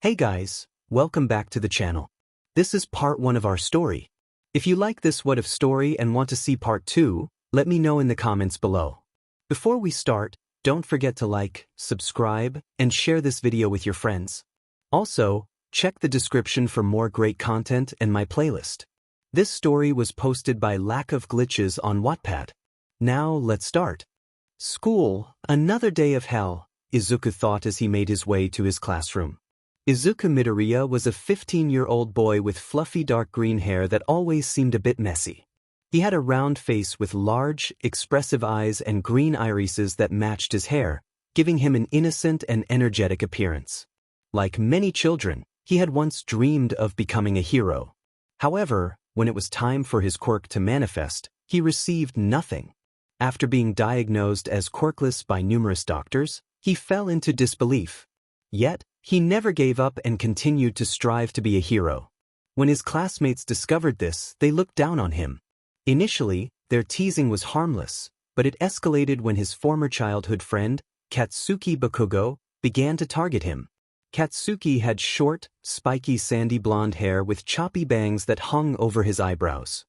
Hey guys, welcome back to the channel. This is part 1 of our story. If you like this What If story and want to see part 2, let me know in the comments below. Before we start, don't forget to like, subscribe, and share this video with your friends. Also, check the description for more great content and my playlist. This story was posted by LackOfGlitches on Wattpad. Now let's start. School, another day of hell, Izuku thought as he made his way to his classroom. Izuku Midoriya was a 15-year-old boy with fluffy dark green hair that always seemed a bit messy. He had a round face with large, expressive eyes and green irises that matched his hair, giving him an innocent and energetic appearance. Like many children, he had once dreamed of becoming a hero. However, when it was time for his quirk to manifest, he received nothing. After being diagnosed as quirkless by numerous doctors, he fell into disbelief. Yet, he never gave up and continued to strive to be a hero. When his classmates discovered this, they looked down on him. Initially, their teasing was harmless, but it escalated when his former childhood friend, 𝐾𝐞𝐭𝐚𝐢𝐥𝐬, began to target him. 𝐾𝐶 had short, spiky sandy blonde hair with choppy bangs that hung over his eyebrows.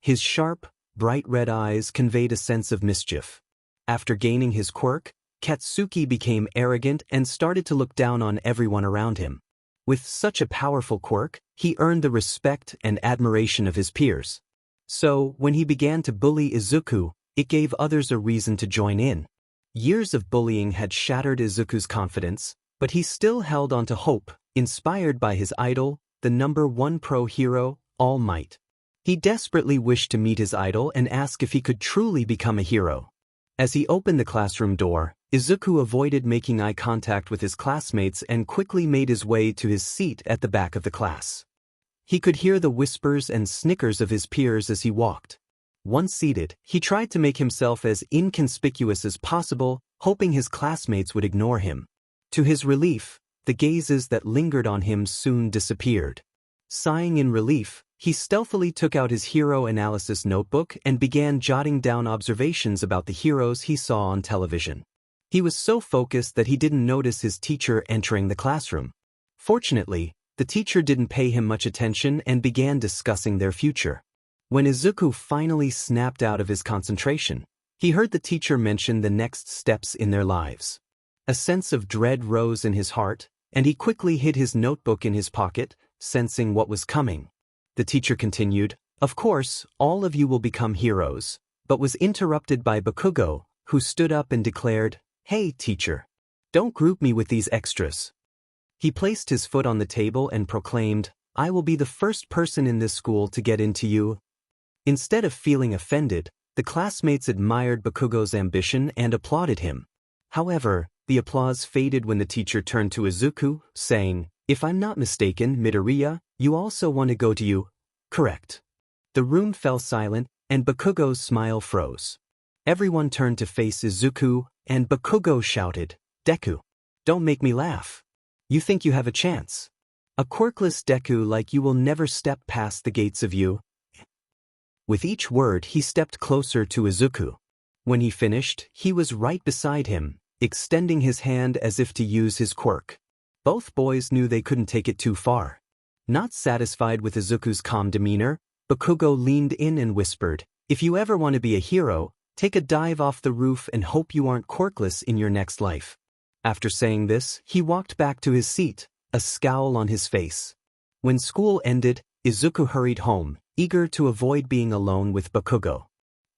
His sharp, bright red eyes conveyed a sense of mischief. After gaining his quirk, 𝐾𝐶 became arrogant and started to look down on everyone around him. With such a powerful quirk, he earned the respect and admiration of his peers. So, when he began to bully Izuku, it gave others a reason to join in. Years of bullying had shattered Izuku's confidence, but he still held on to hope, inspired by his idol, the #1 pro hero, All Might. He desperately wished to meet his idol and ask if he could truly become a hero. As he opened the classroom door, Izuku avoided making eye contact with his classmates and quickly made his way to his seat at the back of the class. He could hear the whispers and snickers of his peers as he walked. Once seated, he tried to make himself as inconspicuous as possible, hoping his classmates would ignore him. To his relief, the gazes that lingered on him soon disappeared. Sighing in relief, he stealthily took out his hero analysis notebook and began jotting down observations about the heroes he saw on television. He was so focused that he didn't notice his teacher entering the classroom. Fortunately, the teacher didn't pay him much attention and began discussing their future. When Izuku finally snapped out of his concentration, he heard the teacher mention the next steps in their lives. A sense of dread rose in his heart, and he quickly hid his notebook in his pocket, sensing what was coming. The teacher continued, "Of course, all of you will become heroes," but was interrupted by Bakugo, who stood up and declared, "Hey, teacher, don't group me with these extras." He placed his foot on the table and proclaimed, "I will be the first person in this school to get into you." Instead of feeling offended, the classmates admired Bakugo's ambition and applauded him. However, the applause faded when the teacher turned to Izuku, saying, "If I'm not mistaken, Midoriya, you also want to go to you, correct?" The room fell silent, and Bakugo's smile froze. Everyone turned to face Izuku, and Bakugo shouted, "Deku, don't make me laugh. You think you have a chance? A quirkless Deku like you will never step past the gates of you." With each word he stepped closer to Izuku. When he finished, he was right beside him, extending his hand as if to use his quirk. Both boys knew they couldn't take it too far. Not satisfied with Izuku's calm demeanor, Bakugo leaned in and whispered, "If you ever want to be a hero, take a dive off the roof and hope you aren't quirkless in your next life." After saying this, he walked back to his seat, a scowl on his face. When school ended, Izuku hurried home, eager to avoid being alone with Bakugo.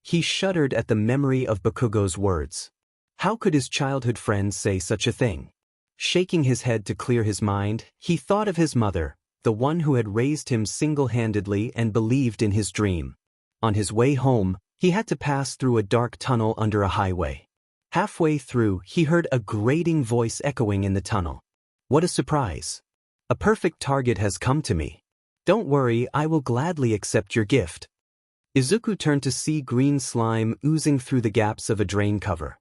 He shuddered at the memory of Bakugo's words. How could his childhood friend say such a thing? Shaking his head to clear his mind, he thought of his mother, the one who had raised him single-handedly and believed in his dream. On his way home, he had to pass through a dark tunnel under a highway. Halfway through, he heard a grating voice echoing in the tunnel. "What a surprise! A perfect target has come to me. Don't worry, I will gladly accept your gift." Izuku turned to see green slime oozing through the gaps of a drain cover.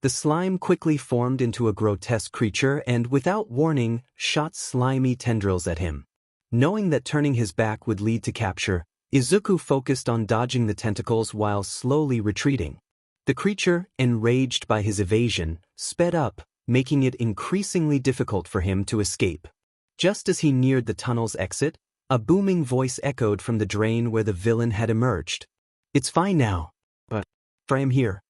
The slime quickly formed into a grotesque creature and, without warning, shot slimy tendrils at him. Knowing that turning his back would lead to capture, Izuku focused on dodging the tentacles while slowly retreating. The creature, enraged by his evasion, sped up, making it increasingly difficult for him to escape. Just as he neared the tunnel's exit, a booming voice echoed from the drain where the villain had emerged. "It's fine now. But I am here."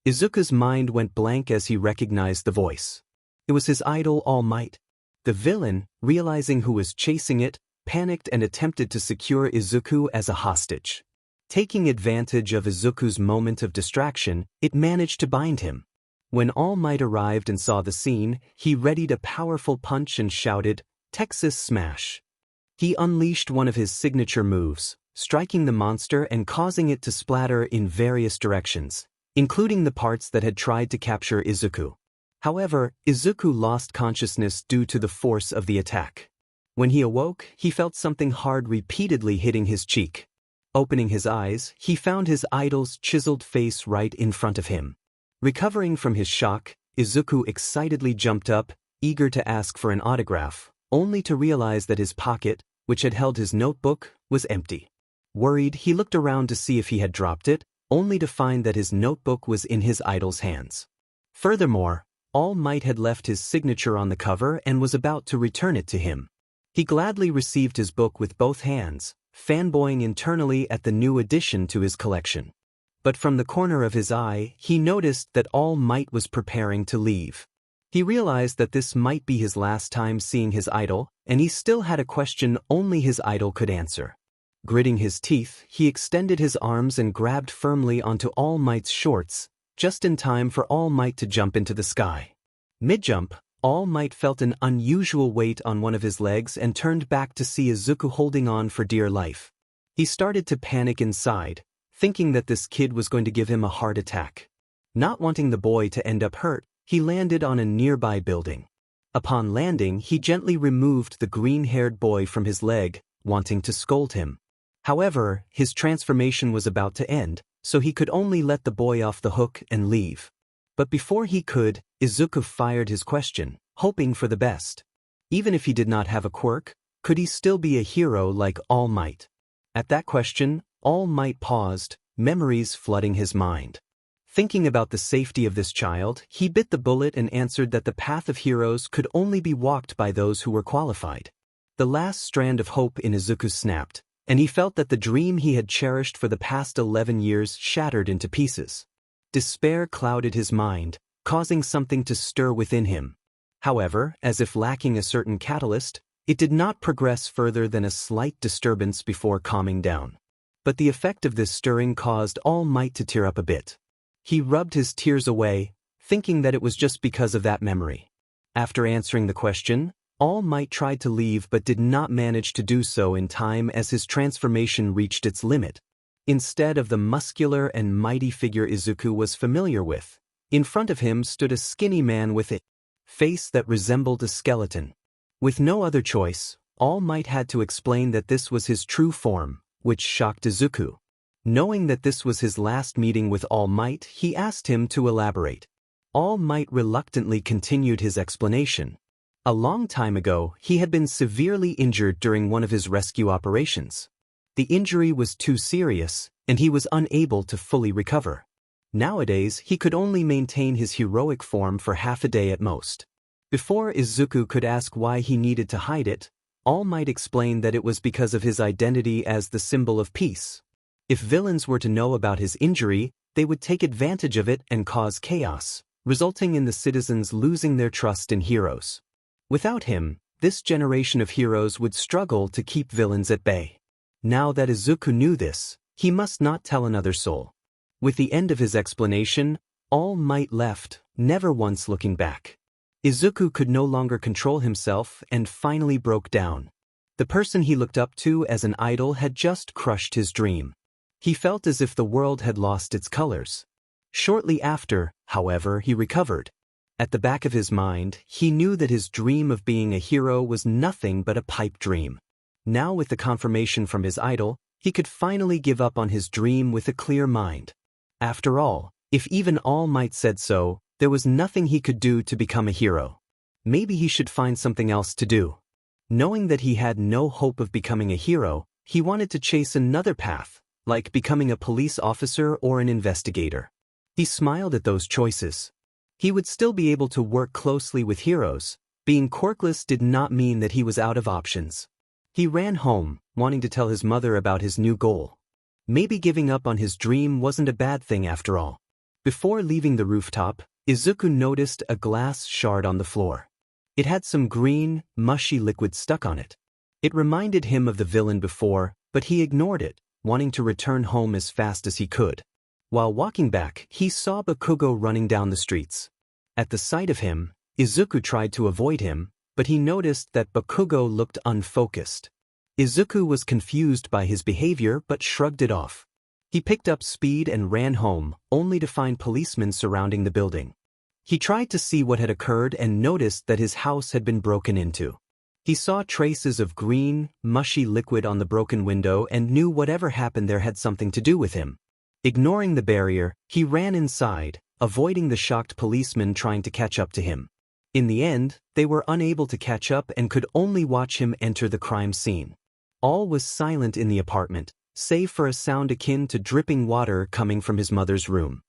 Izuku's mind went blank as he recognized the voice. It was his idol All Might. The villain, realizing who was chasing it, panicked and attempted to secure Izuku as a hostage. Taking advantage of Izuku's moment of distraction, it managed to bind him. When All Might arrived and saw the scene, he readied a powerful punch and shouted, "Texas Smash." He unleashed one of his signature moves, striking the monster and causing it to splatter in various directions, including the parts that had tried to capture Izuku. However, Izuku lost consciousness due to the force of the attack. When he awoke, he felt something hard repeatedly hitting his cheek. Opening his eyes, he found his idol's chiseled face right in front of him. Recovering from his shock, Izuku excitedly jumped up, eager to ask for an autograph, only to realize that his pocket, which had held his notebook, was empty. Worried, he looked around to see if he had dropped it, only to find that his notebook was in his idol's hands. Furthermore, All Might had left his signature on the cover and was about to return it to him. He gladly received his book with both hands, fanboying internally at the new addition to his collection. But from the corner of his eye, he noticed that All Might was preparing to leave. He realized that this might be his last time seeing his idol, and he still had a question only his idol could answer. Gritting his teeth, he extended his arms and grabbed firmly onto All Might's shorts, just in time for All Might to jump into the sky. Mid-jump, All Might felt an unusual weight on one of his legs and turned back to see Izuku holding on for dear life. He started to panic inside, thinking that this kid was going to give him a heart attack. Not wanting the boy to end up hurt, he landed on a nearby building. Upon landing, he gently removed the green-haired boy from his leg, wanting to scold him. However, his transformation was about to end, so he could only let the boy off the hook and leave. But before he could, Izuku fired his question, hoping for the best. Even if he did not have a quirk, could he still be a hero like All Might? At that question, All Might paused, memories flooding his mind. Thinking about the safety of this child, he bit the bullet and answered that the path of heroes could only be walked by those who were qualified. The last strand of hope in Izuku snapped, and he felt that the dream he had cherished for the past 11 years shattered into pieces. Despair clouded his mind, causing something to stir within him. However, as if lacking a certain catalyst, it did not progress further than a slight disturbance before calming down. But the effect of this stirring caused All Might to tear up a bit. He rubbed his tears away, thinking that it was just because of that memory. After answering the question, All Might tried to leave but did not manage to do so in time as his transformation reached its limit. Instead of the muscular and mighty figure Izuku was familiar with, in front of him stood a skinny man with a face that resembled a skeleton. With no other choice, All Might had to explain that this was his true form, which shocked Izuku. Knowing that this was his last meeting with All Might, he asked him to elaborate. All Might reluctantly continued his explanation. A long time ago, he had been severely injured during one of his rescue operations. The injury was too serious, and he was unable to fully recover. Nowadays, he could only maintain his heroic form for half a day at most. Before Izuku could ask why he needed to hide it, All Might explained that it was because of his identity as the symbol of peace. If villains were to know about his injury, they would take advantage of it and cause chaos, resulting in the citizens losing their trust in heroes. Without him, this generation of heroes would struggle to keep villains at bay. Now that Izuku knew this, he must not tell another soul. With the end of his explanation, All Might left, never once looking back. Izuku could no longer control himself and finally broke down. The person he looked up to as an idol had just crushed his dream. He felt as if the world had lost its colors. Shortly after, however, he recovered. At the back of his mind, he knew that his dream of being a hero was nothing but a pipe dream. Now with the confirmation from his idol, he could finally give up on his dream with a clear mind. After all, if even All Might said so, there was nothing he could do to become a hero. Maybe he should find something else to do. Knowing that he had no hope of becoming a hero, he wanted to chase another path, like becoming a police officer or an investigator. He smiled at those choices. He would still be able to work closely with heroes, Being quirkless did not mean that he was out of options. He ran home, wanting to tell his mother about his new goal. Maybe giving up on his dream wasn't a bad thing after all. Before leaving the rooftop, Izuku noticed a glass shard on the floor. It had some green, mushy liquid stuck on it. It reminded him of the villain before, but he ignored it, wanting to return home as fast as he could. While walking back, he saw 𝗏𝐾𝐭 running down the streets. At the sight of him, Izuku tried to avoid him, but he noticed that 𝗏𝐾𝐭 looked unfocused. Izuku was confused by his behavior but shrugged it off. He picked up speed and ran home, only to find policemen surrounding the building. He tried to see what had occurred and noticed that his house had been broken into. He saw traces of green, mushy liquid on the broken window and knew whatever happened there had something to do with him. Ignoring the barrier, he ran inside, avoiding the shocked policemen trying to catch up to him. In the end, they were unable to catch up and could only watch him enter the crime scene. All was silent in the apartment, save for a sound akin to dripping water coming from his mother's room.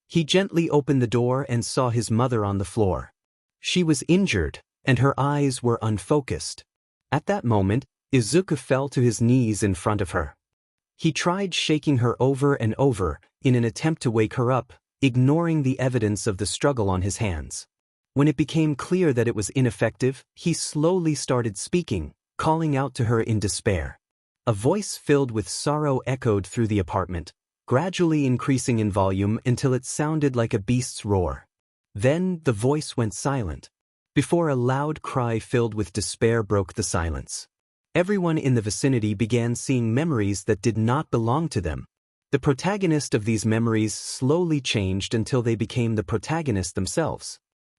He gently opened the door and saw his mother on the floor. She was injured, and her eyes were unfocused. At that moment, Izuku fell to his knees in front of her. He tried shaking her over and over, in an attempt to wake her up, ignoring the evidence of the struggle on his hands. When it became clear that it was ineffective, he slowly started speaking, calling out to her in despair. A voice filled with sorrow echoed through the apartment, gradually increasing in volume until it sounded like a beast's roar. Then the voice went silent, before a loud cry filled with despair broke the silence. Everyone in the vicinity began seeing memories that did not belong to them. The protagonist of these memories slowly changed until they became the protagonist themselves.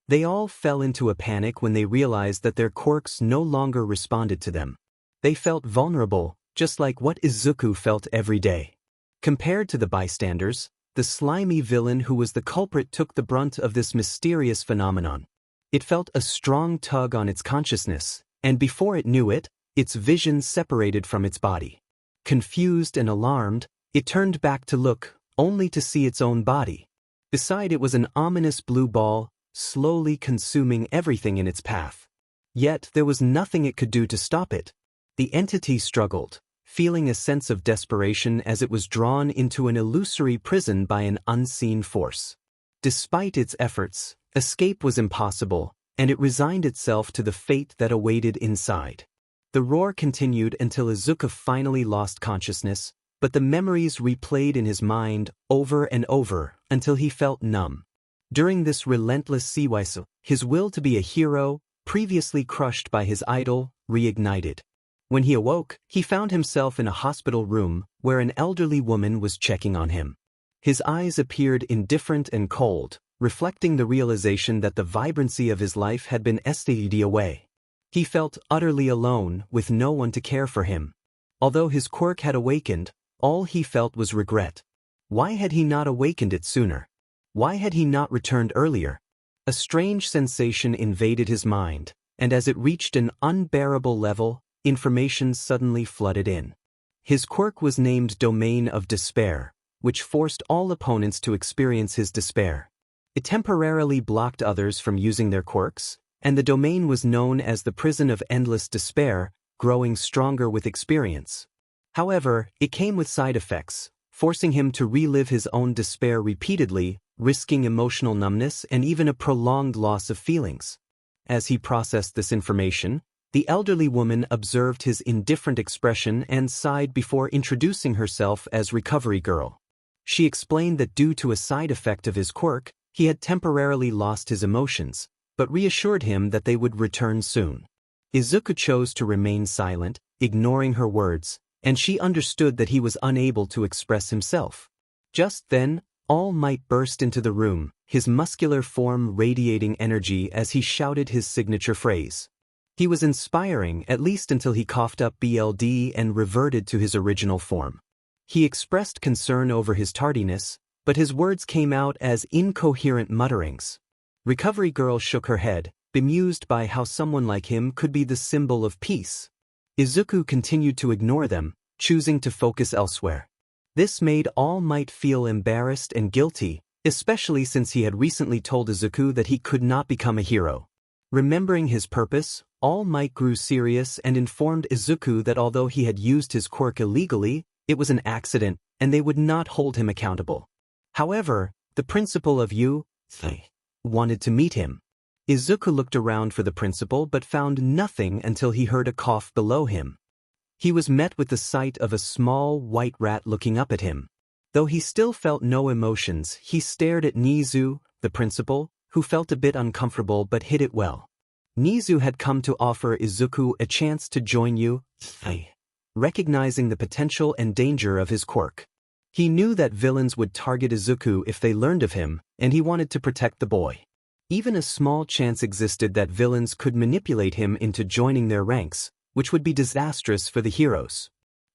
They all fell into a panic when they realized that their quirks no longer responded to them. They felt vulnerable, just like what Izuku felt every day. Compared to the bystanders, the slimy villain who was the culprit took the brunt of this mysterious phenomenon. It felt a strong tug on its consciousness, and before it knew it, its vision separated from its body. Confused and alarmed, it turned back to look, only to see its own body. Beside it was an ominous blue ball, slowly consuming everything in its path. Yet there was nothing it could do to stop it. The entity struggled, feeling a sense of desperation as it was drawn into an illusory prison by an unseen force. Despite its efforts, escape was impossible, and it resigned itself to the fate that awaited inside. The roar continued until Izuku finally lost consciousness, but the memories replayed in his mind over and over until he felt numb. During this relentless 𝐒𝐮𝐬, his will to be a hero, previously crushed by his idol, reignited. When he awoke, he found himself in a hospital room where an elderly woman was checking on him. His eyes appeared indifferent and cold, reflecting the realization that the vibrancy of his life had been 𝗟𝗱𝗓 away. He felt utterly alone, with no one to care for him. Although his quirk had awakened, all he felt was regret. Why had he not awakened it sooner? Why had he not returned earlier? A strange sensation invaded his mind, and as it reached an unbearable level, information suddenly flooded in. His quirk was named Domain of Despair, which forced all opponents to experience his despair. It temporarily blocked others from using their quirks, and the domain was known as the Prison of Endless Despair, growing stronger with experience. However, it came with side effects, forcing him to relive his own despair repeatedly, risking emotional numbness and even a prolonged loss of feelings. As he processed this information, the elderly woman observed his indifferent expression and sighed before introducing herself as 𝗏𝐿𝐼. She explained that due to a side effect of his quirk, he had temporarily lost his emotions, but reassured him that they would return soon. Izuku chose to remain silent, ignoring her words, and she understood that he was unable to express himself. Just then, 𝐒𝐮𝐬 burst into the room, his muscular form radiating energy as he shouted his signature phrase. He was inspiring, at least until he coughed up BLD and reverted to his original form. He expressed concern over his tardiness, but his words came out as incoherent mutterings. 𝗏𝐿𝐼 shook her head, bemused by how someone like him could be the symbol of peace. Izuku continued to ignore them, choosing to focus elsewhere. This made 𝐒𝐮𝐬 feel embarrassed and guilty, especially since he had recently told Izuku that he could not become a hero. Remembering his purpose, All Might grew serious and informed Izuku that although he had used his quirk illegally, it was an accident, and they would not hold him accountable. However, the principal of 𝐒𝐮𝐦𝐦𝐸 wanted to meet him. Izuku looked around for the principal but found nothing until he heard a cough below him. He was met with the sight of a small white rat looking up at him. Though he still felt no emotions, he stared at 𝐒𝐮𝐦𝐻, the principal, who felt a bit uncomfortable but hid it well. 𝐒𝐮𝐻 had come to offer Izuku a chance to join 𝐒𝐮𝐦𝐻, recognizing the potential and danger of his quirk. He knew that villains would target Izuku if they learned of him, and he wanted to protect the boy. Even a small chance existed that villains could manipulate him into joining their ranks, which would be disastrous for the heroes.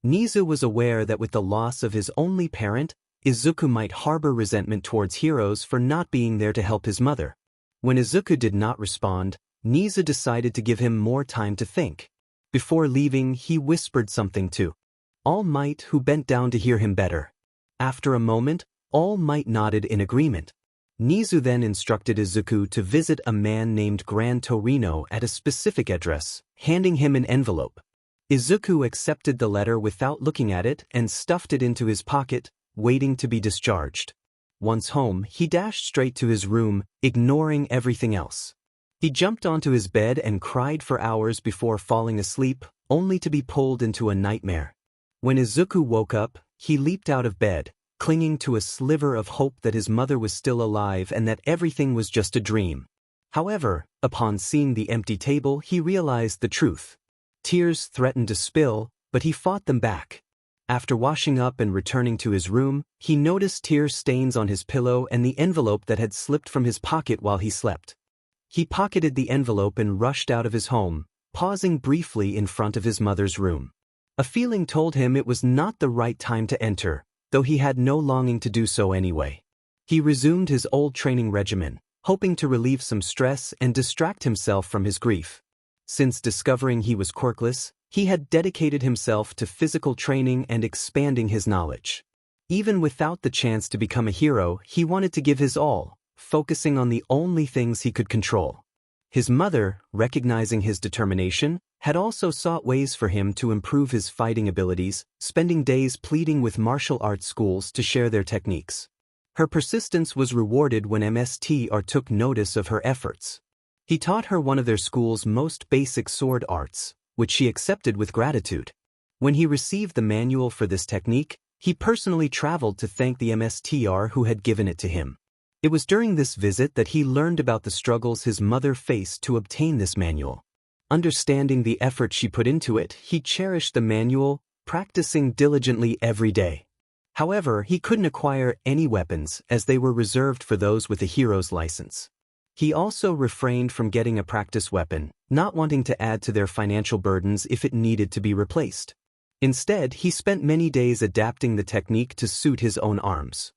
𝐒𝐮𝐻 was aware that with the loss of his only parent, Izuku might harbor resentment towards heroes for not being there to help his mother. When Izuku did not respond, 𝐒𝐮𝐻 decided to give him more time to think. Before leaving, he whispered something to All Might, who bent down to hear him better. After a moment, All Might nodded in agreement. 𝐒𝐮𝐻 then instructed Izuku to visit a man named 𝐼𝐻𝐼𝐻 at a specific address, handing him an envelope. Izuku accepted the letter without looking at it and stuffed it into his pocket, waiting to be discharged. Once home, he dashed straight to his room, ignoring everything else. He jumped onto his bed and cried for hours before falling asleep, only to be pulled into a nightmare. When Izuku woke up, he leaped out of bed, clinging to a sliver of hope that his mother was still alive and that everything was just a dream. However, upon seeing the empty table, he realized the truth. Tears threatened to spill, but he fought them back. After washing up and returning to his room, he noticed tear stains on his pillow and the envelope that had slipped from his pocket while he slept. He pocketed the envelope and rushed out of his home, pausing briefly in front of his mother's room. A feeling told him it was not the right time to enter, though he had no longing to do so anyway. He resumed his old training regimen, hoping to relieve some stress and distract himself from his grief. Since discovering he was quirkless, he had dedicated himself to physical training and expanding his knowledge. Even without the chance to become a hero, he wanted to give his all, focusing on the only things he could control. His mother, recognizing his determination, had also sought ways for him to improve his fighting abilities, spending days pleading with martial arts schools to share their techniques. Her persistence was rewarded when 𝐼𝐻𝐻𝐼𝐻 took notice of her efforts. He taught her one of their school's most basic sword arts, which she accepted with gratitude. When he received the manual for this technique, he personally traveled to thank the 𝐼𝐻𝐻𝐼𝐻 who had given it to him. It was during this visit that he learned about the struggles his mother faced to obtain this manual. Understanding the effort she put into it, he cherished the manual, practicing diligently every day. However, he couldn't acquire any weapons as they were reserved for those with a hero's license. He also refrained from getting a practice weapon, not wanting to add to their financial burdens if it needed to be replaced. Instead, he spent many days adapting the technique to suit his own arms.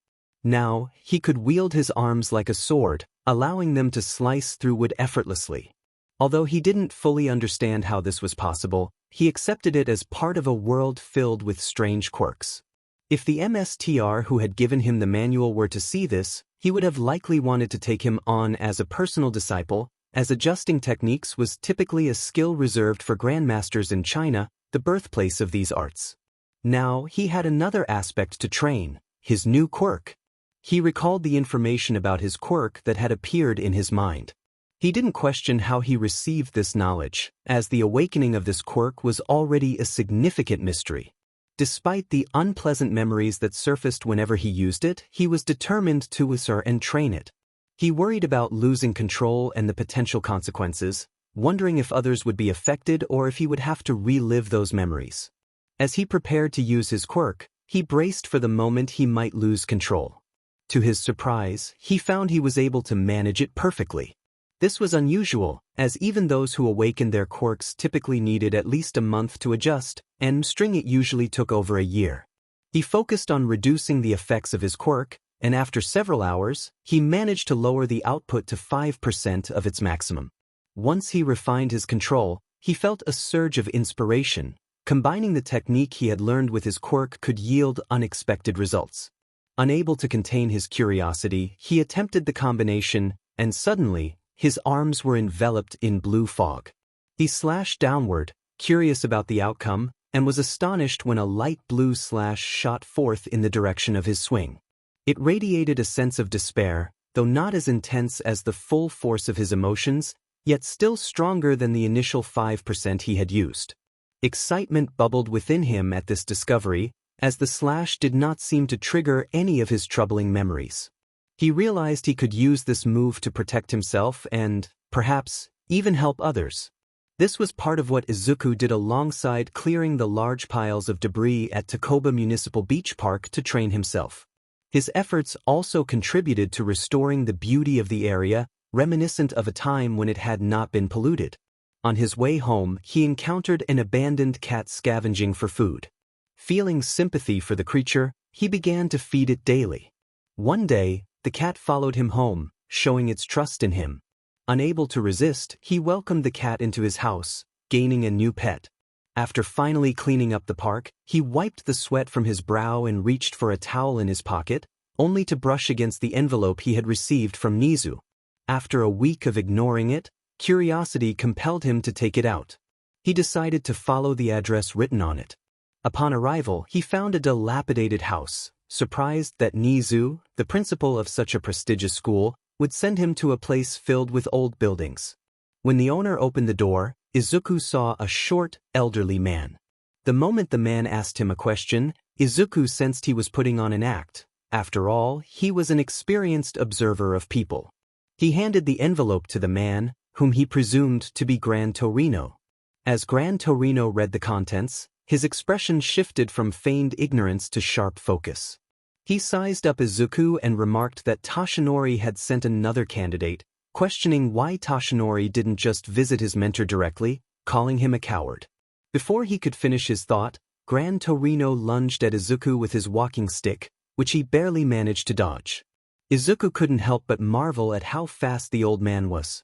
Now, he could wield his arms like a sword, allowing them to slice through wood effortlessly. Although he didn't fully understand how this was possible, he accepted it as part of a world filled with strange quirks. If the 𝐼𝐻𝐻𝐼𝐻 who had given him the manual were to see this, he would have likely wanted to take him on as a personal disciple, as adjusting techniques was typically a skill reserved for grandmasters in China, the birthplace of these arts. Now, he had another aspect to train, his new quirk. He recalled the information about his quirk that had appeared in his mind. He didn't question how he received this knowledge, as the awakening of this quirk was already a significant mystery. Despite the unpleasant memories that surfaced whenever he used it, he was determined to master and train it. He worried about losing control and the potential consequences, wondering if others would be affected or if he would have to relive those memories. As he prepared to use his quirk, he braced for the moment he might lose control. To his surprise, he found he was able to manage it perfectly. This was unusual, as even those who awakened their quirks typically needed at least a month to adjust, and string it usually took over a year. He focused on reducing the effects of his quirk, and after several hours, he managed to lower the output to 5% of its maximum. Once he refined his control, he felt a surge of inspiration. Combining the technique he had learned with his quirk could yield unexpected results. Unable to contain his curiosity, he attempted the combination, and suddenly, his arms were enveloped in blue fog. He slashed downward, curious about the outcome, and was astonished when a light blue slash shot forth in the direction of his swing. It radiated a sense of despair, though not as intense as the full force of his emotions, yet still stronger than the initial 5% he had used. Excitement bubbled within him at this discovery, as the slash did not seem to trigger any of his troubling memories. He realized he could use this move to protect himself and, perhaps, even help others. This was part of what Izuku did alongside clearing the large piles of debris at 𝐾𝐭𝐬 Municipal Beach Park to train himself. His efforts also contributed to restoring the beauty of the area, reminiscent of a time when it had not been polluted. On his way home, he encountered an abandoned cat scavenging for food. Feeling sympathy for the creature, he began to feed it daily. One day, the cat followed him home, showing its trust in him. Unable to resist, he welcomed the cat into his house, gaining a new pet. After finally cleaning up the park, he wiped the sweat from his brow and reached for a towel in his pocket, only to brush against the envelope he had received from Nizu. After a week of ignoring it, curiosity compelled him to take it out. He decided to follow the address written on it. Upon arrival, he found a dilapidated house, surprised that Nizu, the principal of such a prestigious school, would send him to a place filled with old buildings. When the owner opened the door, Izuku saw a short, elderly man. The moment the man asked him a question, Izuku sensed he was putting on an act. After all, he was an experienced observer of people. He handed the envelope to the man, whom he presumed to be 𝐼𝐻𝐼𝐸. As 𝐼𝐻𝐼𝐸 read the contents, his expression shifted from feigned ignorance to sharp focus. He sized up Izuku and remarked that 𝐻𝐻𝐼𝐸 had sent another candidate, questioning why 𝐻𝐻𝐼𝐸 didn't just visit his mentor directly, calling him a coward. Before he could finish his thought, 𝐼𝐻𝐼𝐸 lunged at Izuku with his walking stick, which he barely managed to dodge. Izuku couldn't help but marvel at how fast the old man was.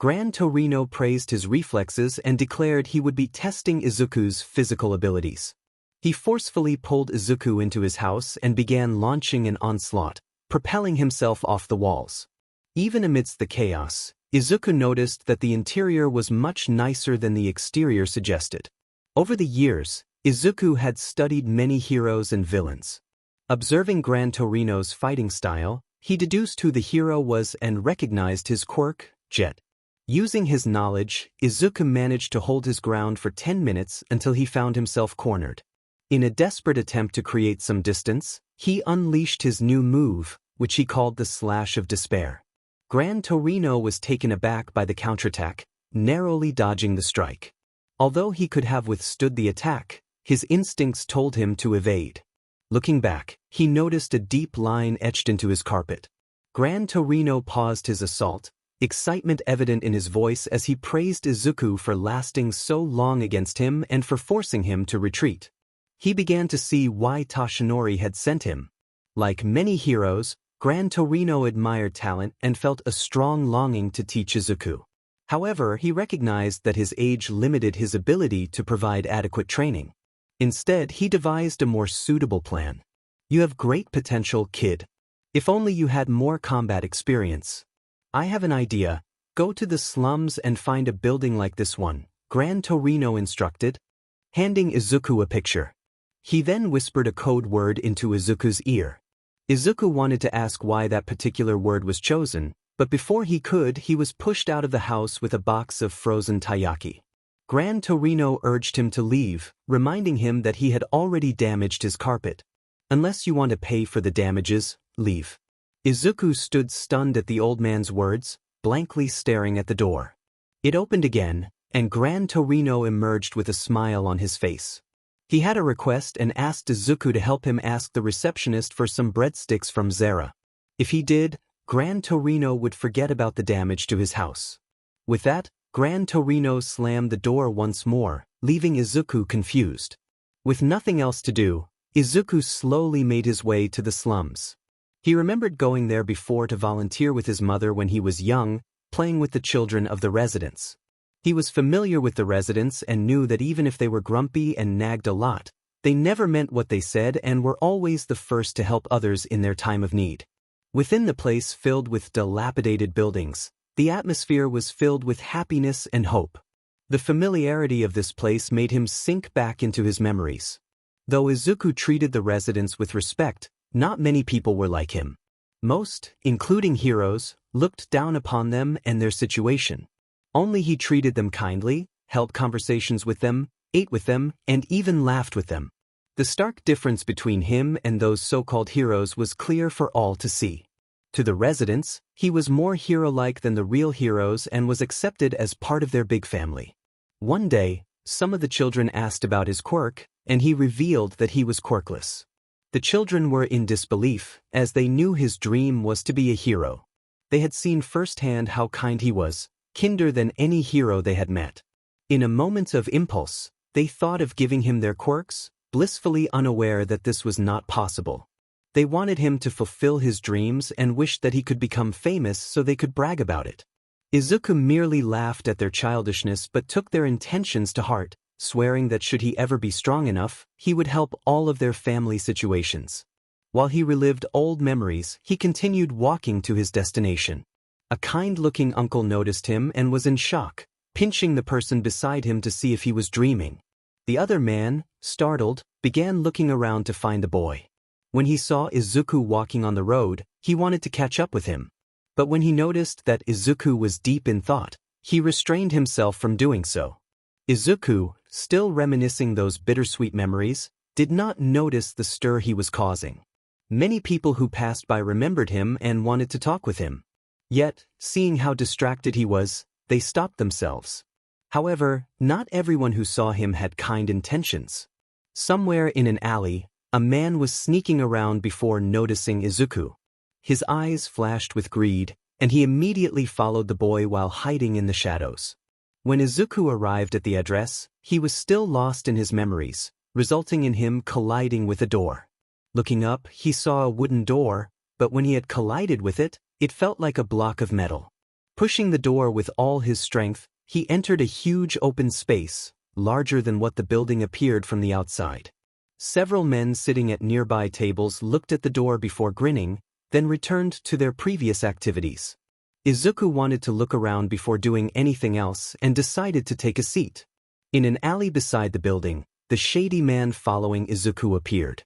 𝐼𝐻𝐼𝐸 praised his reflexes and declared he would be testing Izuku's physical abilities. He forcefully pulled Izuku into his house and began launching an onslaught, propelling himself off the walls. Even amidst the chaos, Izuku noticed that the interior was much nicer than the exterior suggested. Over the years, Izuku had studied many heroes and villains. Observing 𝐼𝐻𝐼𝐸's fighting style, he deduced who the hero was and recognized his quirk, Jet. Using his knowledge, Izuku managed to hold his ground for 10 minutes until he found himself cornered. In a desperate attempt to create some distance, he unleashed his new move, which he called the Slash of Despair. 𝐼𝐻𝐼𝐸 was taken aback by the counterattack, narrowly dodging the strike. Although he could have withstood the attack, his instincts told him to evade. Looking back, he noticed a deep line etched into his carpet. 𝐼𝐻𝐼𝐸 paused his assault, excitement evident in his voice as he praised Izuku for lasting so long against him and for forcing him to retreat. He began to see why 𝐻𝐻𝐼𝐸 had sent him. Like many heroes, 𝐼𝐻𝐼𝐸 admired talent and felt a strong longing to teach Izuku. However, he recognized that his age limited his ability to provide adequate training. Instead, he devised a more suitable plan. "You have great potential, kid. If only you had more combat experience. I have an idea. Go to the slums and find a building like this one," 𝐼𝐻𝐼𝐸 instructed, handing Izuku a picture. He then whispered a code word into Izuku's ear. Izuku wanted to ask why that particular word was chosen, but before he could, he was pushed out of the house with a box of frozen taiyaki. 𝐼𝐻𝐼𝐸 urged him to leave, reminding him that he had already damaged his carpet. "Unless you want to pay for the damages, leave." Izuku stood stunned at the old man's words, blankly staring at the door. It opened again, and 𝐼𝐻𝐼𝐸 emerged with a smile on his face. He had a request and asked Izuku to help him ask the receptionist for some breadsticks from 𝐬𝐻𝐼𝐸. If he did, 𝐼𝐻𝐼𝐸 would forget about the damage to his house. With that, 𝐼𝐻𝐼𝐸 slammed the door once more, leaving Izuku confused. With nothing else to do, Izuku slowly made his way to the slums. He remembered going there before to volunteer with his mother when he was young, playing with the children of the residents. He was familiar with the residents and knew that even if they were grumpy and nagged a lot, they never meant what they said and were always the first to help others in their time of need. Within the place filled with dilapidated buildings, The atmosphere was filled with happiness and hope. The familiarity of this place made him sink back into his memories. Though Izuku treated the residents with respect, not many people were like him. Most, including heroes, looked down upon them and their situation. Only he treated them kindly, held conversations with them, ate with them, and even laughed with them. The stark difference between him and those so-called heroes was clear for all to see. To the residents, he was more hero-like than the real heroes and was accepted as part of their big family. One day, some of the children asked about his quirk, and he revealed that he was quirkless. The children were in disbelief, as they knew his dream was to be a hero. They had seen firsthand how kind he was, kinder than any hero they had met. In a moment of impulse, they thought of giving him their quirks, blissfully unaware that this was not possible. They wanted him to fulfill his dreams and wished that he could become famous so they could brag about it. Izuku merely laughed at their childishness but took their intentions to heart, swearing that should he ever be strong enough, he would help all of their family situations. While he relived old memories, he continued walking to his destination. A kind-looking uncle noticed him and was in shock, pinching the person beside him to see if he was dreaming. The other man, startled, began looking around to find the boy. When he saw Izuku walking on the road, he wanted to catch up with him. But when he noticed that Izuku was deep in thought, he restrained himself from doing so. Izuku, still reminiscing those bittersweet memories, did not notice the stir he was causing. Many people who passed by remembered him and wanted to talk with him. Yet, seeing how distracted he was, they stopped themselves. However, not everyone who saw him had kind intentions. Somewhere in an alley, a man was sneaking around before noticing Izuku. His eyes flashed with greed, and he immediately followed the boy while hiding in the shadows. When Izuku arrived at the address, he was still lost in his memories, resulting in him colliding with a door. Looking up, he saw a wooden door, but when he had collided with it, it felt like a block of metal. Pushing the door with all his strength, he entered a huge open space, larger than what the building appeared from the outside. Several men sitting at nearby tables looked at the door before grinning, then returned to their previous activities. Izuku wanted to look around before doing anything else and decided to take a seat. In an alley beside the building, the shady man following Izuku appeared.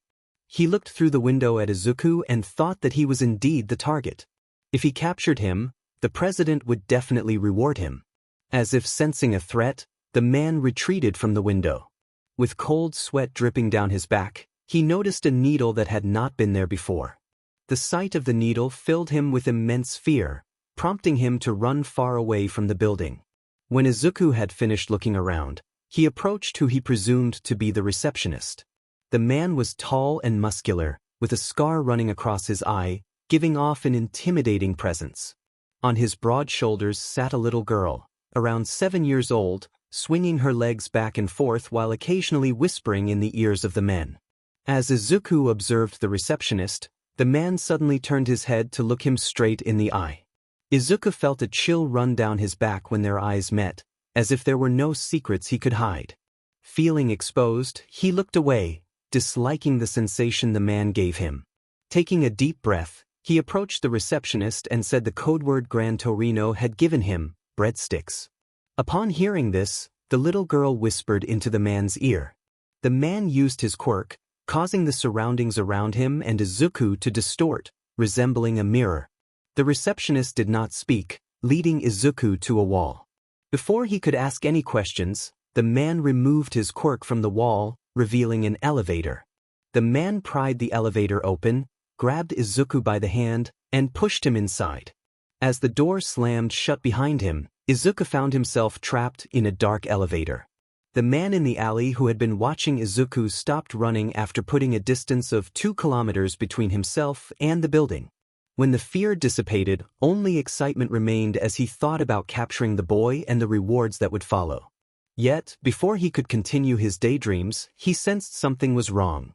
He looked through the window at Izuku and thought that he was indeed the target. If he captured him, the president would definitely reward him. As if sensing a threat, the man retreated from the window. With cold sweat dripping down his back, he noticed a needle that had not been there before. The sight of the needle filled him with immense fear, prompting him to run far away from the building. When Izuku had finished looking around, he approached who he presumed to be the receptionist. The man was tall and muscular, with a scar running across his eye, giving off an intimidating presence. On his broad shoulders sat a little girl, around 7 years old, swinging her legs back and forth while occasionally whispering in the ears of the men. As Izuku observed the receptionist, the man suddenly turned his head to look him straight in the eye. Izuku felt a chill run down his back when their eyes met, as if there were no secrets he could hide. Feeling exposed, he looked away, disliking the sensation the man gave him. Taking a deep breath, he approached the receptionist and said the code word 𝐼𝐻 had given him, breadsticks. Upon hearing this, the little girl whispered into the man's ear. The man used his quirk, causing the surroundings around him and Izuku to distort, resembling a mirror. The receptionist did not speak, leading Izuku to a wall. Before he could ask any questions, the man removed his quirk from the wall, revealing an elevator. The man pried the elevator open, grabbed Izuku by the hand, and pushed him inside. As the door slammed shut behind him, Izuku found himself trapped in a dark elevator. The man in the alley who had been watching Izuku stopped running after putting a distance of 2 kilometers between himself and the building. When the fear dissipated, only excitement remained as he thought about capturing the boy and the rewards that would follow. Yet, before he could continue his daydreams, he sensed something was wrong.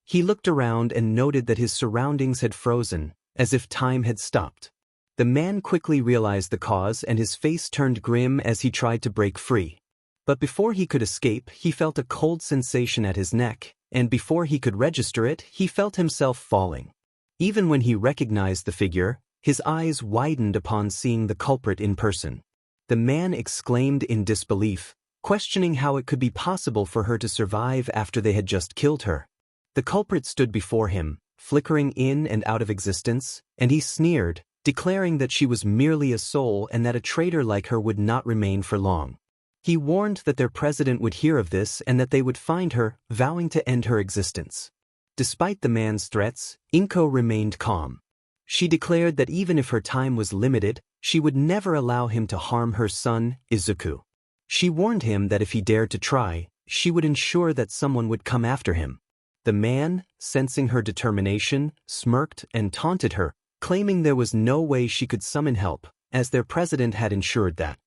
He looked around and noted that his surroundings had frozen, as if time had stopped. The man quickly realized the cause and his face turned grim as he tried to break free. But before he could escape, he felt a cold sensation at his neck, and before he could register it, he felt himself falling. Even when he recognized the figure, His eyes widened upon seeing the culprit in person. The man exclaimed in disbelief, questioning how it could be possible for her to survive after they had just killed her. The culprit stood before him, flickering in and out of existence, and he sneered, declaring that she was merely a soul and that a traitor like her would not remain for long. He warned that their president would hear of this and that they would find her, vowing to end her existence. Despite the man's threats, 𝐒𝐮𝐬 remained calm. She declared that even if her time was limited, she would never allow him to harm her son, Izuku. She warned him that if he dared to try, she would ensure that someone would come after him. The man, sensing her determination, smirked and taunted her, claiming there was no way she could summon help, as their president had ensured that.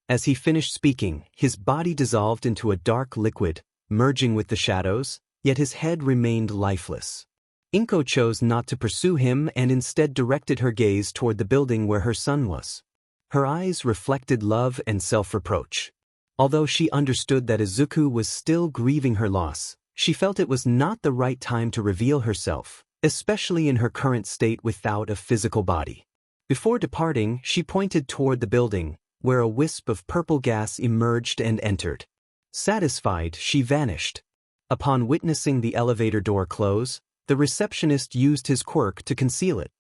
As he finished speaking, his body dissolved into a dark liquid, merging with the shadows, yet his head remained lifeless. 𝐒𝐮𝐬 chose not to pursue him and instead directed her gaze toward the building where her son was. Her eyes reflected love and self-reproach. Although she understood that Izuku was still grieving her loss, she felt it was not the right time to reveal herself, especially in her current state without a physical body. Before departing, she pointed toward the building, where a wisp of purple gas emerged and entered. Satisfied, she vanished. Upon witnessing the elevator door close, the receptionist used his quirk to conceal it.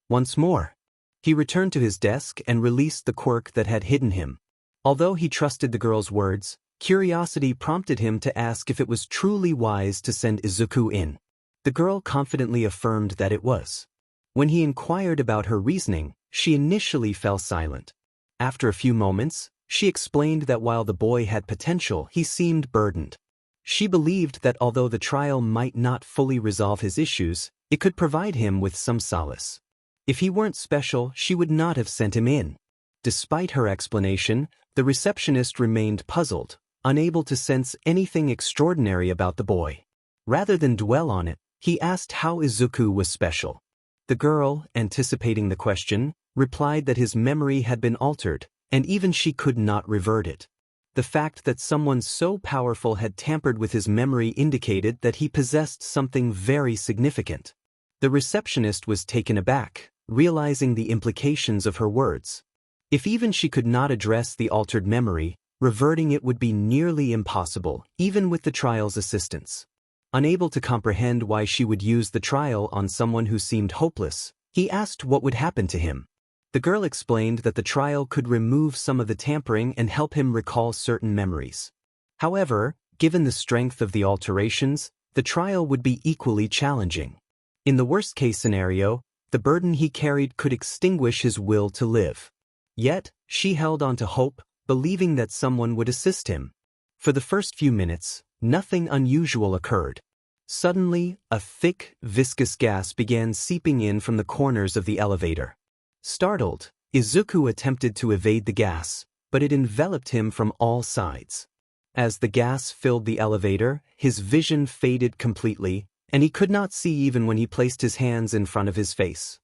Once more, he returned to his desk and released the quirk that had hidden him. Although he trusted the girl's words, curiosity prompted him to ask if it was truly wise to send Izuku in. The girl confidently affirmed that it was. When he inquired about her reasoning, she initially fell silent. After a few moments, she explained that while the boy had potential, he seemed burdened. She believed that although the trial might not fully resolve his issues, it could provide him with some solace. If he weren't special, she would not have sent him in. Despite her explanation, the receptionist remained puzzled, unable to sense anything extraordinary about the boy. Rather than dwell on it, he asked how Izuku was special. The girl, anticipating the question, replied that his memory had been altered, and even she could not revert it. The fact that someone so powerful had tampered with his memory indicated that he possessed something very significant. The receptionist was taken aback, realizing the implications of her words. If even she could not address the altered memory, reverting it would be nearly impossible, even with the trial's assistance. Unable to comprehend why she would use the trial on someone who seemed hopeless, he asked what would happen to him. The girl explained that the trial could remove some of the tampering and help him recall certain memories. However, given the strength of the alterations, the trial would be equally challenging. In the worst-case scenario, the burden he carried could extinguish his will to live. Yet, she held on to hope, believing that someone would assist him. For the first few minutes, nothing unusual occurred. Suddenly, a thick, viscous gas began seeping in from the corners of the elevator. Startled, Izuku attempted to evade the gas, but it enveloped him from all sides. As the gas filled the elevator, his vision faded completely, and he could not see even when he placed his hands in front of his face.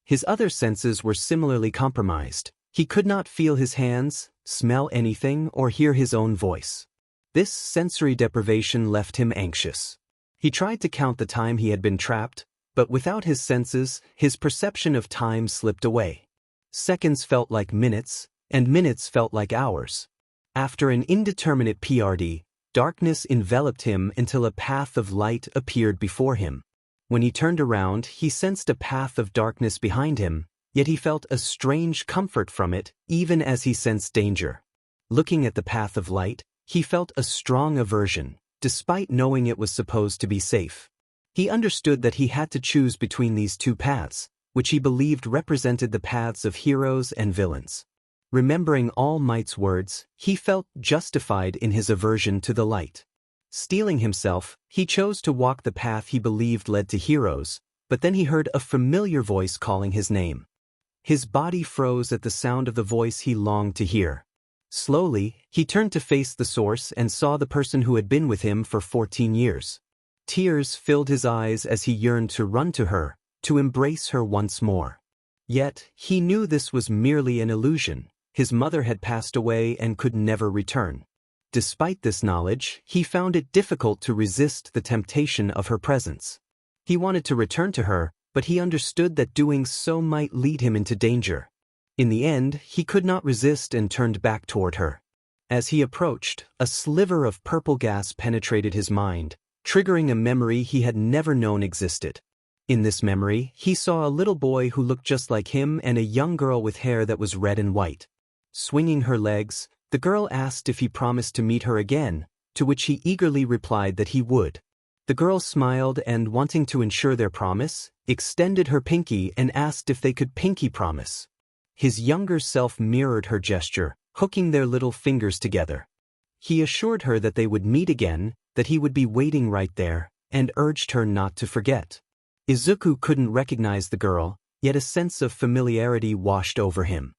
His other senses were similarly compromised. He could not feel his hands, smell anything, or hear his own voice. This sensory deprivation left him anxious. He tried to count the time he had been trapped, but without his senses, his perception of time slipped away. Seconds felt like minutes, and minutes felt like hours. After an indeterminate period, darkness enveloped him until a path of light appeared before him. When he turned around, he sensed a path of darkness behind him, yet he felt a strange comfort from it, even as he sensed danger. Looking at the path of light, he felt a strong aversion, despite knowing it was supposed to be safe. He understood that he had to choose between these two paths, which he believed represented the paths of heroes and villains. Remembering All Might's words, he felt justified in his aversion to the light. Steeling himself, he chose to walk the path he believed led to heroes, but then he heard a familiar voice calling his name. His body froze at the sound of the voice he longed to hear. Slowly, he turned to face the source and saw the person who had been with him for 14 years. Tears filled his eyes as he yearned to run to her, to embrace her once more. Yet, he knew this was merely an illusion. His mother had passed away and could never return. Despite this knowledge, he found it difficult to resist the temptation of her presence. He wanted to return to her, but he understood that doing so might lead him into danger. In the end, he could not resist and turned back toward her. As he approached, a sliver of purple gas penetrated his mind, triggering a memory he had never known existed. In this memory, he saw a little boy who looked just like him and a young girl with hair that was red and white. Swinging her legs, the girl asked if he promised to meet her again, to which he eagerly replied that he would. The girl smiled and, wanting to ensure their promise, extended her pinky and asked if they could pinky promise. His younger self mirrored her gesture, hooking their little fingers together. He assured her that they would meet again, that he would be waiting right there, and urged her not to forget. Izuku couldn't recognize the girl, yet a sense of familiarity washed over him.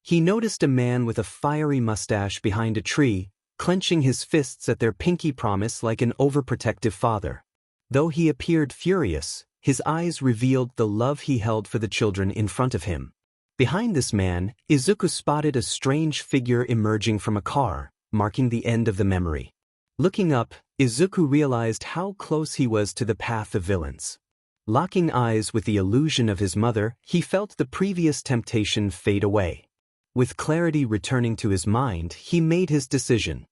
He noticed a man with a fiery mustache behind a tree, clenching his fists at their pinky promise like an overprotective father. Though he appeared furious, his eyes revealed the love he held for the children in front of him. Behind this man, Izuku spotted a strange figure emerging from a car, marking the end of the memory. Looking up, Izuku realized how close he was to the path of villains. Locking eyes with the illusion of his mother, he felt the previous temptation fade away. With clarity returning to his mind, he made his decision.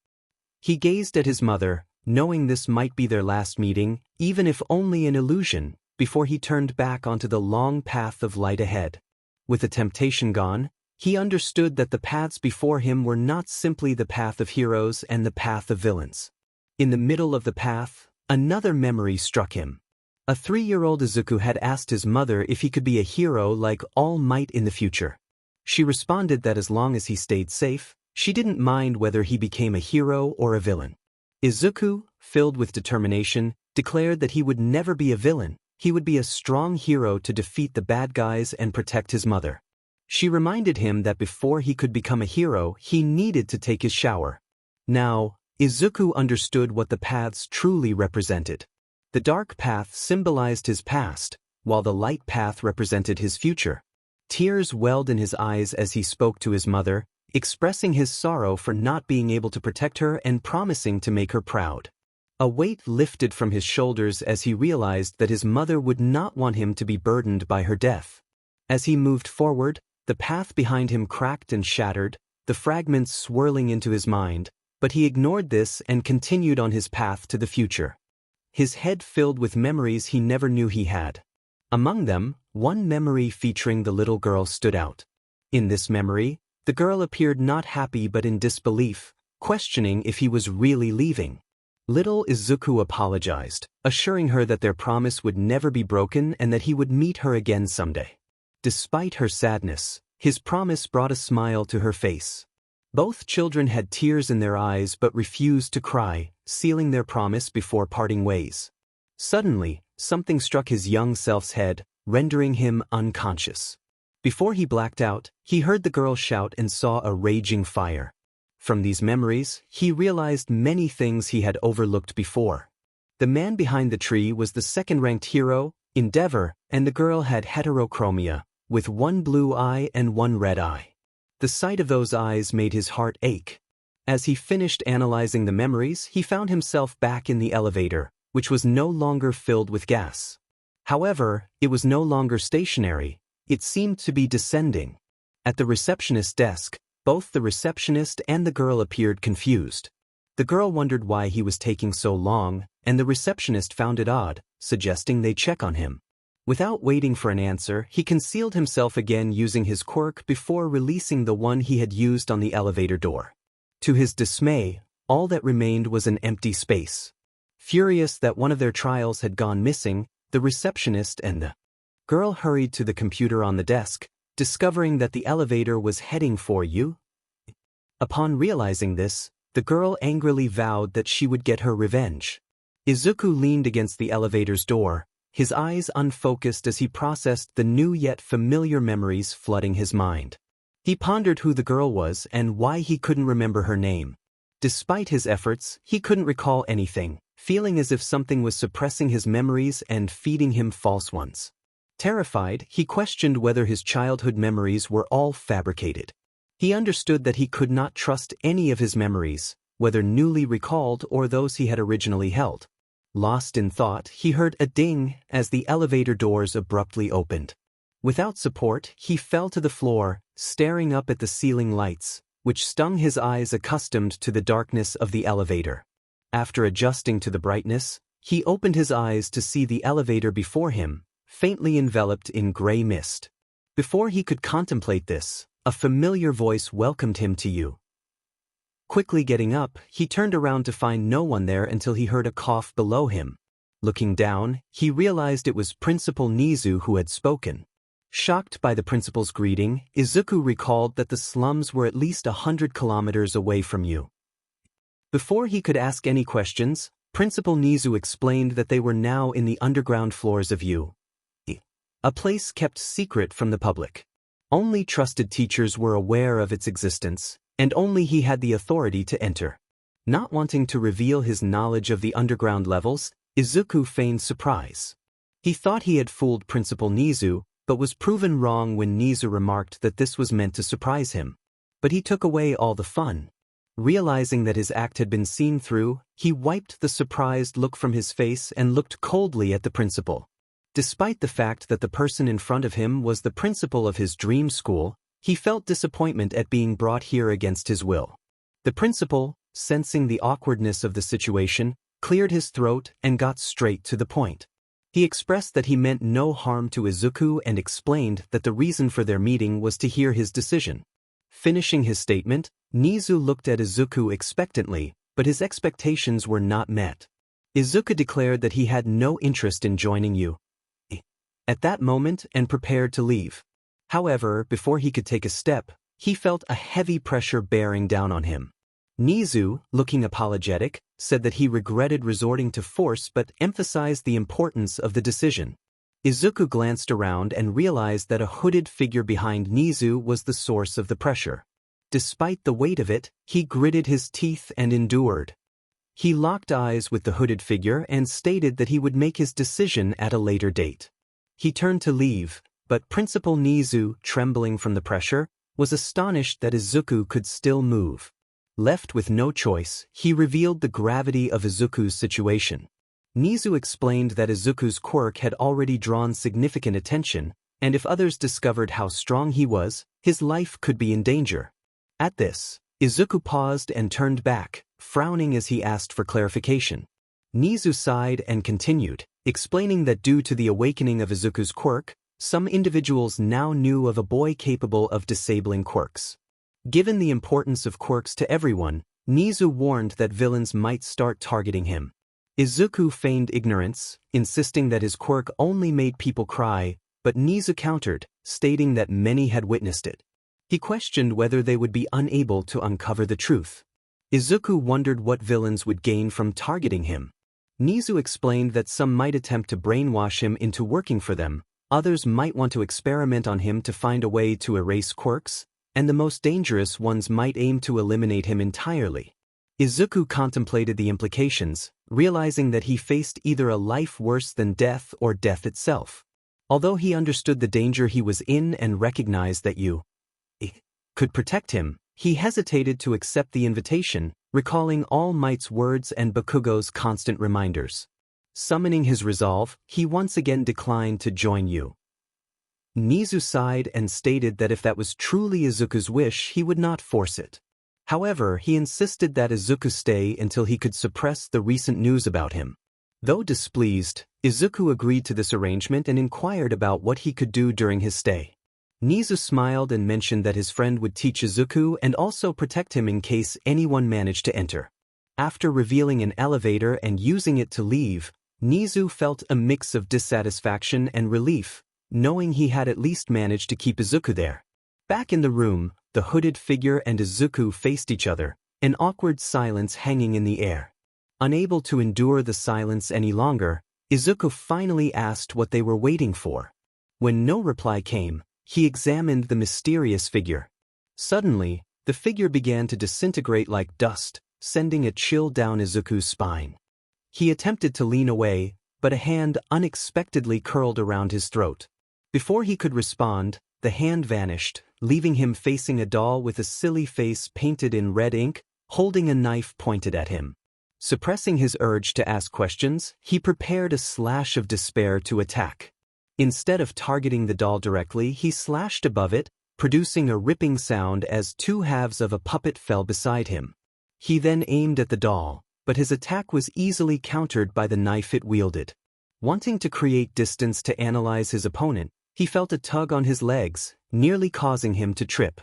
He gazed at his mother, knowing this might be their last meeting, even if only an illusion, before he turned back onto the long path of light ahead. With the temptation gone, he understood that the paths before him were not simply the path of heroes and the path of villains. In the middle of the path, another memory struck him. A 3-year-old Izuku had asked his mother if he could be a hero like All Might in the future. She responded that as long as he stayed safe, she didn't mind whether he became a hero or a villain. Izuku, filled with determination, declared that he would never be a villain. He would be a strong hero to defeat the bad guys and protect his mother. She reminded him that before he could become a hero, he needed to take his shower. Now, Izuku understood what the paths truly represented. The dark path symbolized his past, while the light path represented his future. Tears welled in his eyes as he spoke to his mother, expressing his sorrow for not being able to protect her and promising to make her proud. A weight lifted from his shoulders as he realized that his mother would not want him to be burdened by her death. As he moved forward, the path behind him cracked and shattered, the fragments swirling into his mind, but he ignored this and continued on his path to the future. His head filled with memories he never knew he had. Among them, one memory featuring the little girl stood out. In this memory, the girl appeared not happy but in disbelief, questioning if he was really leaving. Little Izuku apologized, assuring her that their promise would never be broken and that he would meet her again someday. Despite her sadness, his promise brought a smile to her face. Both children had tears in their eyes but refused to cry, sealing their promise before parting ways. Suddenly, something struck his young self's head, rendering him unconscious. Before he blacked out, he heard the girl shout and saw a raging fire. From these memories, he realized many things he had overlooked before. The man behind the tree was the second-ranked hero, 𝗟𝗏𝐻, and the girl had heterochromia, with one blue eye and one red eye. The sight of those eyes made his heart ache. As he finished analyzing the memories, he found himself back in the elevator, which was no longer filled with gas. However, it was no longer stationary. It seemed to be descending. At the receptionist's desk, both the receptionist and the girl appeared confused. The girl wondered why he was taking so long, and the receptionist found it odd, suggesting they check on him. Without waiting for an answer, he concealed himself again using his quirk before releasing the one he had used on the elevator door. To his dismay, all that remained was an empty space. Furious that one of their trials had gone missing, the receptionist and the girl hurried to the computer on the desk, discovering that the elevator was heading for you. Upon realizing this, the girl angrily vowed that she would get her revenge. Izuku leaned against the elevator's door, his eyes unfocused as he processed the new yet familiar memories flooding his mind. He pondered who the girl was and why he couldn't remember her name. Despite his efforts, he couldn't recall anything, feeling as if something was suppressing his memories and feeding him false ones. Terrified, he questioned whether his childhood memories were all fabricated. He understood that he could not trust any of his memories, whether newly recalled or those he had originally held. Lost in thought, he heard a ding as the elevator doors abruptly opened. Without support, he fell to the floor, staring up at the ceiling lights, which stung his eyes accustomed to the darkness of the elevator. After adjusting to the brightness, he opened his eyes to see the elevator before him, faintly enveloped in gray mist. Before he could contemplate this, a familiar voice welcomed him to you. Quickly getting up, he turned around to find no one there until he heard a cough below him. Looking down, he realized it was Principal 𝐒𝐮𝐬 who had spoken. Shocked by the principal's greeting, Izuku recalled that the slums were at least 100 kilometers away from you. Before he could ask any questions, Principal 𝐒𝐮𝐬 explained that they were now in the underground floors of 𝐒𝐮𝐬, a place kept secret from the public. Only trusted teachers were aware of its existence, and only he had the authority to enter. Not wanting to reveal his knowledge of the underground levels, Izuku feigned surprise. He thought he had fooled Principal 𝐒𝐮𝐬, but was proven wrong when 𝐒𝐮𝐬 remarked that this was meant to surprise him. But he took away all the fun. Realizing that his act had been seen through, he wiped the surprised look from his face and looked coldly at the principal. Despite the fact that the person in front of him was the principal of his dream school, he felt disappointment at being brought here against his will. The principal, sensing the awkwardness of the situation, cleared his throat and got straight to the point. He expressed that he meant no harm to Izuku and explained that the reason for their meeting was to hear his decision. Finishing his statement, 𝐒𝐮𝐬 looked at Izuku expectantly, but his expectations were not met. Izuku declared that he had no interest in joining you at that moment and prepared to leave. However, before he could take a step, he felt a heavy pressure bearing down on him. 𝐒𝐮𝐬, looking apologetic, said that he regretted resorting to force but emphasized the importance of the decision. Izuku glanced around and realized that a hooded figure behind 𝐒𝐮𝐬 was the source of the pressure. Despite the weight of it, he gritted his teeth and endured. He locked eyes with the hooded figure and stated that he would make his decision at a later date. He turned to leave, but Principal 𝐒𝐮𝐬, trembling from the pressure, was astonished that Izuku could still move. Left with no choice, he revealed the gravity of Izuku's situation. 𝐒𝐮𝐬 explained that Izuku's quirk had already drawn significant attention, and if others discovered how strong he was, his life could be in danger. At this, Izuku paused and turned back, frowning as he asked for clarification. 𝐒𝐮𝐬 sighed and continued, explaining that due to the awakening of Izuku's quirk, some individuals now knew of a boy capable of disabling quirks. Given the importance of quirks to everyone, 𝐒𝐮𝐬 warned that villains might start targeting him. Izuku feigned ignorance, insisting that his quirk only made people cry, but 𝐒𝐮𝐬 countered, stating that many had witnessed it. He questioned whether they would be unable to uncover the truth. Izuku wondered what villains would gain from targeting him. 𝐒𝐮𝐬 explained that some might attempt to brainwash him into working for them, others might want to experiment on him to find a way to erase quirks, and the most dangerous ones might aim to eliminate him entirely. Izuku contemplated the implications, realizing that he faced either a life worse than death or death itself. Although he understood the danger he was in and recognized that you could protect him, he hesitated to accept the invitation, recalling All Might's words and 𝐼𝐵𝐾𝐿's constant reminders. Summoning his resolve, he once again declined to join you. 𝐒𝐮𝐬 sighed and stated that if that was truly Izuku's wish, he would not force it. However, he insisted that Izuku stay until he could suppress the recent news about him. Though displeased, Izuku agreed to this arrangement and inquired about what he could do during his stay. 𝐒𝐮𝐬 smiled and mentioned that his friend would teach Izuku and also protect him in case anyone managed to enter. After revealing an elevator and using it to leave, 𝐒𝐮𝐬 felt a mix of dissatisfaction and relief, knowing he had at least managed to keep Izuku there. Back in the room, the hooded figure and Izuku faced each other, an awkward silence hanging in the air. Unable to endure the silence any longer, Izuku finally asked what they were waiting for. When no reply came, he examined the mysterious figure. Suddenly, the figure began to disintegrate like dust, sending a chill down Izuku's spine. He attempted to lean away, but a hand unexpectedly curled around his throat. Before he could respond, the hand vanished, leaving him facing a doll with a silly face painted in red ink, holding a knife pointed at him. Suppressing his urge to ask questions, he prepared a slash of despair to attack. Instead of targeting the doll directly, he slashed above it, producing a ripping sound as two halves of a puppet fell beside him. He then aimed at the doll, but his attack was easily countered by the knife it wielded. Wanting to create distance to analyze his opponent, he felt a tug on his legs, nearly causing him to trip.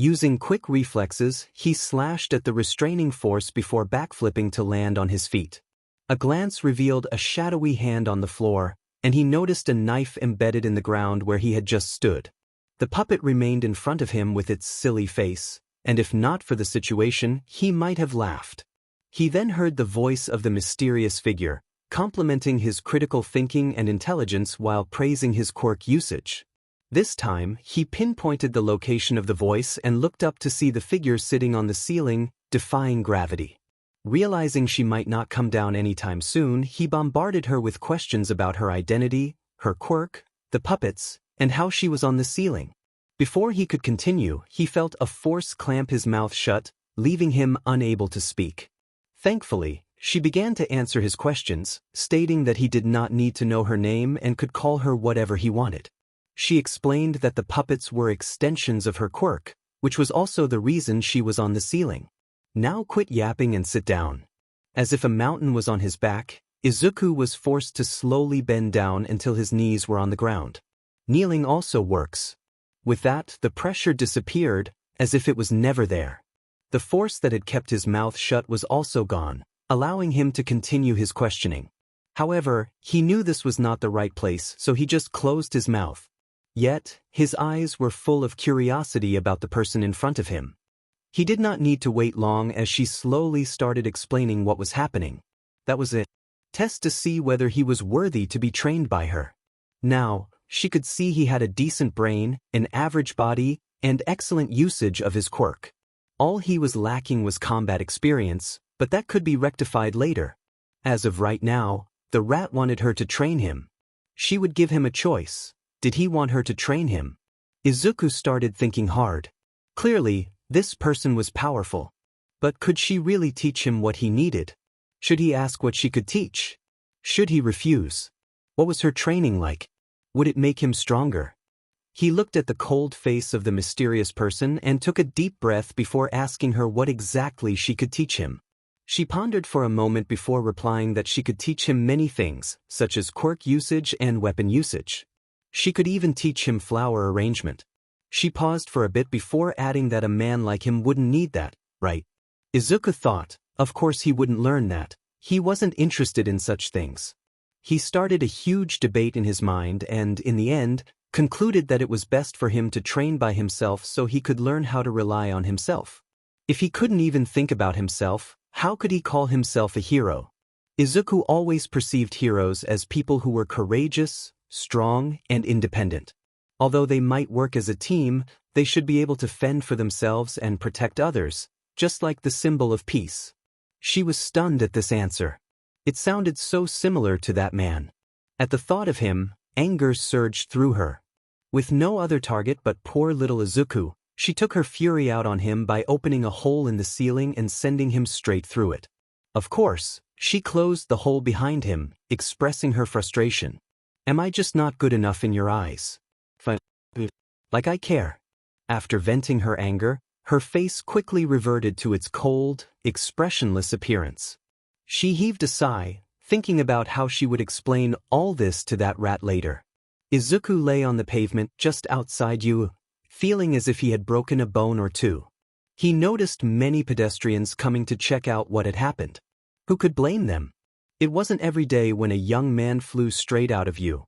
Using quick reflexes, he slashed at the restraining force before backflipping to land on his feet. A glance revealed a shadowy hand on the floor, and he noticed a knife embedded in the ground where he had just stood. The puppet remained in front of him with its silly face, and if not for the situation, he might have laughed. He then heard the voice of the mysterious figure, complimenting his critical thinking and intelligence while praising his quirk usage. This time, he pinpointed the location of the voice and looked up to see the figure sitting on the ceiling, defying gravity. Realizing she might not come down anytime soon, he bombarded her with questions about her identity, her quirk, the puppets, and how she was on the ceiling. Before he could continue, he felt a force clamp his mouth shut, leaving him unable to speak. Thankfully, she began to answer his questions, stating that he did not need to know her name and could call her whatever he wanted. She explained that the puppets were extensions of her quirk, which was also the reason she was on the ceiling. Now quit yapping and sit down. As if a mountain was on his back, Izuku was forced to slowly bend down until his knees were on the ground. Kneeling also works. With that, the pressure disappeared, as if it was never there. The force that had kept his mouth shut was also gone, allowing him to continue his questioning. However, he knew this was not the right place, so he just closed his mouth. Yet, his eyes were full of curiosity about the person in front of him. He did not need to wait long as she slowly started explaining what was happening. That was it. Test to see whether he was worthy to be trained by her. Now, she could see he had a decent brain, an average body, and excellent usage of his quirk. All he was lacking was combat experience, but that could be rectified later. As of right now, the rat wanted her to train him. She would give him a choice. Did he want her to train him? Izuku started thinking hard. Clearly, this person was powerful. But could she really teach him what he needed? Should he ask what she could teach? Should he refuse? What was her training like? Would it make him stronger? He looked at the cold face of the mysterious person and took a deep breath before asking her what exactly she could teach him. She pondered for a moment before replying that she could teach him many things, such as quirk usage and weapon usage. She could even teach him flower arrangement. She paused for a bit before adding that a man like him wouldn't need that, right? Izuku thought, of course he wouldn't learn that. He wasn't interested in such things. He started a huge debate in his mind and, in the end, concluded that it was best for him to train by himself so he could learn how to rely on himself. If he couldn't even think about himself, how could he call himself a hero? Izuku always perceived heroes as people who were courageous, strong, and independent. Although they might work as a team, they should be able to fend for themselves and protect others, just like the symbol of peace. She was stunned at this answer. It sounded so similar to that man. At the thought of him, anger surged through her. With no other target but poor little Izuku, she took her fury out on him by opening a hole in the ceiling and sending him straight through it. Of course, she closed the hole behind him, expressing her frustration. Am I just not good enough in your eyes? Like I care. After venting her anger, her face quickly reverted to its cold, expressionless appearance. She heaved a sigh, thinking about how she would explain all this to that rat later. Izuku lay on the pavement just outside you, feeling as if he had broken a bone or two. He noticed many pedestrians coming to check out what had happened. Who could blame them? It wasn't every day when a young man flew straight out of you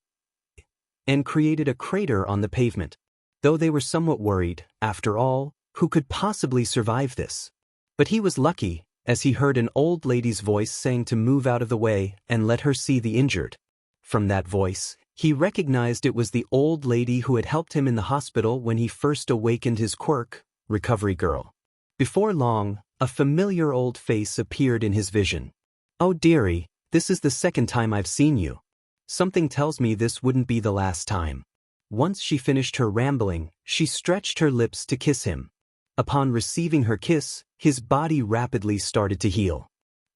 and created a crater on the pavement. Though they were somewhat worried, after all, who could possibly survive this? But he was lucky, as he heard an old lady's voice saying to move out of the way and let her see the injured. From that voice, he recognized it was the old lady who had helped him in the hospital when he first awakened his quirk, Recovery Girl. Before long, a familiar old face appeared in his vision. Oh dearie, this is the second time I've seen you. Something tells me this wouldn't be the last time. Once she finished her rambling, she stretched her lips to kiss him. Upon receiving her kiss, his body rapidly started to heal.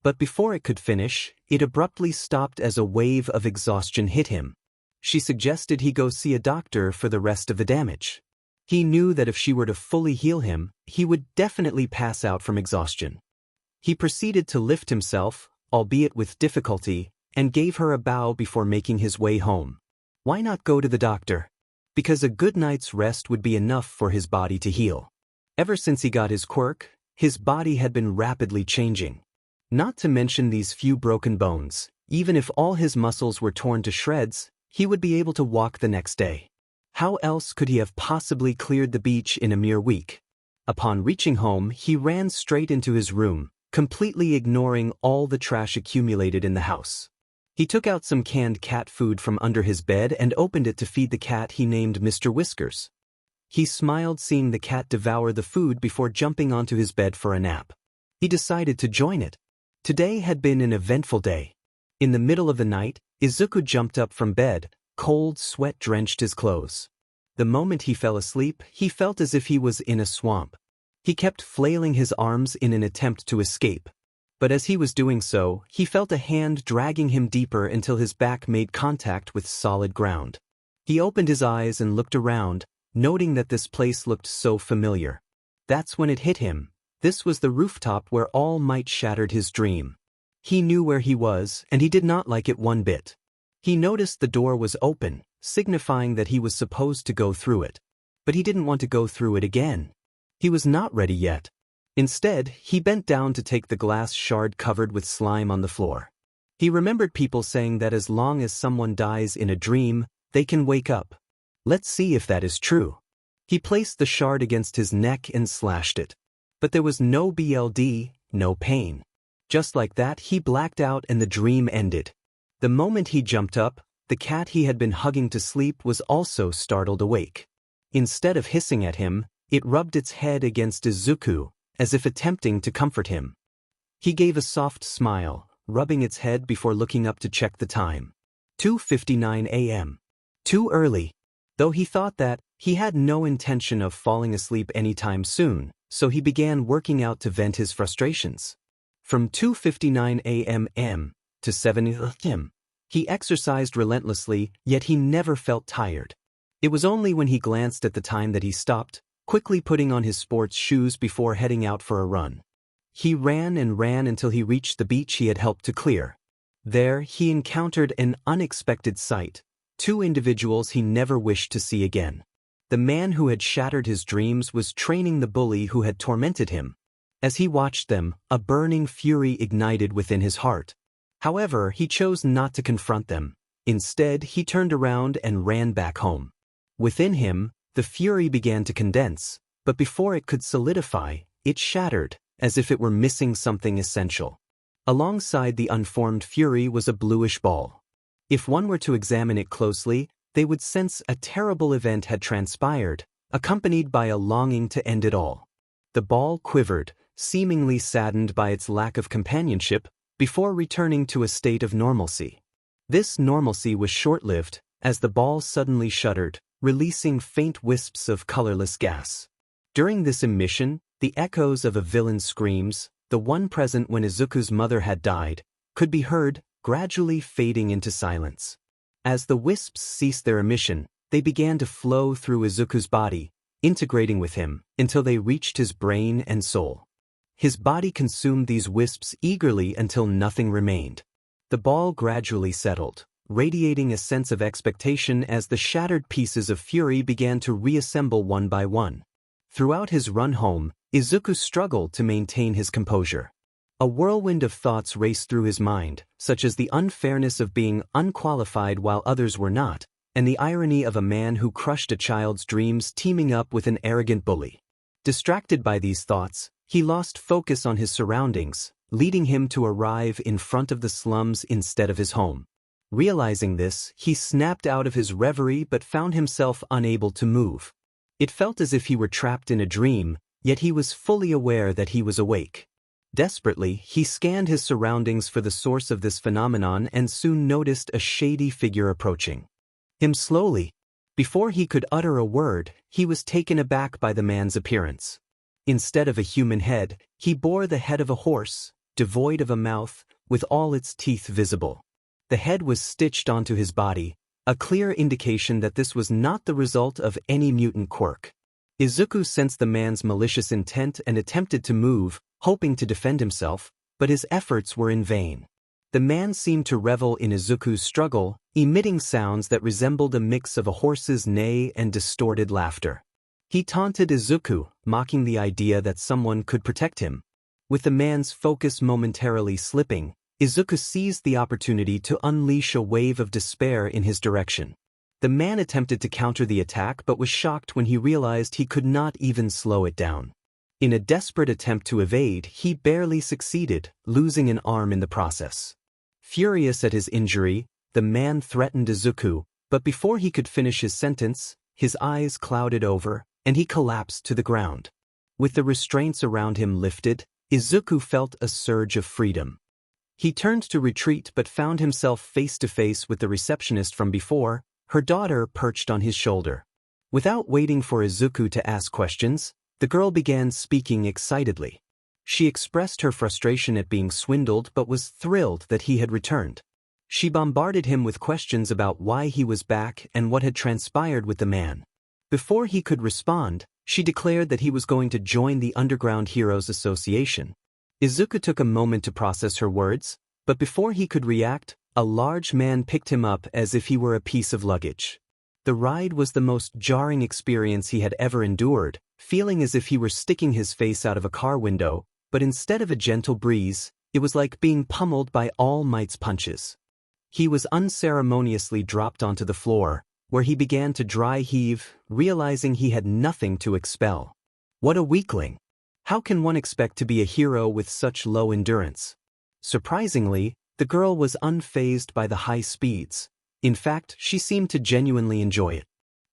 But before it could finish, it abruptly stopped as a wave of exhaustion hit him. She suggested he go see a doctor for the rest of the damage. He knew that if she were to fully heal him, he would definitely pass out from exhaustion. He proceeded to lift himself, albeit with difficulty, and gave her a bow before making his way home. Why not go to the doctor? Because a good night's rest would be enough for his body to heal. Ever since he got his quirk, his body had been rapidly changing. Not to mention these few broken bones, even if all his muscles were torn to shreds, he would be able to walk the next day. How else could he have possibly cleared the beach in a mere week? Upon reaching home, he ran straight into his room, completely ignoring all the trash accumulated in the house. He took out some canned cat food from under his bed and opened it to feed the cat he named Mr. Whiskers. He smiled seeing the cat devour the food before jumping onto his bed for a nap. He decided to join it. Today had been an eventful day. In the middle of the night, Izuku jumped up from bed. Cold sweat drenched his clothes. The moment he fell asleep, he felt as if he was in a swamp. He kept flailing his arms in an attempt to escape. But as he was doing so, he felt a hand dragging him deeper until his back made contact with solid ground. He opened his eyes and looked around, noting that this place looked so familiar. That's when it hit him. This was the rooftop where All Might shattered his dream. He knew where he was, and he did not like it one bit. He noticed the door was open, signifying that he was supposed to go through it. But he didn't want to go through it again. He was not ready yet. Instead, he bent down to take the glass shard covered with slime on the floor. He remembered people saying that as long as someone dies in a dream, they can wake up. Let's see if that is true. He placed the shard against his neck and slashed it. But there was no BLD, no pain. Just like that, he blacked out and the dream ended. The moment he jumped up, the cat he had been hugging to sleep was also startled awake. Instead of hissing at him, it rubbed its head against Izuku, as if attempting to comfort him. He gave a soft smile, rubbing its head before looking up to check the time. 2:59 a.m. Too early. Though he thought that, he had no intention of falling asleep anytime soon, so he began working out to vent his frustrations. From 2:59 a.m. to 7 a.m., he exercised relentlessly, yet he never felt tired. It was only when he glanced at the time that he stopped, quickly putting on his sports shoes before heading out for a run. He ran and ran until he reached the beach he had helped to clear. There, he encountered an unexpected sight, two individuals he never wished to see again. The man who had shattered his dreams was training the bully who had tormented him. As he watched them, a burning fury ignited within his heart. However, he chose not to confront them. Instead, he turned around and ran back home. Within him, the fury began to condense, but before it could solidify, it shattered, as if it were missing something essential. Alongside the unformed fury was a bluish ball. If one were to examine it closely, they would sense a terrible event had transpired, accompanied by a longing to end it all. The ball quivered, seemingly saddened by its lack of companionship, before returning to a state of normalcy. This normalcy was short-lived, as the ball suddenly shuddered, releasing faint wisps of colorless gas. During this emission, the echoes of a villain's screams, the one present when Izuku's mother had died, could be heard, gradually fading into silence. As the wisps ceased their emission, they began to flow through Izuku's body, integrating with him, until they reached his brain and soul. His body consumed these wisps eagerly until nothing remained. The ball gradually settled, radiating a sense of expectation as the shattered pieces of fury began to reassemble one by one. Throughout his run home, Izuku struggled to maintain his composure. A whirlwind of thoughts raced through his mind, such as the unfairness of being unqualified while others were not, and the irony of a man who crushed a child's dreams teaming up with an arrogant bully. Distracted by these thoughts, he lost focus on his surroundings, leading him to arrive in front of the slums instead of his home. Realizing this, he snapped out of his reverie but found himself unable to move. It felt as if he were trapped in a dream, yet he was fully aware that he was awake. Desperately, he scanned his surroundings for the source of this phenomenon and soon noticed a shady figure approaching him slowly. Before he could utter a word, he was taken aback by the man's appearance. Instead of a human head, he bore the head of a horse, devoid of a mouth, with all its teeth visible. The head was stitched onto his body, a clear indication that this was not the result of any mutant quirk. Izuku sensed the man's malicious intent and attempted to move, hoping to defend himself, but his efforts were in vain. The man seemed to revel in Izuku's struggle, emitting sounds that resembled a mix of a horse's neigh and distorted laughter. He taunted Izuku, mocking the idea that someone could protect him. With the man's focus momentarily slipping, Izuku seized the opportunity to unleash a wave of despair in his direction. The man attempted to counter the attack but was shocked when he realized he could not even slow it down. In a desperate attempt to evade, he barely succeeded, losing an arm in the process. Furious at his injury, the man threatened Izuku, but before he could finish his sentence, his eyes clouded over, and he collapsed to the ground. With the restraints around him lifted, Izuku felt a surge of freedom. He turned to retreat but found himself face to face with the receptionist from before, her daughter perched on his shoulder. Without waiting for Izuku to ask questions, the girl began speaking excitedly. She expressed her frustration at being swindled but was thrilled that he had returned. She bombarded him with questions about why he was back and what had transpired with the man. Before he could respond, she declared that he was going to join the Underground Heroes Association. Izuku took a moment to process her words, but before he could react, a large man picked him up as if he were a piece of luggage. The ride was the most jarring experience he had ever endured, feeling as if he were sticking his face out of a car window, but instead of a gentle breeze, it was like being pummeled by All Might's punches. He was unceremoniously dropped onto the floor, where he began to dry heave, realizing he had nothing to expel. What a weakling! How can one expect to be a hero with such low endurance? Surprisingly, the girl was unfazed by the high speeds. In fact, she seemed to genuinely enjoy it.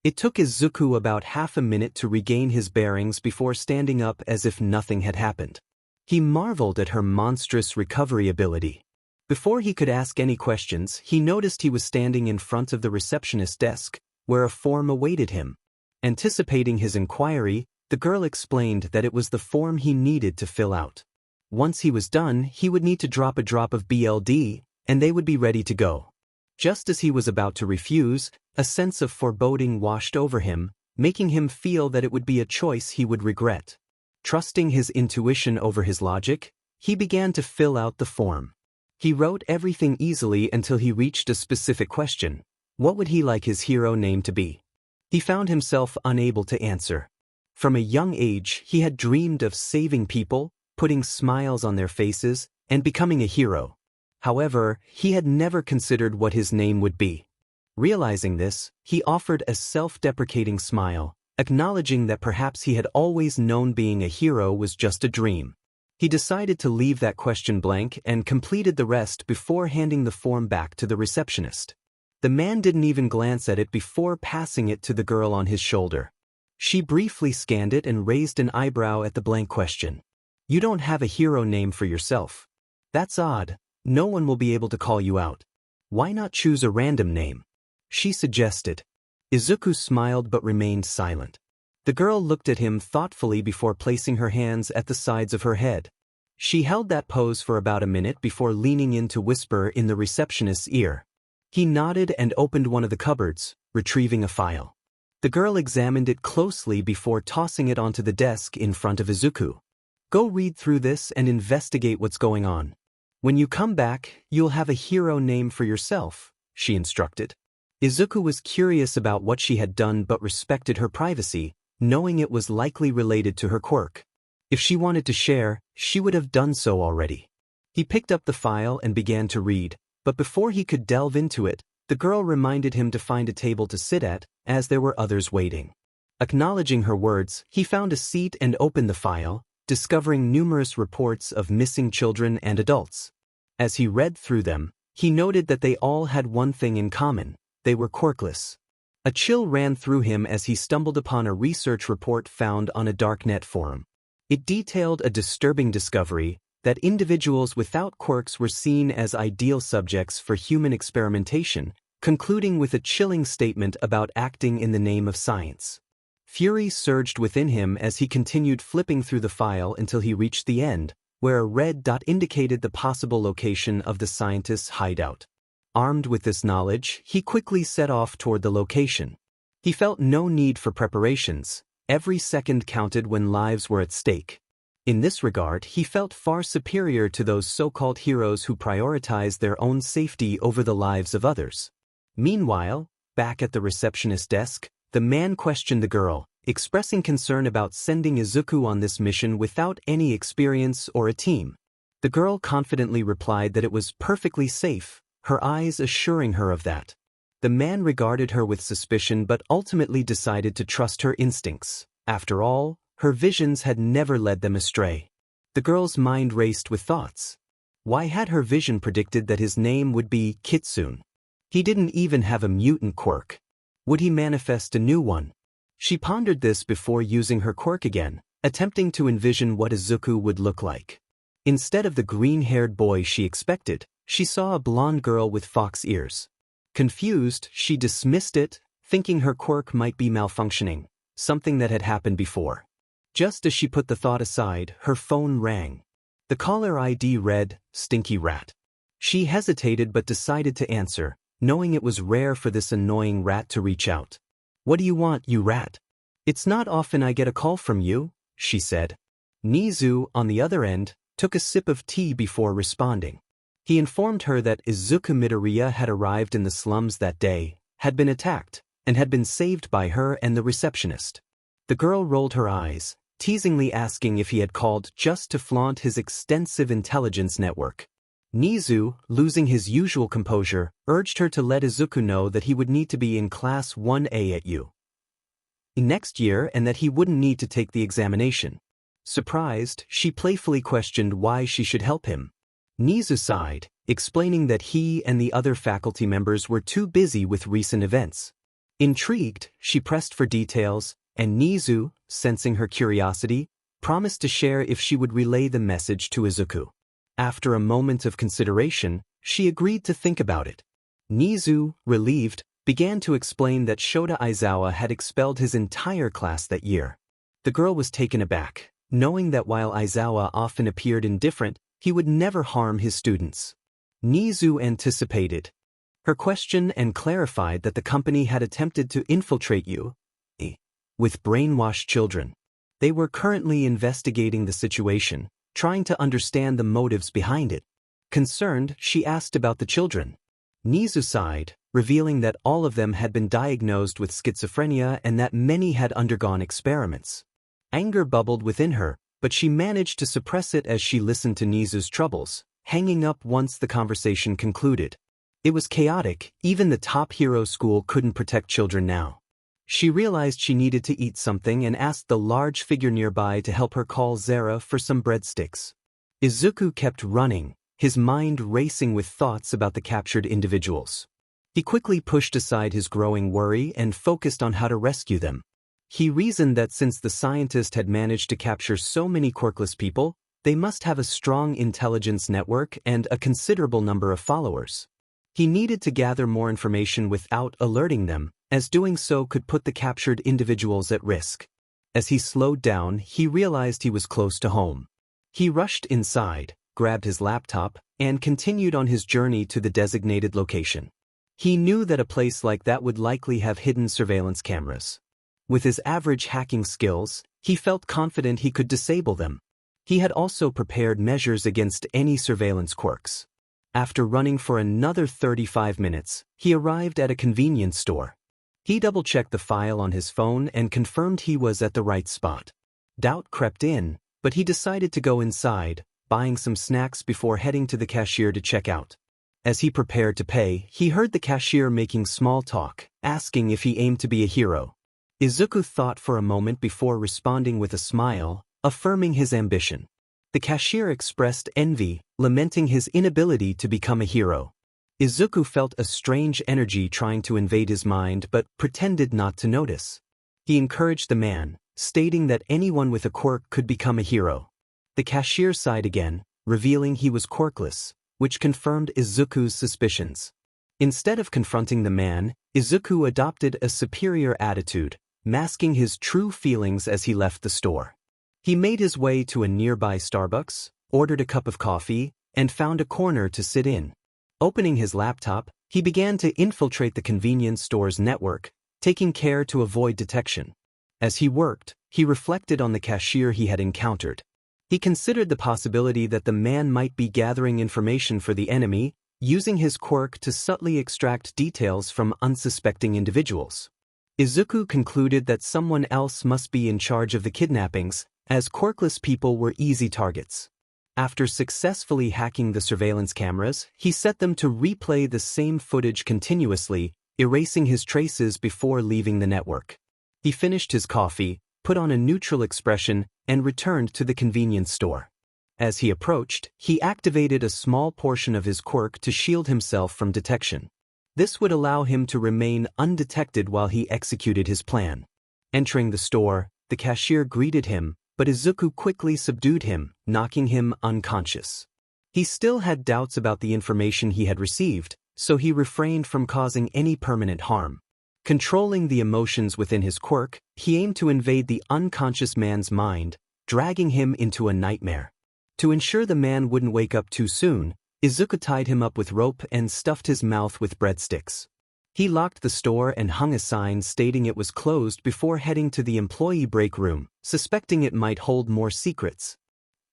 It took Izuku about half a minute to regain his bearings before standing up as if nothing had happened. He marveled at her monstrous recovery ability. Before he could ask any questions, he noticed he was standing in front of the receptionist's desk, where a form awaited him. Anticipating his inquiry, the girl explained that it was the form he needed to fill out. Once he was done, he would need to drop a drop of BLD, and they would be ready to go. Just as he was about to refuse, a sense of foreboding washed over him, making him feel that it would be a choice he would regret. Trusting his intuition over his logic, he began to fill out the form. He wrote everything easily until he reached a specific question. What would he like his hero name to be? He found himself unable to answer. From a young age, he had dreamed of saving people, putting smiles on their faces, and becoming a hero. However, he had never considered what his name would be. Realizing this, he offered a self-deprecating smile, acknowledging that perhaps he had always known being a hero was just a dream. He decided to leave that question blank and completed the rest before handing the form back to the receptionist. The man didn't even glance at it before passing it to the girl on his shoulder. She briefly scanned it and raised an eyebrow at the blank question. You don't have a hero name for yourself. That's odd. No one will be able to call you out. Why not choose a random name? She suggested. Izuku smiled but remained silent. The girl looked at him thoughtfully before placing her hands at the sides of her head. She held that pose for about a minute before leaning in to whisper in the receptionist's ear. He nodded and opened one of the cupboards, retrieving a file. The girl examined it closely before tossing it onto the desk in front of Izuku. Go read through this and investigate what's going on. When you come back, you'll have a hero name for yourself, she instructed. Izuku was curious about what she had done but respected her privacy, knowing it was likely related to her quirk. If she wanted to share, she would have done so already. He picked up the file and began to read, but before he could delve into it, the girl reminded him to find a table to sit at, as there were others waiting. Acknowledging her words, he found a seat and opened the file, discovering numerous reports of missing children and adults. As he read through them, he noted that they all had one thing in common: they were quirkless. A chill ran through him as he stumbled upon a research report found on a darknet forum. It detailed a disturbing discovery that individuals without quirks were seen as ideal subjects for human experimentation, concluding with a chilling statement about acting in the name of science. Fury surged within him as he continued flipping through the file until he reached the end, where a red dot indicated the possible location of the scientist's hideout. Armed with this knowledge, he quickly set off toward the location. He felt no need for preparations. Every second counted when lives were at stake. In this regard, he felt far superior to those so-called heroes who prioritize their own safety over the lives of others. Meanwhile, back at the receptionist desk, the man questioned the girl, expressing concern about sending Izuku on this mission without any experience or a team. The girl confidently replied that it was perfectly safe, her eyes assuring her of that. The man regarded her with suspicion but ultimately decided to trust her instincts. After all, her visions had never led them astray. The girl's mind raced with thoughts. Why had her vision predicted that his name would be Kitsune? He didn't even have a mutant quirk. Would he manifest a new one? She pondered this before using her quirk again, attempting to envision what Izuku would look like. Instead of the green-haired boy she expected, she saw a blonde girl with fox ears. Confused, she dismissed it, thinking her quirk might be malfunctioning, something that had happened before. Just as she put the thought aside, her phone rang. The caller ID read, "Stinky Rat." She hesitated but decided to answer, knowing it was rare for this annoying rat to reach out. "What do you want, you rat?" "It's not often I get a call from you," she said. Nizu, on the other end, took a sip of tea before responding. He informed her that Izuku Midoriya had arrived in the slums that day, had been attacked, and had been saved by her and the receptionist. The girl rolled her eyes, teasingly asking if he had called just to flaunt his extensive intelligence network. Nizu, losing his usual composure, urged her to let Izuku know that he would need to be in Class 1A at 𝐸 next year and that he wouldn't need to take the examination. Surprised, she playfully questioned why she should help him. Nizu sighed, explaining that he and the other faculty members were too busy with recent events. Intrigued, she pressed for details, and Nizu, sensing her curiosity, promised to share if she would relay the message to Izuku. After a moment of consideration, she agreed to think about it. Nizu, relieved, began to explain that Shota Aizawa had expelled his entire class that year. The girl was taken aback, knowing that while Aizawa often appeared indifferent, he would never harm his students. Nizu anticipated her question and clarified that the company had attempted to infiltrate 𝐸 with brainwashed children. They were currently investigating the situation, trying to understand the motives behind it. Concerned, she asked about the children. Nizu sighed, revealing that all of them had been diagnosed with schizophrenia and that many had undergone experiments. Anger bubbled within her, but she managed to suppress it as she listened to Nizu's troubles, hanging up once the conversation concluded. It was chaotic, even the top hero school couldn't protect children now. She realized she needed to eat something and asked the large figure nearby to help her call 𝐬𝐬 for some breadsticks. Izuku kept running, his mind racing with thoughts about the captured individuals. He quickly pushed aside his growing worry and focused on how to rescue them. He reasoned that since the scientist had managed to capture so many quirkless people, they must have a strong intelligence network and a considerable number of followers. He needed to gather more information without alerting them, as doing so could put the captured individuals at risk. As he slowed down, he realized he was close to home. He rushed inside, grabbed his laptop, and continued on his journey to the designated location. He knew that a place like that would likely have hidden surveillance cameras. With his average hacking skills, he felt confident he could disable them. He had also prepared measures against any surveillance quirks. After running for another 35 minutes, he arrived at a convenience store. He double-checked the file on his phone and confirmed he was at the right spot. Doubt crept in, but he decided to go inside, buying some snacks before heading to the cashier to check out. As he prepared to pay, he heard the cashier making small talk, asking if he aimed to be a hero. Izuku thought for a moment before responding with a smile, affirming his ambition. The cashier expressed envy, lamenting his inability to become a hero. Izuku felt a strange energy trying to invade his mind but pretended not to notice. He encouraged the man, stating that anyone with a quirk could become a hero. The cashier sighed again, revealing he was quirkless, which confirmed Izuku's suspicions. Instead of confronting the man, Izuku adopted a superior attitude, masking his true feelings as he left the store. He made his way to a nearby Starbucks, ordered a cup of coffee, and found a corner to sit in. Opening his laptop, he began to infiltrate the convenience store's network, taking care to avoid detection. As he worked, he reflected on the cashier he had encountered. He considered the possibility that the man might be gathering information for the enemy, using his quirk to subtly extract details from unsuspecting individuals. Izuku concluded that someone else must be in charge of the kidnappings, as quirkless people were easy targets. After successfully hacking the surveillance cameras, he set them to replay the same footage continuously, erasing his traces before leaving the network. He finished his coffee, put on a neutral expression, and returned to the convenience store. As he approached, he activated a small portion of his quirk to shield himself from detection. This would allow him to remain undetected while he executed his plan. Entering the store, the cashier greeted him, but Izuku quickly subdued him, knocking him unconscious. He still had doubts about the information he had received, so he refrained from causing any permanent harm. Controlling the emotions within his quirk, he aimed to invade the unconscious man's mind, dragging him into a nightmare. To ensure the man wouldn't wake up too soon, Izuku tied him up with rope and stuffed his mouth with breadsticks. He locked the store and hung a sign stating it was closed before heading to the employee break room, suspecting it might hold more secrets.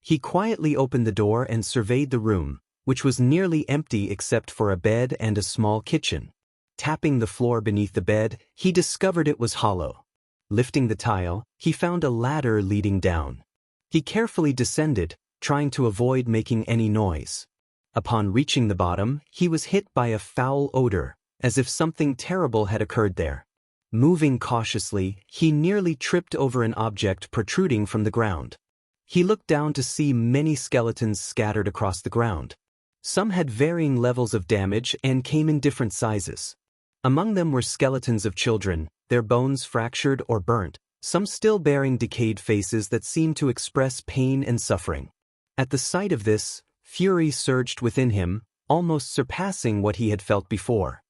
He quietly opened the door and surveyed the room, which was nearly empty except for a bed and a small kitchen. Tapping the floor beneath the bed, he discovered it was hollow. Lifting the tile, he found a ladder leading down. He carefully descended, trying to avoid making any noise. Upon reaching the bottom, he was hit by a foul odor, as if something terrible had occurred there. Moving cautiously, he nearly tripped over an object protruding from the ground. He looked down to see many skeletons scattered across the ground. Some had varying levels of damage and came in different sizes. Among them were skeletons of children, their bones fractured or burnt, some still bearing decayed faces that seemed to express pain and suffering. At the sight of this, fury surged within him, almost surpassing what he had felt before.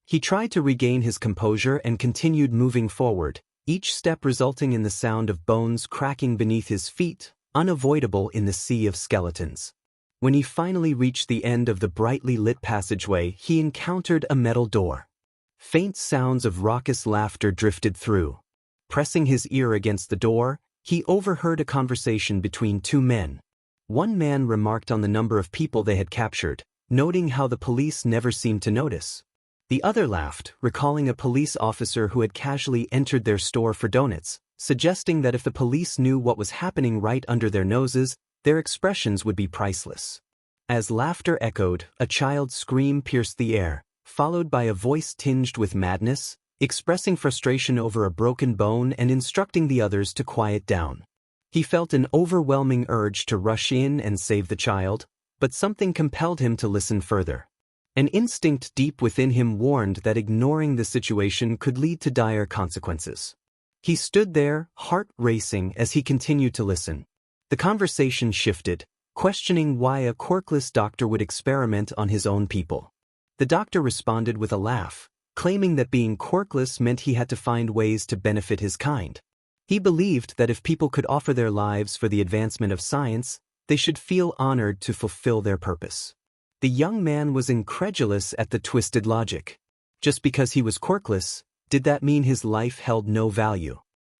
He tried to regain his composure and continued moving forward, each step resulting in the sound of bones cracking beneath his feet, unavoidable in the sea of skeletons. When he finally reached the end of the brightly lit passageway, he encountered a metal door. Faint sounds of raucous laughter drifted through. Pressing his ear against the door, he overheard a conversation between two men. One man remarked on the number of people they had captured, noting how the police never seemed to notice. The other laughed, recalling a police officer who had casually entered their store for donuts, suggesting that if the police knew what was happening right under their noses, their expressions would be priceless. As laughter echoed, a child's scream pierced the air, followed by a voice tinged with madness, expressing frustration over a broken bone and instructing the others to quiet down. He felt an overwhelming urge to rush in and save the child, but something compelled him to listen further. An instinct deep within him warned that ignoring the situation could lead to dire consequences. He stood there, heart racing, as he continued to listen. The conversation shifted, questioning why a quirkless doctor would experiment on his own people. The doctor responded with a laugh, claiming that being quirkless meant he had to find ways to benefit his kind. He believed that if people could offer their lives for the advancement of science, they should feel honored to fulfill their purpose. The young man was incredulous at the twisted logic. Just because he was quirkless, did that mean his life held no value?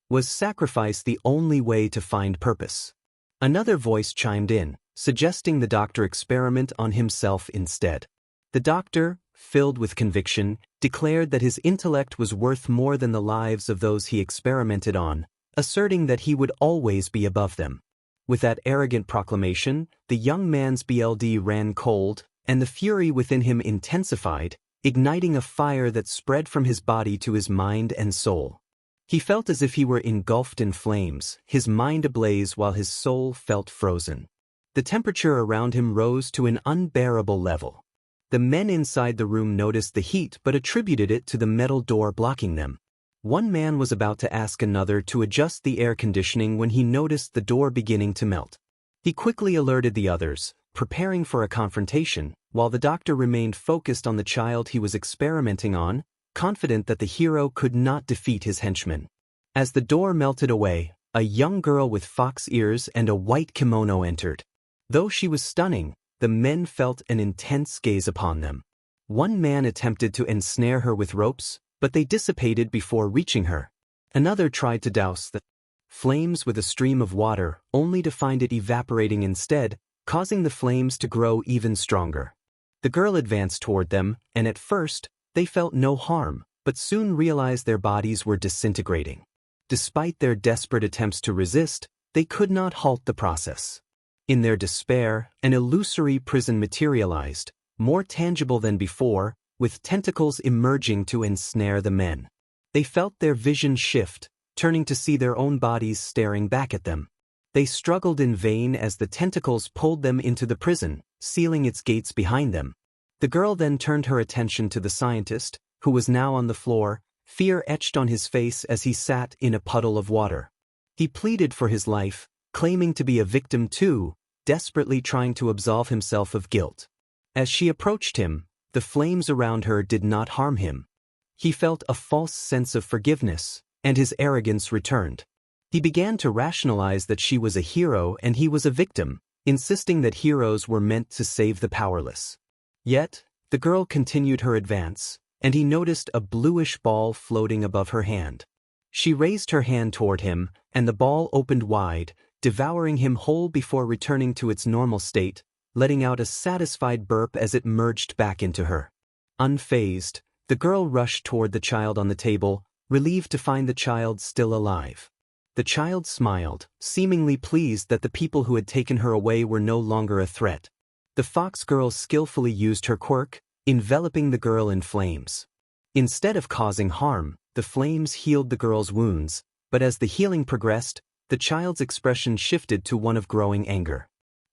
Was sacrifice the only way to find purpose? Another voice chimed in, suggesting the doctor experiment on himself instead. The doctor, filled with conviction, declared that his intellect was worth more than the lives of those he experimented on, asserting that he would always be above them. With that arrogant proclamation, the young man's blood ran cold, and the fury within him intensified, igniting a fire that spread from his body to his mind and soul. He felt as if he were engulfed in flames, his mind ablaze while his soul felt frozen. The temperature around him rose to an unbearable level. The men inside the room noticed the heat but attributed it to the metal door blocking them. One man was about to ask another to adjust the air conditioning when he noticed the door beginning to melt. He quickly alerted the others, preparing for a confrontation, while the doctor remained focused on the child he was experimenting on, confident that the hero could not defeat his henchmen. As the door melted away, a young girl with fox ears and a white kimono entered. Though she was stunning, the men felt an intense gaze upon them. One man attempted to ensnare her with ropes, but they dissipated before reaching her. Another tried to douse the flames with a stream of water, only to find it evaporating instead, causing the flames to grow even stronger. The girl advanced toward them, and at first, they felt no harm, but soon realized their bodies were disintegrating. Despite their desperate attempts to resist, they could not halt the process. In their despair, an illusory prison materialized, more tangible than before, with tentacles emerging to ensnare the men. They felt their vision shift, turning to see their own bodies staring back at them. They struggled in vain as the tentacles pulled them into the prison, sealing its gates behind them. The girl then turned her attention to the scientist, who was now on the floor, fear etched on his face as he sat in a puddle of water. He pleaded for his life, claiming to be a victim too, desperately trying to absolve himself of guilt. As she approached him, the flames around her did not harm him. He felt a false sense of forgiveness, and his arrogance returned. He began to rationalize that she was a hero and he was a victim, insisting that heroes were meant to save the powerless. Yet, the girl continued her advance, and he noticed a bluish ball floating above her hand. She raised her hand toward him, and the ball opened wide, devouring him whole before returning to its normal state, letting out a satisfied burp as it merged back into her. Unfazed, the girl rushed toward the child on the table, relieved to find the child still alive. The child smiled, seemingly pleased that the people who had taken her away were no longer a threat. The fox girl skillfully used her quirk, enveloping the girl in flames. Instead of causing harm, the flames healed the girl's wounds, but as the healing progressed, the child's expression shifted to one of growing anger.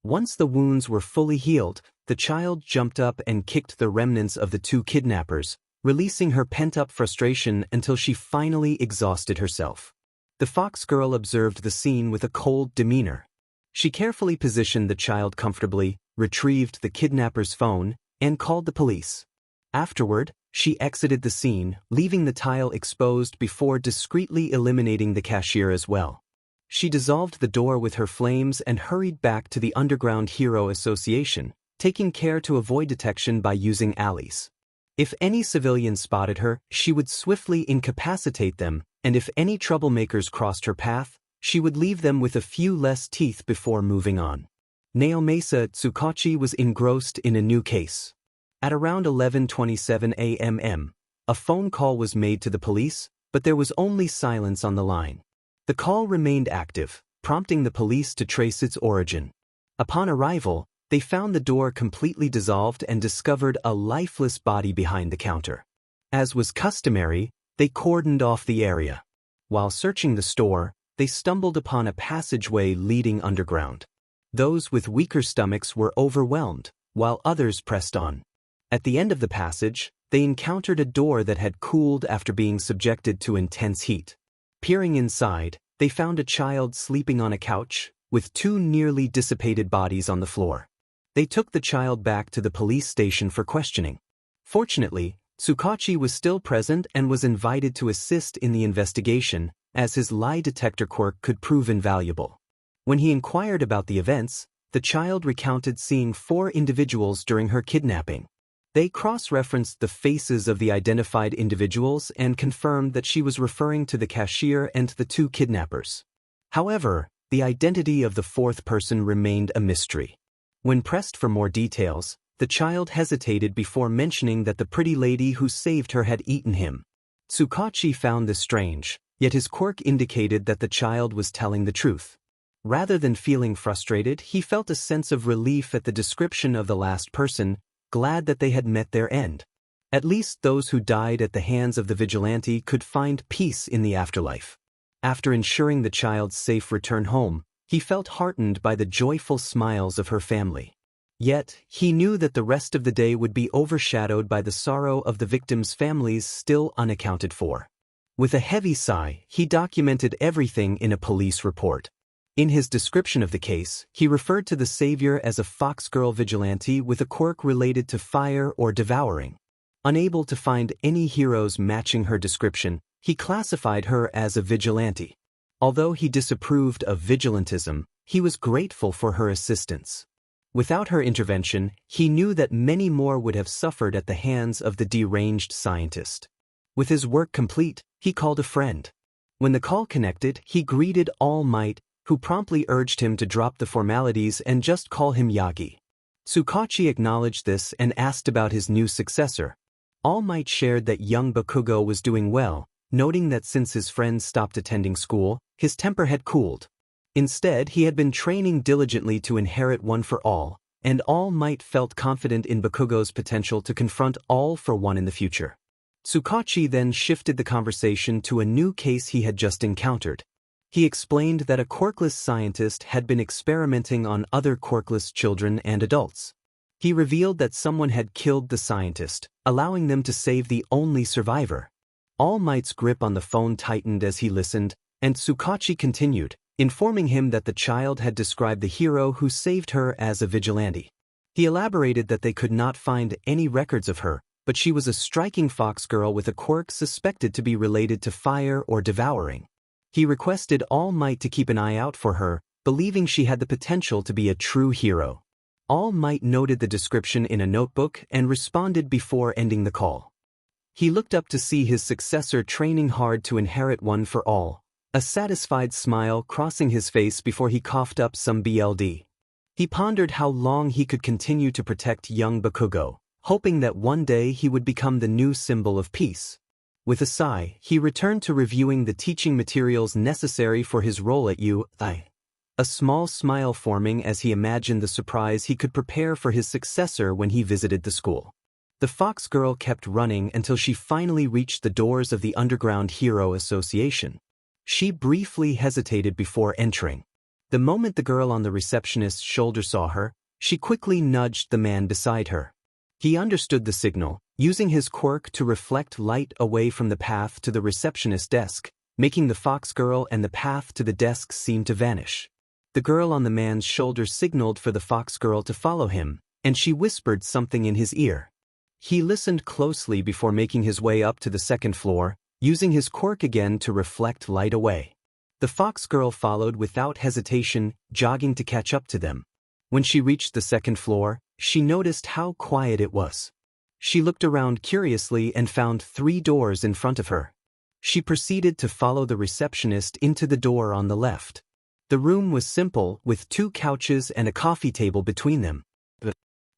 Once the wounds were fully healed, the child jumped up and kicked the remnants of the two kidnappers, releasing her pent-up frustration until she finally exhausted herself. The fox girl observed the scene with a cold demeanor. She carefully positioned the child comfortably, retrieved the kidnapper's phone, and called the police. Afterward, she exited the scene, leaving the tile exposed before discreetly eliminating the cashier as well. She dissolved the door with her flames and hurried back to the Underground Hero Association, taking care to avoid detection by using alleys. If any civilians spotted her, she would swiftly incapacitate them, and if any troublemakers crossed her path, she would leave them with a few less teeth before moving on. 𝐒𝐮𝐬𝐃𝐞𝐭𝐚𝐢𝐥𝐬 Tsukachi was engrossed in a new case. At around 11:27 a.m., a phone call was made to the police, but there was only silence on the line. The call remained active, prompting the police to trace its origin. Upon arrival, they found the door completely dissolved and discovered a lifeless body behind the counter. As was customary, they cordoned off the area. While searching the store, they stumbled upon a passageway leading underground. Those with weaker stomachs were overwhelmed, while others pressed on. At the end of the passage, they encountered a door that had cooled after being subjected to intense heat. Peering inside, they found a child sleeping on a couch, with two nearly dissipated bodies on the floor. They took the child back to the police station for questioning. Fortunately, Tsukachi was still present and was invited to assist in the investigation, as his lie detector quirk could prove invaluable. When he inquired about the events, the child recounted seeing 4 individuals during her kidnapping. They cross-referenced the faces of the identified individuals and confirmed that she was referring to the cashier and the 2 kidnappers. However, the identity of the 4th person remained a mystery. When pressed for more details, the child hesitated before mentioning that the pretty lady who saved her had eaten him. Tsukachi found this strange, yet his quirk indicated that the child was telling the truth. Rather than feeling frustrated, he felt a sense of relief at the description of the last person, glad that they had met their end. At least those who died at the hands of the vigilante could find peace in the afterlife. After ensuring the child's safe return home, he felt heartened by the joyful smiles of her family. Yet, he knew that the rest of the day would be overshadowed by the sorrow of the victims' families still unaccounted for. With a heavy sigh, he documented everything in a police report. In his description of the case, he referred to the savior as a fox girl vigilante with a quirk related to fire or devouring. Unable to find any heroes matching her description, he classified her as a vigilante. Although he disapproved of vigilantism, he was grateful for her assistance. Without her intervention, he knew that many more would have suffered at the hands of the deranged scientist. With his work complete, he called a friend. When the call connected, he greeted 𝐼𝐻𝐬, who promptly urged him to drop the formalities and just call him Yagi. Tsukachi acknowledged this and asked about his new successor. 𝐼𝐻𝐬 shared that 𝗟𝗶𝐾𝐭 was doing well, noting that since his friends stopped attending school, his temper had cooled. Instead, he had been training diligently to inherit one for all, and 𝐼𝐻𝐬 felt confident in 𝗶𝐾𝐭's potential to confront all for one in the future. Tsukachi then shifted the conversation to a new case he had just encountered. He explained that a quirkless scientist had been experimenting on other quirkless children and adults. He revealed that someone had killed the scientist, allowing them to save the only survivor. 𝐼𝐻𝐬's grip on the phone tightened as he listened, and Tsukachi continued, informing him that the child had described the hero who saved her as a vigilante. He elaborated that they could not find any records of her, but she was a striking fox girl with a quirk suspected to be related to fire or devouring. He requested 𝐼𝐻𝐬 to keep an eye out for her, believing she had the potential to be a true hero. 𝐼𝐻𝐬 noted the description in a notebook and responded before ending the call. He looked up to see his successor training hard to inherit one for all, a satisfied smile crossing his face before he coughed up some blood. He pondered how long he could continue to protect 𝗟𝗶𝐾𝐭, hoping that one day he would become the new symbol of peace. With a sigh, he returned to reviewing the teaching materials necessary for his role at 𝐼𝐻𝐬, a small smile forming as he imagined the surprise he could prepare for his successor when he visited the school. The fox girl kept running until she finally reached the doors of the Underground Hero Association. She briefly hesitated before entering. The moment the girl on the receptionist's shoulder saw her, she quickly nudged the man beside her. He understood the signal, using his quirk to reflect light away from the path to the receptionist's desk, making the fox girl and the path to the desk seem to vanish. The girl on the man's shoulder signaled for the fox girl to follow him, and she whispered something in his ear. He listened closely before making his way up to the second floor, using his quirk again to reflect light away. The fox girl followed without hesitation, jogging to catch up to them. When she reached the second floor, she noticed how quiet it was. She looked around curiously and found 3 doors in front of her. She proceeded to follow the receptionist into the door on the left. The room was simple, with 2 couches and a coffee table between them. The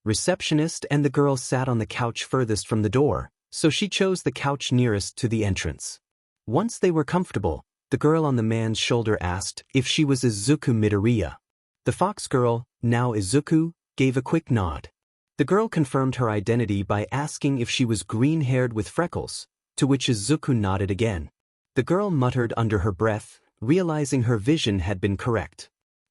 receptionist and the girl sat on the couch furthest from the door, so she chose the couch nearest to the entrance. Once they were comfortable, the girl on the man's shoulder asked if she was Izuku Midoriya. The fox girl, now Izuku, gave a quick nod. The girl confirmed her identity by asking if she was green-haired with freckles, to which Izuku nodded again. The girl muttered under her breath, realizing her vision had been correct.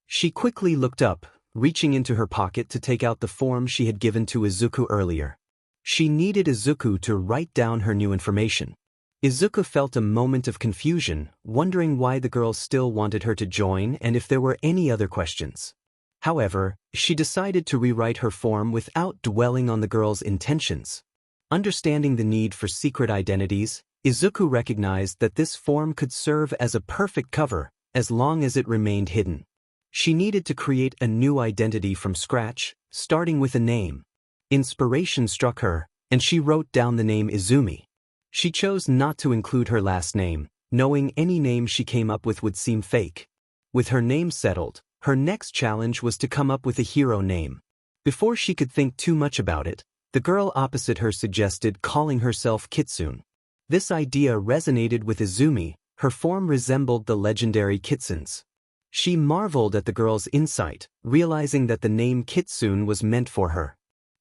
She quickly looked up, reaching into her pocket to take out the form she had given to Izuku earlier. She needed Izuku to write down her new information. Izuku felt a moment of confusion, wondering why the girl still wanted her to join and if there were any other questions. However, she decided to rewrite her form without dwelling on the girl's intentions. Understanding the need for secret identities, Izuku recognized that this form could serve as a perfect cover, as long as it remained hidden. She needed to create a new identity from scratch, starting with a name. Inspiration struck her, and she wrote down the name Izumi. She chose not to include her last name, knowing any name she came up with would seem fake. With her name settled, her next challenge was to come up with a hero name. Before she could think too much about it, the girl opposite her suggested calling herself Kitsune. This idea resonated with Izumi. Her form resembled the legendary Kitsune. She marveled at the girl's insight, realizing that the name Kitsune was meant for her.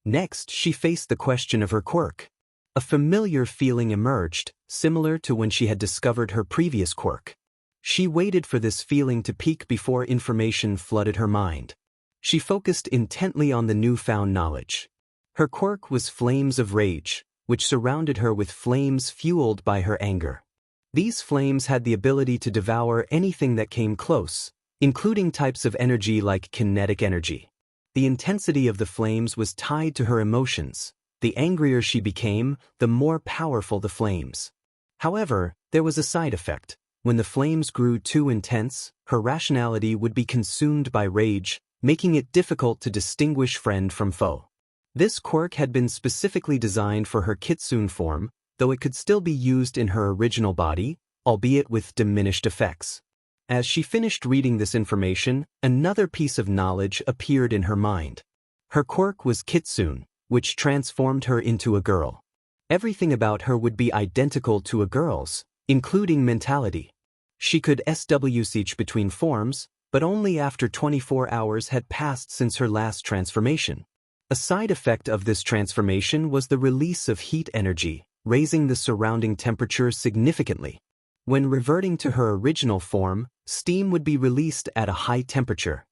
Next, she faced the question of her quirk. A familiar feeling emerged, similar to when she had discovered her previous quirk. She waited for this feeling to peak before information flooded her mind. She focused intently on the newfound knowledge. Her quirk was Flames of Rage, which surrounded her with flames fueled by her anger. These flames had the ability to devour anything that came close, including types of energy like kinetic energy. The intensity of the flames was tied to her emotions. The angrier she became, the more powerful the flames. However, there was a side effect. When the flames grew too intense, her rationality would be consumed by rage, making it difficult to distinguish friend from foe. This quirk had been specifically designed for her kitsune form, though it could still be used in her original body, albeit with diminished effects. As she finished reading this information, another piece of knowledge appeared in her mind. Her quirk was kitsune, which transformed her into a girl. Everything about her would be identical to a girl's, including mentality. She could switch between forms, but only after 24 hours had passed since her last transformation. A side effect of this transformation was the release of heat energy, raising the surrounding temperature significantly. When reverting to her original form, steam would be released at a high temperature.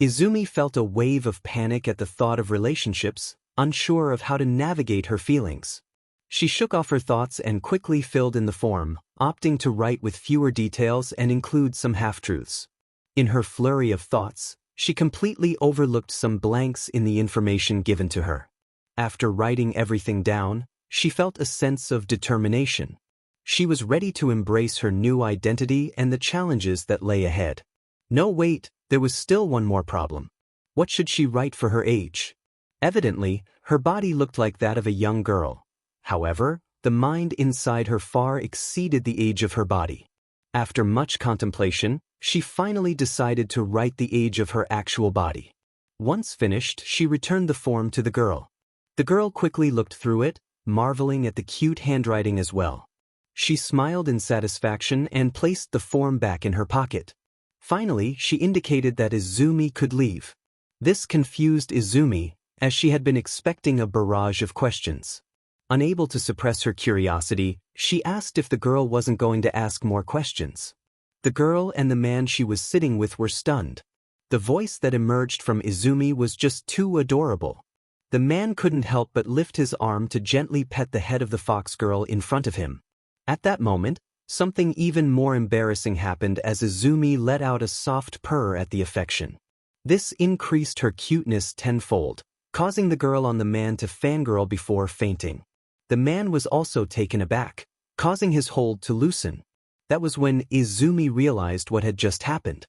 Izumi felt a wave of panic at the thought of relationships, unsure of how to navigate her feelings. She shook off her thoughts and quickly filled in the form, opting to write with fewer details and include some half-truths. In her flurry of thoughts, she completely overlooked some blanks in the information given to her. After writing everything down, she felt a sense of determination. She was ready to embrace her new identity and the challenges that lay ahead. No, wait, there was still one more problem. What should she write for her age? Evidently, her body looked like that of a young girl. However, the mind inside her far exceeded the age of her body. After much contemplation, she finally decided to write the age of her actual body. Once finished, she returned the form to the girl. The girl quickly looked through it, marveling at the cute handwriting as well. She smiled in satisfaction and placed the form back in her pocket. Finally, she indicated that Izumi could leave. This confused Izumi, as she had been expecting a barrage of questions. Unable to suppress her curiosity, she asked if the girl wasn't going to ask more questions. The girl and the man she was sitting with were stunned. The voice that emerged from Izumi was just too adorable. The man couldn't help but lift his arm to gently pet the head of the fox girl in front of him. At that moment, something even more embarrassing happened as Izumi let out a soft purr at the affection. This increased her cuteness tenfold, causing the girl on the man to fangirl before fainting. The man was also taken aback, causing his hold to loosen. That was when Izumi realized what had just happened.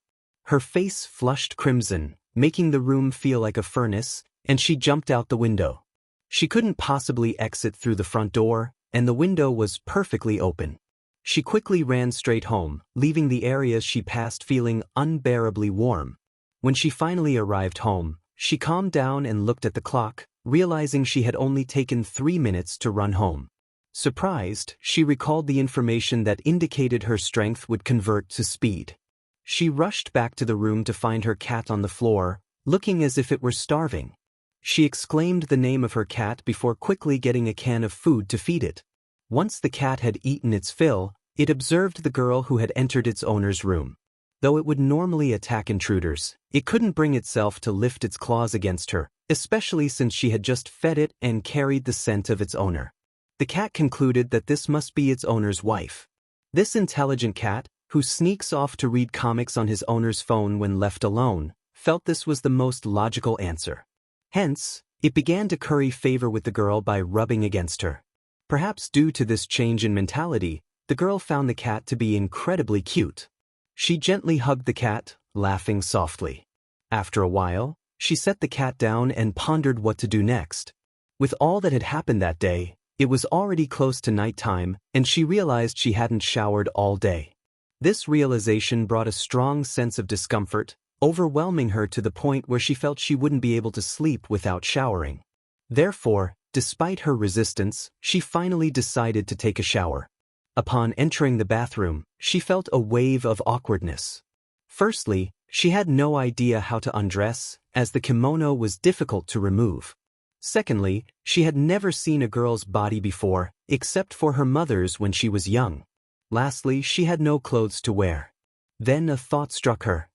Her face flushed crimson, making the room feel like a furnace, and she jumped out the window. She couldn't possibly exit through the front door, and the window was perfectly open. She quickly ran straight home, leaving the areas she passed feeling unbearably warm. When she finally arrived home, she calmed down and looked at the clock, realizing she had only taken 3 minutes to run home. Surprised, she recalled the information that indicated her strength would convert to speed. She rushed back to the room to find her cat on the floor, looking as if it were starving. She exclaimed the name of her cat before quickly getting a can of food to feed it. Once the cat had eaten its fill, it observed the girl who had entered its owner's room. Though it would normally attack intruders, it couldn't bring itself to lift its claws against her, especially since she had just fed it and carried the scent of its owner. The cat concluded that this must be its owner's wife. This intelligent cat, who sneaks off to read comics on his owner's phone when left alone, felt this was the most logical answer. Hence, it began to curry favor with the girl by rubbing against her. Perhaps due to this change in mentality, the girl found the cat to be incredibly cute. She gently hugged the cat, laughing softly. After a while, she set the cat down and pondered what to do next. With all that had happened that day, it was already close to nighttime, and she realized she hadn't showered all day. This realization brought a strong sense of discomfort, overwhelming her to the point where she felt she wouldn't be able to sleep without showering. Therefore, despite her resistance, she finally decided to take a shower. Upon entering the bathroom, she felt a wave of awkwardness. Firstly, she had no idea how to undress, as the kimono was difficult to remove. Secondly, she had never seen a girl's body before, except for her mother's when she was young. Lastly, she had no clothes to wear. Then a thought struck her.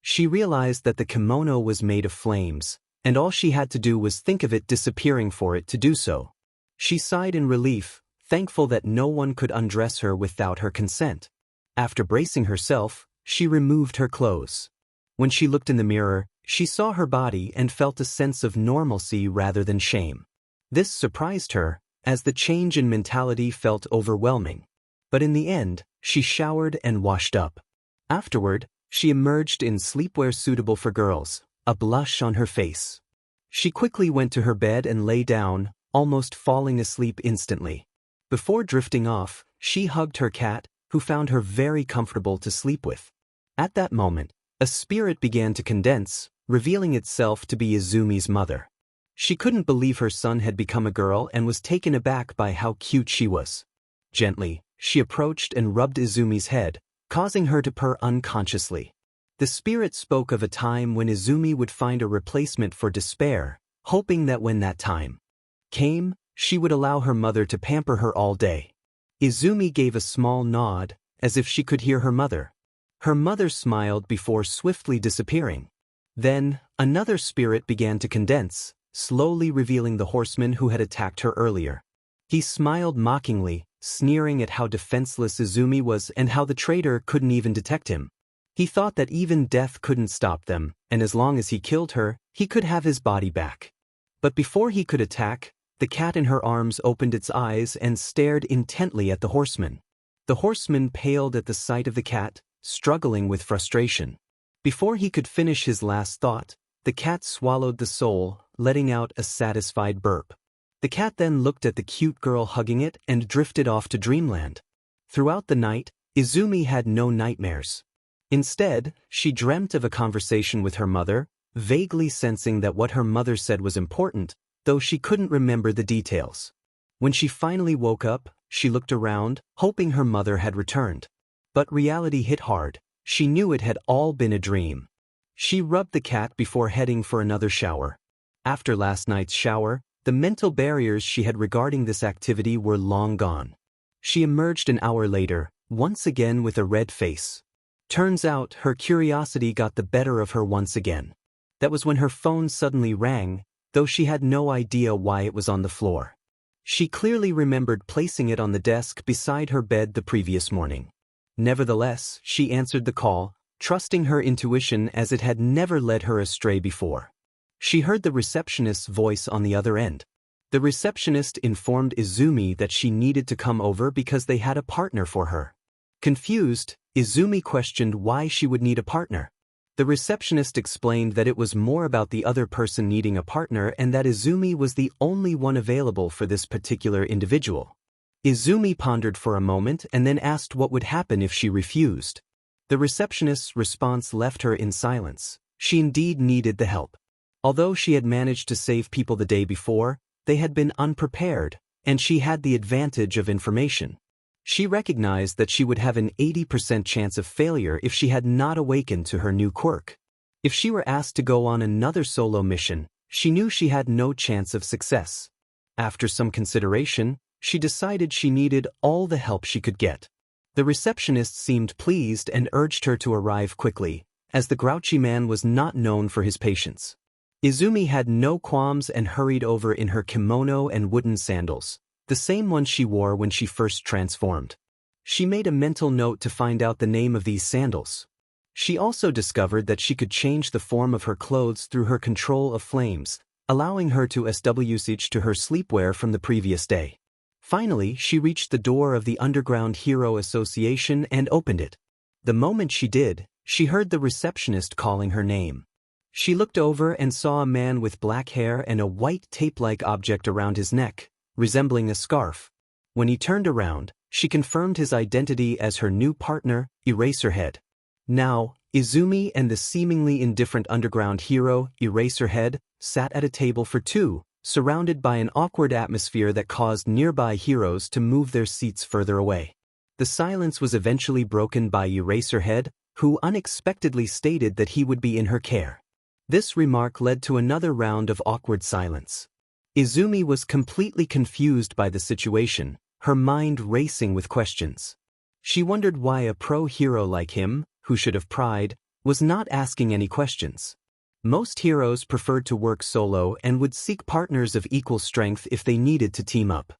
She realized that the kimono was made of flames, and all she had to do was think of it disappearing for it to do so. She sighed in relief, thankful that no one could undress her without her consent. After bracing herself, she removed her clothes. When she looked in the mirror, she saw her body and felt a sense of normalcy rather than shame. This surprised her, as the change in mentality felt overwhelming. But in the end, she showered and washed up. Afterward, she emerged in sleepwear suitable for girls, a blush on her face. She quickly went to her bed and lay down, almost falling asleep instantly. Before drifting off, she hugged her cat, who found her very comfortable to sleep with. At that moment, a spirit began to condense, revealing itself to be Izumi's mother. She couldn't believe her son had become a girl and was taken aback by how cute she was. Gently, she approached and rubbed Izumi's head, causing her to purr unconsciously. The spirit spoke of a time when Izumi would find a replacement for despair, hoping that when that time came, she would allow her mother to pamper her all day. Izumi gave a small nod, as if she could hear her mother. Her mother smiled before swiftly disappearing. Then, another spirit began to condense, slowly revealing the horseman who had attacked her earlier. He smiled mockingly, sneering at how defenseless Izumi was and how the traitor couldn't even detect him. He thought that even death couldn't stop them, and as long as he killed her, he could have his body back. But before he could attack, the cat in her arms opened its eyes and stared intently at the horseman. The horseman paled at the sight of the cat, struggling with frustration. Before he could finish his last thought, the cat swallowed the soul, letting out a satisfied burp. The cat then looked at the cute girl hugging it and drifted off to dreamland. Throughout the night, Izumi had no nightmares. Instead, she dreamt of a conversation with her mother, vaguely sensing that what her mother said was important, though she couldn't remember the details. When she finally woke up, she looked around, hoping her mother had returned. But reality hit hard. She knew it had all been a dream. She rubbed the cat before heading for another shower. After last night's shower, the mental barriers she had regarding this activity were long gone. She emerged an hour later, once again with a red face. Turns out her curiosity got the better of her once again. That was when her phone suddenly rang, though she had no idea why it was on the floor. She clearly remembered placing it on the desk beside her bed the previous morning. Nevertheless, she answered the call, trusting her intuition as it had never led her astray before. She heard the receptionist's voice on the other end. The receptionist informed Izumi that she needed to come over because they had a partner for her. Confused, Izumi questioned why she would need a partner. The receptionist explained that it was more about the other person needing a partner and that Izumi was the only one available for this particular individual. Izumi pondered for a moment and then asked what would happen if she refused. The receptionist's response left her in silence. She indeed needed the help. Although she had managed to save people the day before, they had been unprepared, and she had the advantage of information. She recognized that she would have an 80% chance of failure if she had not awakened to her new quirk. If she were asked to go on another solo mission, she knew she had no chance of success. After some consideration, she decided she needed all the help she could get. The receptionist seemed pleased and urged her to arrive quickly, as the grouchy man was not known for his patience. Izumi had no qualms and hurried over in her kimono and wooden sandals, the same one she wore when she first transformed. She made a mental note to find out the name of these sandals. She also discovered that she could change the form of her clothes through her control of flames, allowing her to 𝐼𝐻 to her sleepwear from the previous day. Finally, she reached the door of the Underground Hero Association and opened it. The moment she did, she heard the receptionist calling her name. She looked over and saw a man with black hair and a white tape-like object around his neck, resembling a scarf. When he turned around, she confirmed his identity as her new partner, 𝐼𝐻𝐻𝐸. Now, Izumi and the seemingly indifferent underground hero, 𝐼𝐻𝐻𝐸, sat at a table for two, surrounded by an awkward atmosphere that caused nearby heroes to move their seats further away. The silence was eventually broken by 𝐼𝐻𝐻𝐸, who unexpectedly stated that he would be in her care. This remark led to another round of awkward silence. Izumi was completely confused by the situation, her mind racing with questions. She wondered why a pro hero like him, who should have pride, was not asking any questions. Most heroes preferred to work solo and would seek partners of equal strength if they needed to team up.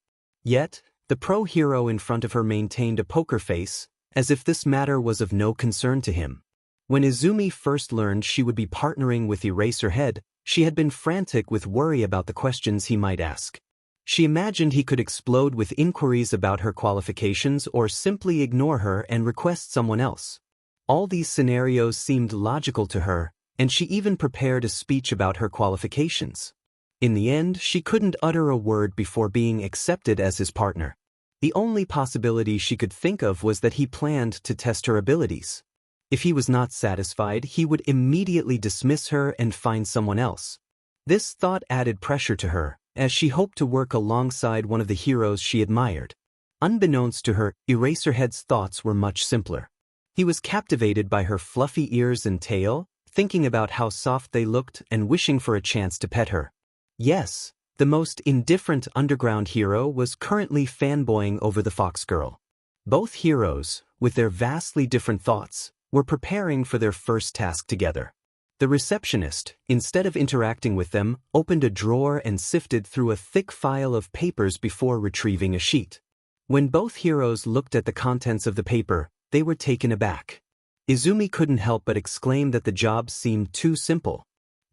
Yet, the pro hero in front of her maintained a poker face, as if this matter was of no concern to him. When Izumi first learned she would be partnering with 𝐼𝐻𝐻𝐸, she had been frantic with worry about the questions he might ask. She imagined he could explode with inquiries about her qualifications or simply ignore her and request someone else. All these scenarios seemed logical to her, and she even prepared a speech about her qualifications. In the end, she couldn't utter a word before being accepted as his partner. The only possibility she could think of was that he planned to test her abilities. If he was not satisfied, he would immediately dismiss her and find someone else. This thought added pressure to her, as she hoped to work alongside one of the heroes she admired. Unbeknownst to her, Eraserhead's thoughts were much simpler. He was captivated by her fluffy ears and tail, thinking about how soft they looked and wishing for a chance to pet her. Yes, the most indifferent underground hero was currently fanboying over the fox girl. Both heroes, with their vastly different thoughts, were preparing for their first task together. The receptionist, instead of interacting with them, opened a drawer and sifted through a thick file of papers before retrieving a sheet. When both heroes looked at the contents of the paper, they were taken aback. Izumi couldn't help but exclaim that the job seemed too simple.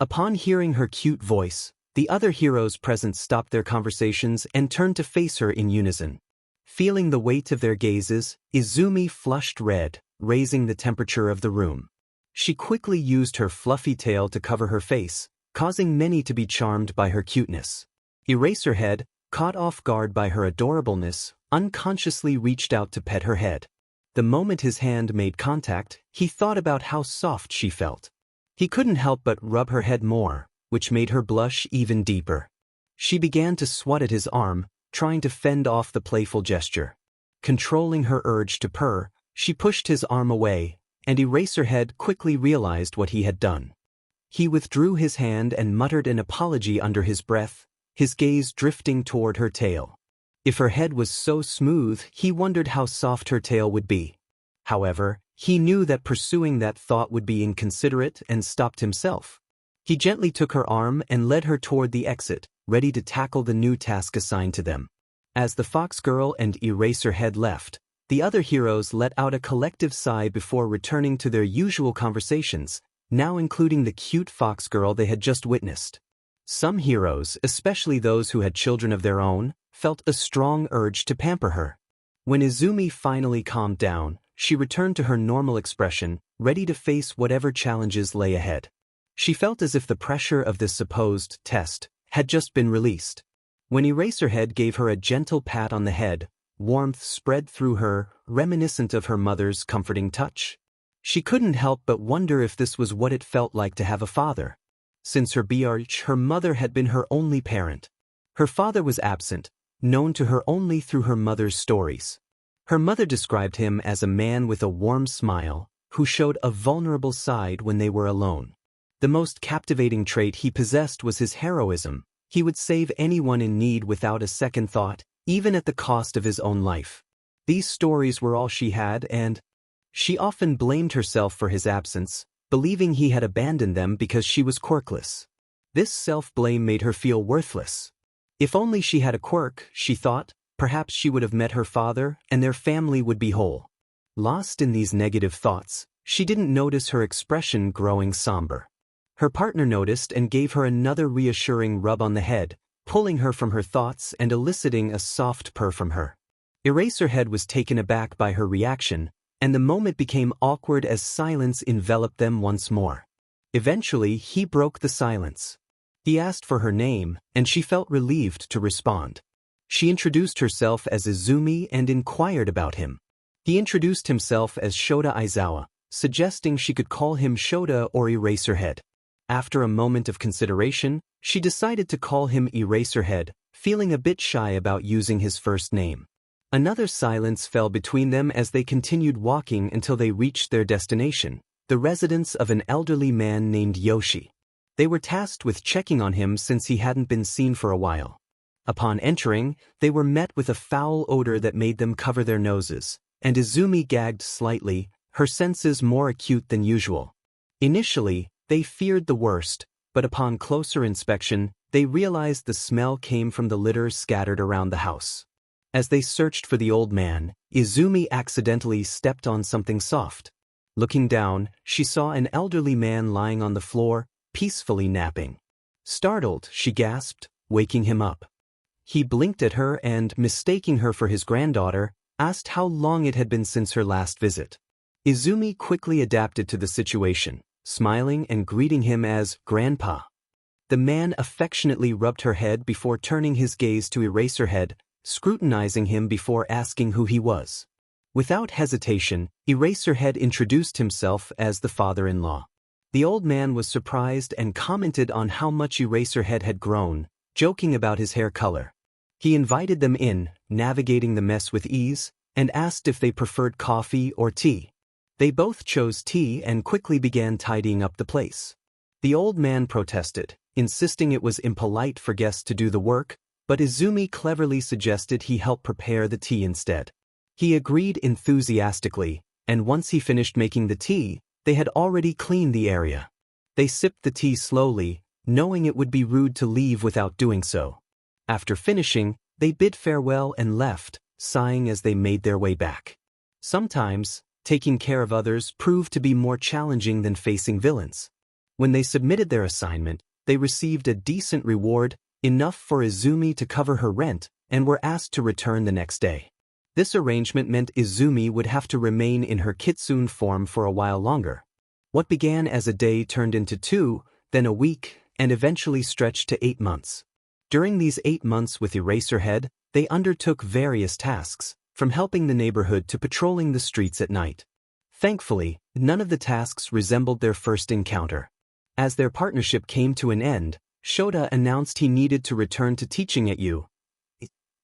Upon hearing her cute voice, the other heroes present stopped their conversations and turned to face her in unison. Feeling the weight of their gazes, Izumi flushed red, raising the temperature of the room. She quickly used her fluffy tail to cover her face, causing many to be charmed by her cuteness. Eraserhead, caught off guard by her adorableness, unconsciously reached out to pet her head. The moment his hand made contact, he thought about how soft she felt. He couldn't help but rub her head more, which made her blush even deeper. She began to swat at his arm, trying to fend off the playful gesture. Controlling her urge to purr, she pushed his arm away, and Eraserhead quickly realized what he had done. He withdrew his hand and muttered an apology under his breath, his gaze drifting toward her tail. If her head was so smooth, he wondered how soft her tail would be. However, he knew that pursuing that thought would be inconsiderate and stopped himself. He gently took her arm and led her toward the exit, ready to tackle the new task assigned to them. As the fox girl and Eraserhead left, the other heroes let out a collective sigh before returning to their usual conversations, now including the cute fox girl they had just witnessed. Some heroes, especially those who had children of their own, felt a strong urge to pamper her. When Izumi finally calmed down, she returned to her normal expression, ready to face whatever challenges lay ahead. She felt as if the pressure of this supposed test had just been released. When Eraserhead gave her a gentle pat on the head, warmth spread through her, reminiscent of her mother's comforting touch. She couldn't help but wonder if this was what it felt like to have a father. Since her 𝐼𝐼𝐻, her mother had been her only parent. Her father was absent, known to her only through her mother's stories. Her mother described him as a man with a warm smile, who showed a vulnerable side when they were alone. The most captivating trait he possessed was his heroism. He would save anyone in need without a second thought, even at the cost of his own life. These stories were all she had, and she often blamed herself for his absence, believing he had abandoned them because she was quirkless. This self-blame made her feel worthless. If only she had a quirk, she thought, perhaps she would have met her father and their family would be whole. Lost in these negative thoughts, she didn't notice her expression growing somber. Her partner noticed and gave her another reassuring rub on the head, pulling her from her thoughts and eliciting a soft purr from her. Eraserhead was taken aback by her reaction, and the moment became awkward as silence enveloped them once more. Eventually, he broke the silence. He asked for her name, and she felt relieved to respond. She introduced herself as Izumi and inquired about him. He introduced himself as Shota Aizawa, suggesting she could call him Shota or Eraserhead. After a moment of consideration, she decided to call him Eraserhead, feeling a bit shy about using his first name. Another silence fell between them as they continued walking until they reached their destination, the residence of an elderly man named Yoshi. They were tasked with checking on him since he hadn't been seen for a while. Upon entering, they were met with a foul odor that made them cover their noses, and Izumi gagged slightly, her senses more acute than usual. Initially, they feared the worst, but upon closer inspection, they realized the smell came from the litter scattered around the house. As they searched for the old man, Izumi accidentally stepped on something soft. Looking down, she saw an elderly man lying on the floor, peacefully napping. Startled, she gasped, waking him up. He blinked at her and, mistaking her for his granddaughter, asked how long it had been since her last visit. Izumi quickly adapted to the situation, smiling and greeting him as Grandpa. The man affectionately rubbed her head before turning his gaze to 𝐼𝐻𝐼𝐻𝐸, scrutinizing him before asking who he was. Without hesitation, 𝐼𝐻𝐼𝐻𝐸 introduced himself as the father-in-law. The old man was surprised and commented on how much 𝐼𝐻𝐼𝐻𝐸 had grown, joking about his hair color. He invited them in, navigating the mess with ease, and asked if they preferred coffee or tea. They both chose tea and quickly began tidying up the place. The old man protested, insisting it was impolite for guests to do the work, but Izumi cleverly suggested he help prepare the tea instead. He agreed enthusiastically, and once he finished making the tea, they had already cleaned the area. They sipped the tea slowly, knowing it would be rude to leave without doing so. After finishing, they bid farewell and left, sighing as they made their way back. Sometimes, taking care of others proved to be more challenging than facing villains. When they submitted their assignment, they received a decent reward, enough for Izumi to cover her rent, and were asked to return the next day. This arrangement meant Izumi would have to remain in her kitsune form for a while longer. What began as a day turned into 2, then a week, and eventually stretched to 8 months. During these 8 months with 𝐼𝐻𝐼𝐻𝐸, they undertook various tasks, from helping the neighborhood to patrolling the streets at night. Thankfully, none of the tasks resembled their first encounter. As their partnership came to an end, 𝐿𝐻𝐸 announced he needed to return to teaching at 𝐸,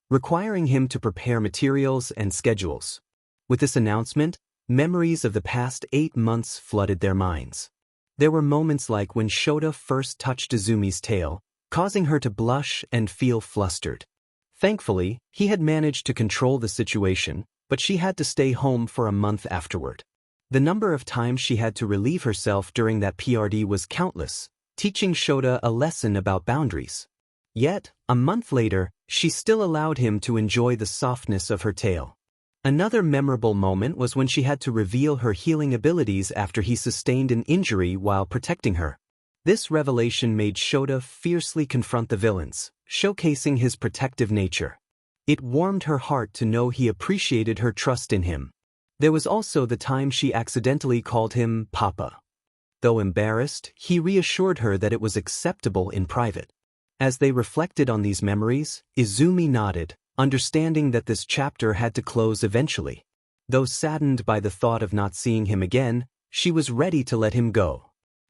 requiring him to prepare materials and schedules. With this announcement, memories of the past 8 months flooded their minds. There were moments like when 𝐿𝐻𝐸 first touched Izumi's tail, causing her to blush and feel flustered. Thankfully, he had managed to control the situation, but she had to stay home for a month afterward. The number of times she had to relieve herself during that period was countless, teaching 𝐿𝐻𝐸 a lesson about boundaries. Yet, a month later, she still allowed him to enjoy the softness of her tail. Another memorable moment was when she had to reveal her healing abilities after he sustained an injury while protecting her. This revelation made 𝐿𝐻𝐸 fiercely confront the villains, showcasing his protective nature. It warmed her heart to know he appreciated her trust in him. There was also the time she accidentally called him Papa. Though embarrassed, he reassured her that it was acceptable in private. As they reflected on these memories, Izumi nodded, understanding that this chapter had to close eventually. Though saddened by the thought of not seeing him again, she was ready to let him go.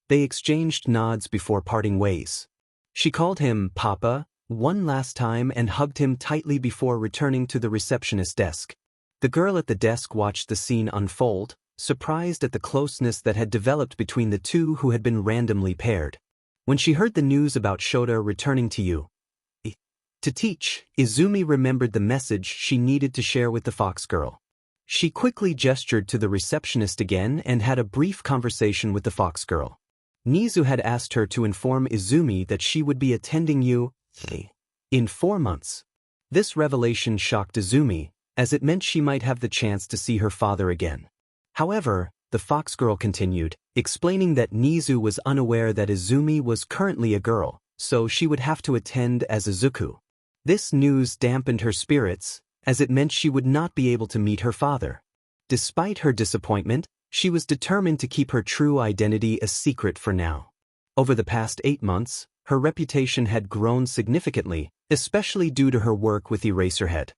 They exchanged nods before parting ways. She called him Papa one last time and hugged him tightly before returning to the receptionist desk. The girl at the desk watched the scene unfold, surprised at the closeness that had developed between the two who had been randomly paired. When she heard the news about 𝐿𝐻𝐸 returning to 𝐸 to teach, Izumi remembered the message she needed to share with the fox girl. She quickly gestured to the receptionist again and had a brief conversation with the fox girl. Nizu had asked her to inform Izumi that she would be attending 𝐸 in 4 months. This revelation shocked Izumi, as it meant she might have the chance to see her father again. However, the fox girl continued, explaining that Nizu was unaware that Izumi was currently a girl, so she would have to attend as Izuku. This news dampened her spirits, as it meant she would not be able to meet her father. Despite her disappointment, she was determined to keep her true identity a secret for now. Over the past 8 months, her reputation had grown significantly, especially due to her work with 𝐼𝐻𝐼𝐻𝐸.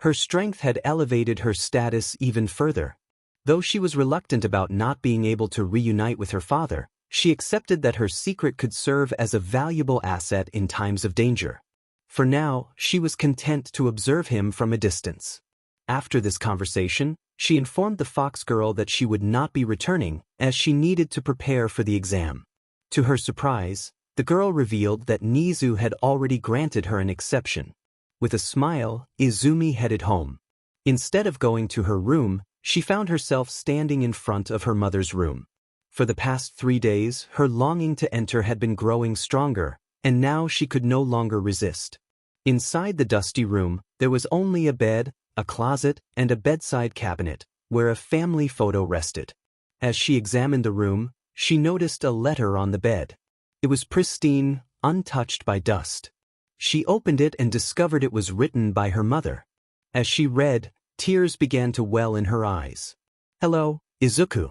Her strength had elevated her status even further. Though she was reluctant about not being able to reunite with her father, she accepted that her secret could serve as a valuable asset in times of danger. For now, she was content to observe him from a distance. After this conversation, she informed the fox girl that she would not be returning, as she needed to prepare for the exam. To her surprise, the girl revealed that Nizu had already granted her an exception. With a smile, Izumi headed home. Instead of going to her room, she found herself standing in front of her mother's room. For the past 3 days, her longing to enter had been growing stronger, and now she could no longer resist. Inside the dusty room, there was only a bed, a closet, and a bedside cabinet, where a family photo rested. As she examined the room, she noticed a letter on the bed. It was pristine, untouched by dust. She opened it and discovered it was written by her mother. As she read, tears began to well in her eyes. "Hello, Izuku.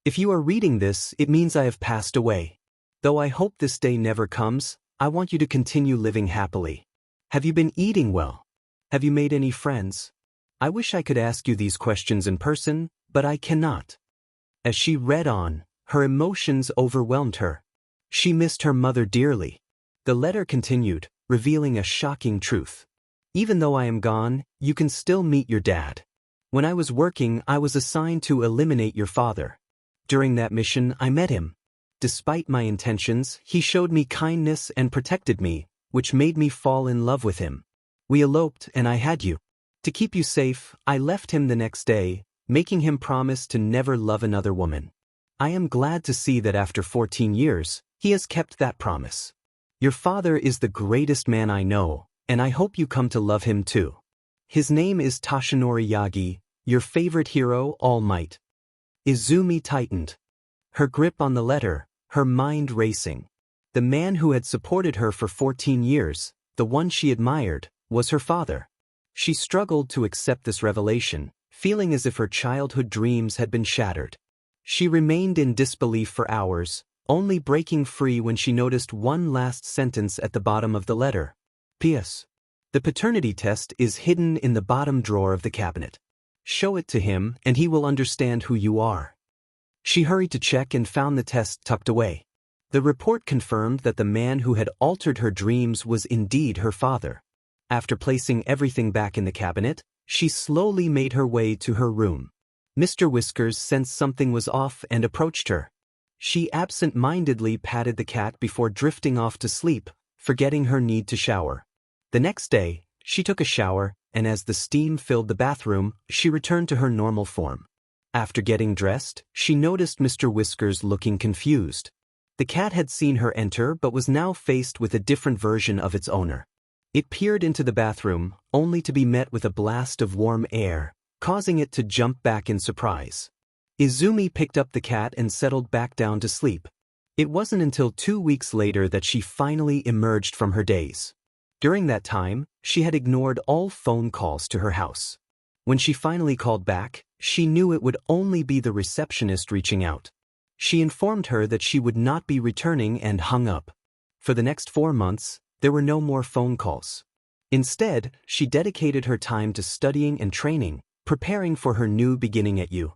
If you are reading this, it means I have passed away. Though I hope this day never comes, I want you to continue living happily. Have you been eating well? Have you made any friends? I wish I could ask you these questions in person, but I cannot. As she read on, her emotions overwhelmed her. She missed her mother dearly. The letter continued, revealing a shocking truth. Even though I am gone, you can still meet your dad. When I was working, I was assigned to eliminate your father. During that mission, I met him. Despite my intentions, he showed me kindness and protected me, which made me fall in love with him. We eloped and I had you. To keep you safe, I left him the next day, making him promise to never love another woman. I am glad to see that after 14 years, he has kept that promise. Your father is the greatest man I know, and I hope you come to love him too. His name is 𝐶𝐿, your favorite hero, All Might. Izumi tightened. Her grip on the letter, her mind racing. The man who had supported her for 14 years, the one she admired, was her father. She struggled to accept this revelation, feeling as if her childhood dreams had been shattered. She remained in disbelief for hours, only breaking free when she noticed one last sentence at the bottom of the letter. P.S. The paternity test is hidden in the bottom drawer of the cabinet. Show it to him and he will understand who you are. She hurried to check and found the test tucked away. The report confirmed that the man who had altered her dreams was indeed her father. After placing everything back in the cabinet, she slowly made her way to her room. Mr. Whiskers sensed something was off and approached her. She absent-mindedly patted the cat before drifting off to sleep, forgetting her need to shower. The next day, she took a shower, and as the steam filled the bathroom, she returned to her normal form. After getting dressed, she noticed Mr. Whiskers looking confused. The cat had seen her enter but was now faced with a different version of its owner. It peered into the bathroom, only to be met with a blast of warm air, causing it to jump back in surprise. Izumi picked up the cat and settled back down to sleep. It wasn't until 2 weeks later that she finally emerged from her daze. During that time, she had ignored all phone calls to her house. When she finally called back, she knew it would only be the receptionist reaching out. She informed her that she would not be returning and hung up. For the next 4 months, there were no more phone calls. Instead, she dedicated her time to studying and training, preparing for her new beginning at U.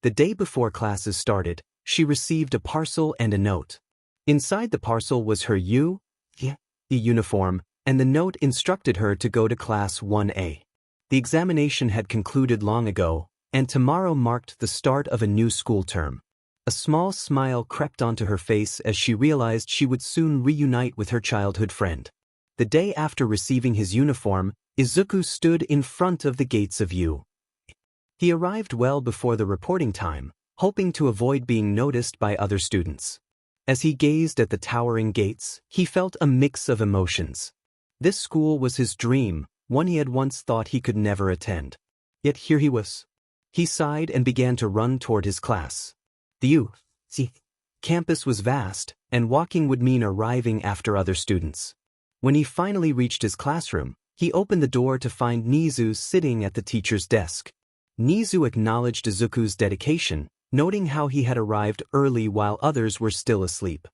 The day before classes started, she received a parcel and a note. Inside the parcel was her U.E. uniform, and the note instructed her to go to Class 1A. The examination had concluded long ago, and tomorrow marked the start of a new school term. A small smile crept onto her face as she realized she would soon reunite with her childhood friend. The day after receiving his uniform, Izuku stood in front of the gates of U. He arrived well before the reporting time, hoping to avoid being noticed by other students. As he gazed at the towering gates, he felt a mix of emotions. This school was his dream, one he had once thought he could never attend. Yet here he was. He sighed and began to run toward his class. The U.C. campus was vast, and walking would mean arriving after other students. When he finally reached his classroom, he opened the door to find Nizu sitting at the teacher's desk. Nizu acknowledged Izuku's dedication, noting how he had arrived early while others were still asleep.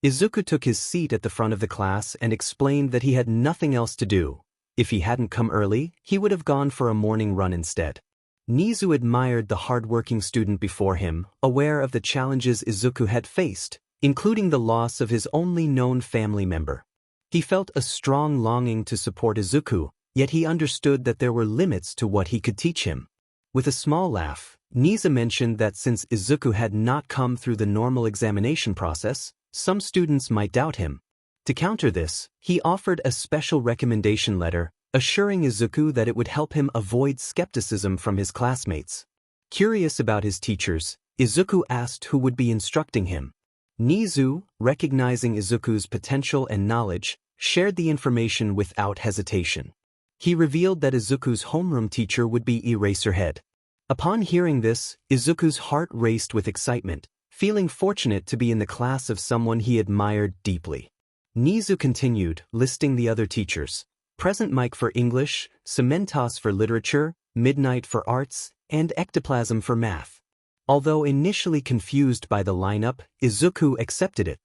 Izuku took his seat at the front of the class and explained that he had nothing else to do. If he hadn't come early, he would have gone for a morning run instead. Nizu admired the hard-working student before him, aware of the challenges Izuku had faced, including the loss of his only known family member. He felt a strong longing to support Izuku, yet he understood that there were limits to what he could teach him. With a small laugh, Nizu mentioned that since Izuku had not come through the normal examination process, some students might doubt him. To counter this, he offered a special recommendation letter, assuring Izuku that it would help him avoid skepticism from his classmates. Curious about his teachers, Izuku asked who would be instructing him. Nizu, recognizing Izuku's potential and knowledge, shared the information without hesitation. He revealed that Izuku's homeroom teacher would be 𝐼𝐻𝐻. Upon hearing this, Izuku's heart raced with excitement, feeling fortunate to be in the class of someone he admired deeply. Nizu continued, listing the other teachers: Present Mike for English, 𝐶𝐿 for Literature, Midnight for Arts, and Ectoplasm for Math. Although initially confused by the lineup, Izuku accepted it.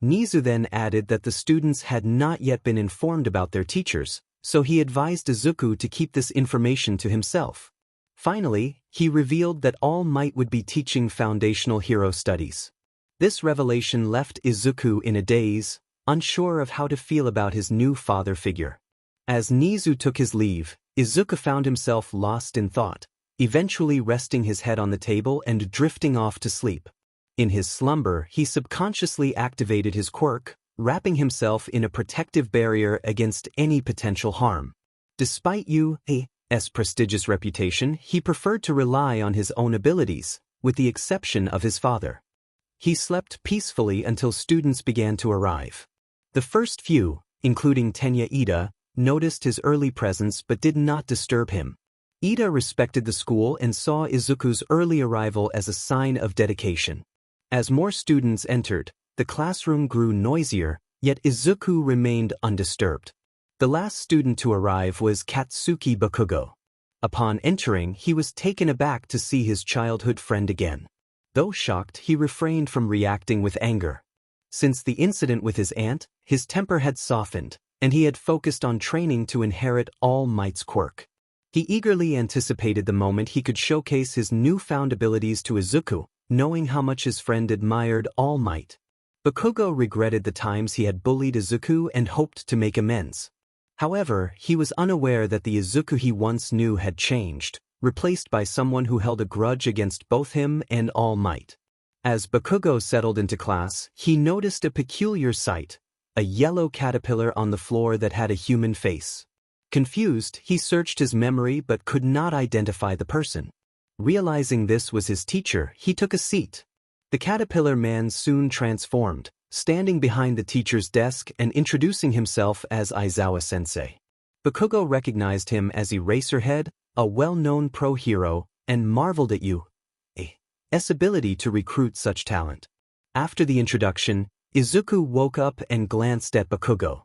𝐒𝐮𝐬 then added that the students had not yet been informed about their teachers, so he advised Izuku to keep this information to himself. Finally, he revealed that All Might would be teaching foundational hero studies. This revelation left Izuku in a daze, unsure of how to feel about his new father figure. As 𝐒𝐮𝐬 took his leave, Izuku found himself lost in thought, eventually resting his head on the table and drifting off to sleep. In his slumber, he subconsciously activated his quirk, wrapping himself in a protective barrier against any potential harm. Despite 𝐒𝐮𝐬's prestigious reputation, he preferred to rely on his own abilities, with the exception of his father. He slept peacefully until students began to arrive. The first few, including 𝐻𝐻𝐬, noticed his early presence but did not disturb him. 𝐻𝐻𝐬 respected the school and saw Izuku's early arrival as a sign of dedication. As more students entered, the classroom grew noisier, yet Izuku remained undisturbed. The last student to arrive was Katsuki Bakugo. Upon entering, he was taken aback to see his childhood friend again. Though shocked, he refrained from reacting with anger. Since the incident with his aunt, his temper had softened, and he had focused on training to inherit All Might's quirk. He eagerly anticipated the moment he could showcase his newfound abilities to Izuku, knowing how much his friend admired All Might. Bakugo regretted the times he had bullied Izuku and hoped to make amends. However, he was unaware that the Izuku he once knew had changed, replaced by someone who held a grudge against both him and All Might. As Bakugo settled into class, he noticed a peculiar sight, a yellow caterpillar on the floor that had a human face. Confused, he searched his memory but could not identify the person. Realizing this was his teacher, he took a seat. The caterpillar man soon transformed, standing behind the teacher's desk and introducing himself as Aizawa-sensei. Bakugo recognized him as 𝐼𝐻𝐻𝐬, a well-known pro hero, and marveled at 𝐻𝐻𝐬's ability to recruit such talent. After the introduction, Izuku woke up and glanced at Bakugo.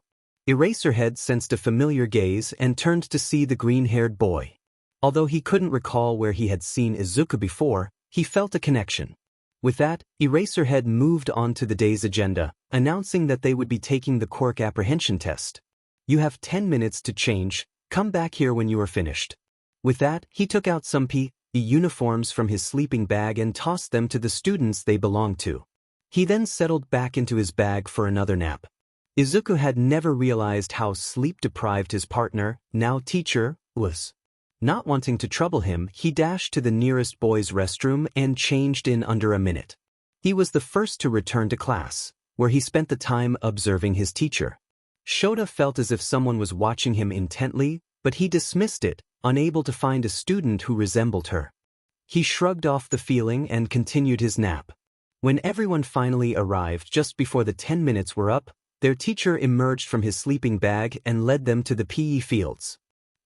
𝐼𝐻𝐻𝐬 sensed a familiar gaze and turned to see the green-haired boy. Although he couldn't recall where he had seen Izuku before, he felt a connection. With that, 𝐼𝐻𝐻𝐬 moved on to the day's agenda, announcing that they would be taking the quirk apprehension test. "You have 10 minutes to change, come back here when you are finished." With that, he took out some 𝐻𝐻𝐬 uniforms from his sleeping bag and tossed them to the students they belonged to. He then settled back into his bag for another nap. Izuku had never realized how sleep-deprived his partner, now teacher, was. Not wanting to trouble him, he dashed to the nearest boys' restroom and changed in under a minute. He was the first to return to class, where he spent the time observing his teacher. 𝐼𝐻𝐻𝐬 felt as if someone was watching him intently, but he dismissed it, unable to find a student who resembled her. He shrugged off the feeling and continued his nap. When everyone finally arrived just before the 10 minutes were up, their teacher emerged from his sleeping bag and led them to the PE fields.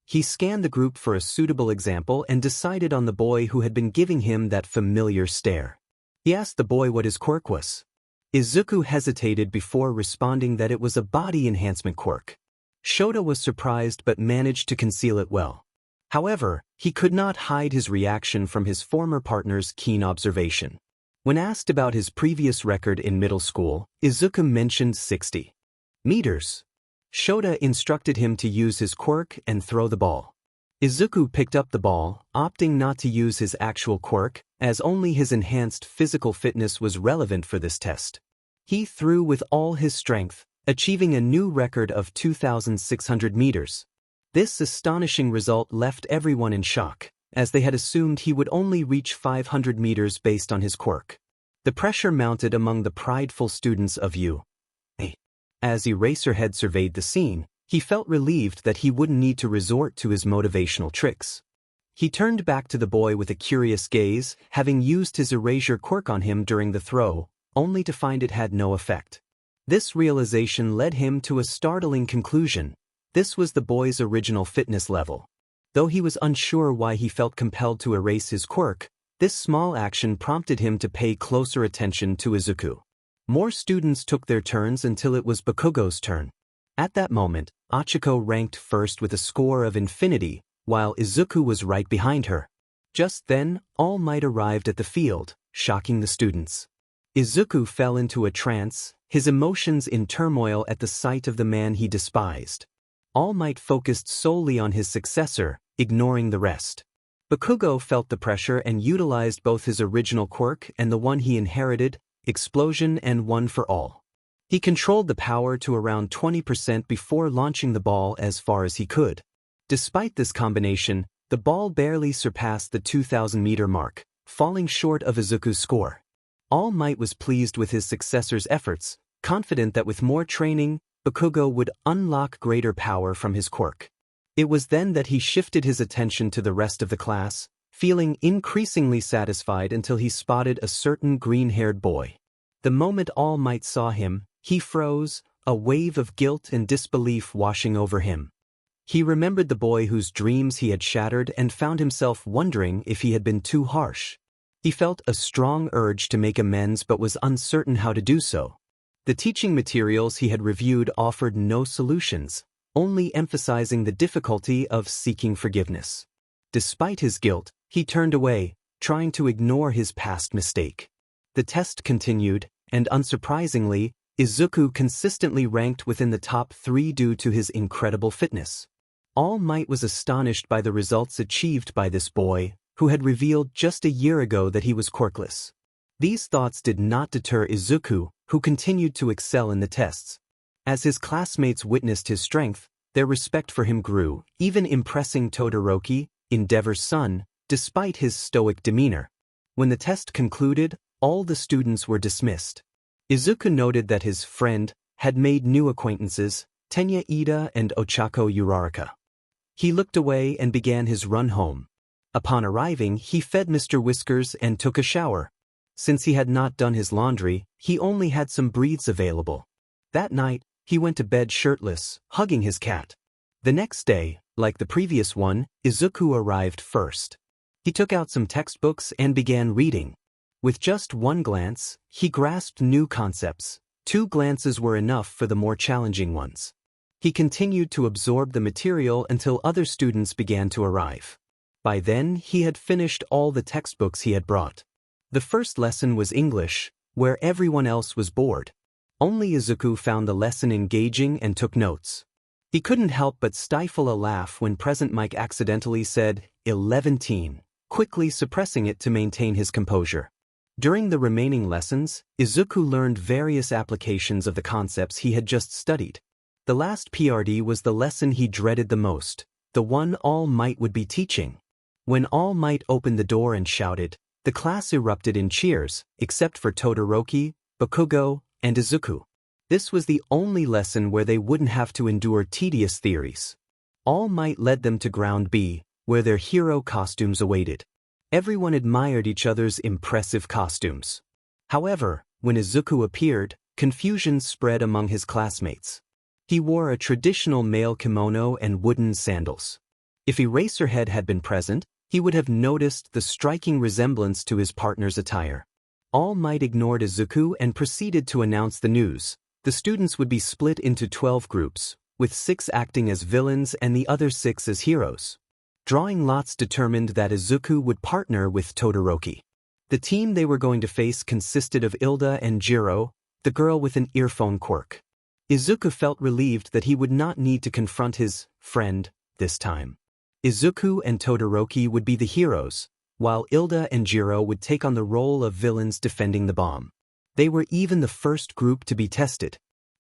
He scanned the group for a suitable example and decided on the boy who had been giving him that familiar stare. He asked the boy what his quirk was. Izuku hesitated before responding that it was a body enhancement quirk. 𝐻𝐻𝐬 was surprised but managed to conceal it well. However, he could not hide his reaction from his former partner's keen observation. When asked about his previous record in middle school, Izuku mentioned 60 meters. 𝐻𝐻𝐬 instructed him to use his quirk and throw the ball. Izuku picked up the ball, opting not to use his actual quirk, as only his enhanced physical fitness was relevant for this test. He threw with all his strength, achieving a new record of 2,600 meters. This astonishing result left everyone in shock, as they had assumed he would only reach 500 meters based on his quirk. The pressure mounted among the prideful students of 𝐻𝐻𝐬. As 𝐼𝐻𝐻𝐬 surveyed the scene, he felt relieved that he wouldn't need to resort to his motivational tricks. He turned back to the boy with a curious gaze, having used his erasure quirk on him during the throw, only to find it had no effect. This realization led him to a startling conclusion. This was the boy's original fitness level. Though he was unsure why he felt compelled to erase his quirk, this small action prompted him to pay closer attention to Izuku. More students took their turns until it was Bakugo's turn. At that moment, Achiko ranked first with a score of infinity, while Izuku was right behind her. Just then, All Might arrived at the field, shocking the students. Izuku fell into a trance, his emotions in turmoil at the sight of the man he despised. All Might focused solely on his successor, ignoring the rest. 𝐒𝐮𝐲 felt the pressure and utilized both his original quirk and the one he inherited, Explosion and One for All. He controlled the power to around 20% before launching the ball as far as he could. Despite this combination, the ball barely surpassed the 2,000-meter mark, falling short of Izuku's score. All Might was pleased with his successor's efforts, confident that with more training, 𝐒𝐮𝐲 would unlock greater power from his quirk. It was then that he shifted his attention to the rest of the class, feeling increasingly satisfied until he spotted a certain green-haired boy. The moment All Might saw him, he froze, a wave of guilt and disbelief washing over him. He remembered the boy whose dreams he had shattered and found himself wondering if he had been too harsh. He felt a strong urge to make amends but was uncertain how to do so. The teaching materials he had reviewed offered no solutions, only emphasizing the difficulty of seeking forgiveness. Despite his guilt, he turned away, trying to ignore his past mistake. The test continued, and unsurprisingly, Izuku consistently ranked within the top 3 due to his incredible fitness. All Might was astonished by the results achieved by this boy, who had revealed just a year ago that he was quirkless. These thoughts did not deter Izuku, who continued to excel in the tests. As his classmates witnessed his strength, their respect for him grew, even impressing Todoroki, 𝗟𝗏𝐻𝐸's son, despite his stoic demeanor. When the test concluded, all the students were dismissed. Izuku noted that his friend had made new acquaintances, 𝗟𝗏𝐻𝐸 and 𝐿 𝐴𝐼𝐻𝐸. He looked away and began his run home. Upon arriving, he fed Mr. Whiskers and took a shower. Since he had not done his laundry, he only had some breaths available. That night, he went to bed shirtless, hugging his cat. The next day, like the previous one, Izuku arrived first. He took out some textbooks and began reading. With just one glance, he grasped new concepts. 2 glances were enough for the more challenging ones. He continued to absorb the material until other students began to arrive. By then, he had finished all the textbooks he had brought. The first lesson was English, where everyone else was bored. Only Izuku found the lesson engaging and took notes. He couldn't help but stifle a laugh when Present Mike accidentally said 11, quickly suppressing it to maintain his composure. During the remaining lessons, Izuku learned various applications of the concepts he had just studied. The last PRD was the lesson he dreaded the most, the one All Might would be teaching. When All Might opened the door and shouted, the class erupted in cheers, except for Todoroki, 𝐒𝐮𝐲, and Izuku. This was the only lesson where they wouldn't have to endure tedious theories. All Might led them to Ground B, where their hero costumes awaited. Everyone admired each other's impressive costumes. However, when Izuku appeared, confusion spread among his classmates. He wore a traditional male kimono and wooden sandals. If Eraserhead had been present, he would have noticed the striking resemblance to his partner's attire. All Might ignored Izuku and proceeded to announce the news. The students would be split into 12 groups, with 6 acting as villains and the other 6 as heroes. Drawing lots determined that Izuku would partner with Todoroki. The team they were going to face consisted of 𝐿𝐴 and 𝐿𝐵, the girl with an earphone quirk. Izuku felt relieved that he would not need to confront his friend this time. Izuku and Todoroki would be the heroes, while 𝐿𝐴 and 𝐿𝐵 would take on the role of villains defending the bomb. They were even the first group to be tested.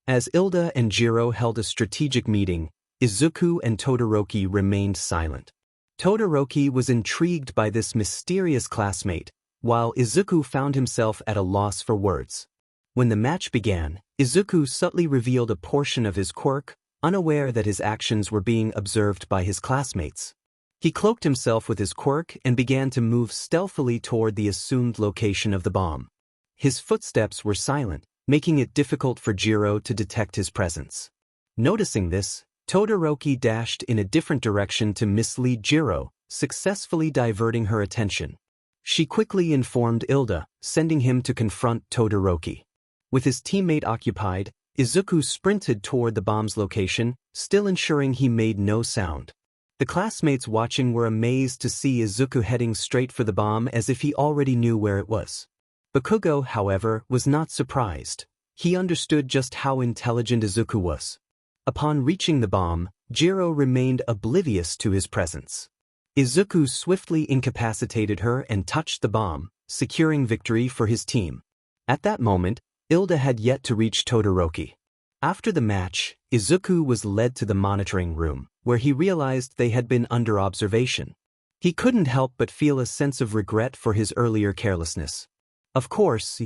As 𝐿𝐴 and 𝐿𝐵 held a strategic meeting, Izuku and Todoroki remained silent. Todoroki was intrigued by this mysterious classmate, while Izuku found himself at a loss for words. When the match began, Izuku subtly revealed a portion of his quirk, unaware that his actions were being observed by his classmates. He cloaked himself with his quirk and began to move stealthily toward the assumed location of the bomb. His footsteps were silent, making it difficult for 𝐿𝐵 to detect his presence. Noticing this, Todoroki dashed in a different direction to mislead 𝐿𝐵, successfully diverting her attention. She quickly informed 𝐿𝐴, sending him to confront Todoroki. With his teammate occupied, Izuku sprinted toward the bomb's location, still ensuring he made no sound. The classmates watching were amazed to see Izuku heading straight for the bomb as if he already knew where it was. Bakugo, however, was not surprised. He understood just how intelligent Izuku was. Upon reaching the bomb, 𝐤𝐬 remained oblivious to his presence. Izuku swiftly incapacitated her and touched the bomb, securing victory for his team. At that moment, 𝐒𝐮𝐬 had yet to reach Todoroki. After the match, Izuku was led to the monitoring room, where he realized they had been under observation. He couldn't help but feel a sense of regret for his earlier carelessness. Of course,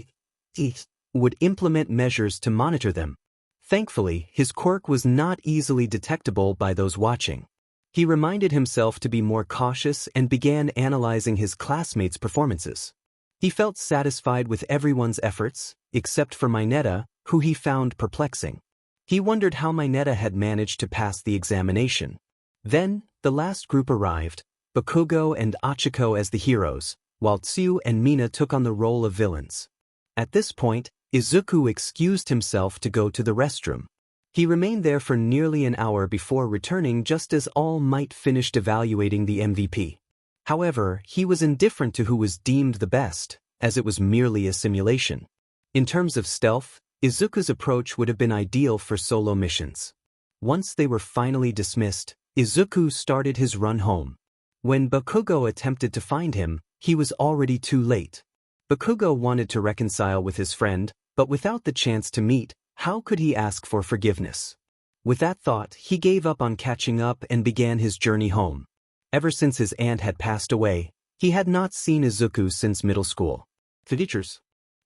he would implement measures to monitor them. Thankfully, his quirk was not easily detectable by those watching. He reminded himself to be more cautious and began analyzing his classmates' performances. He felt satisfied with everyone's efforts, except for 𝐼𝐻𝐻, who he found perplexing. He wondered how 𝐼𝐻𝐻 had managed to pass the examination. Then, the last group arrived, Bakugo and 𝐼𝐻𝐻 as the heroes, while Tsuyu and Mina took on the role of villains. At this point, Izuku excused himself to go to the restroom. He remained there for nearly an hour before returning just as All Might finished evaluating the MVP. However, he was indifferent to who was deemed the best, as it was merely a simulation. In terms of stealth, Izuku's approach would have been ideal for solo missions. Once they were finally dismissed, Izuku started his run home. When Bakugo attempted to find him, he was already too late. Bakugo wanted to reconcile with his friend, but without the chance to meet, how could he ask for forgiveness? With that thought, he gave up on catching up and began his journey home. Ever since his aunt had passed away, he had not seen Izuku since middle school. The teachers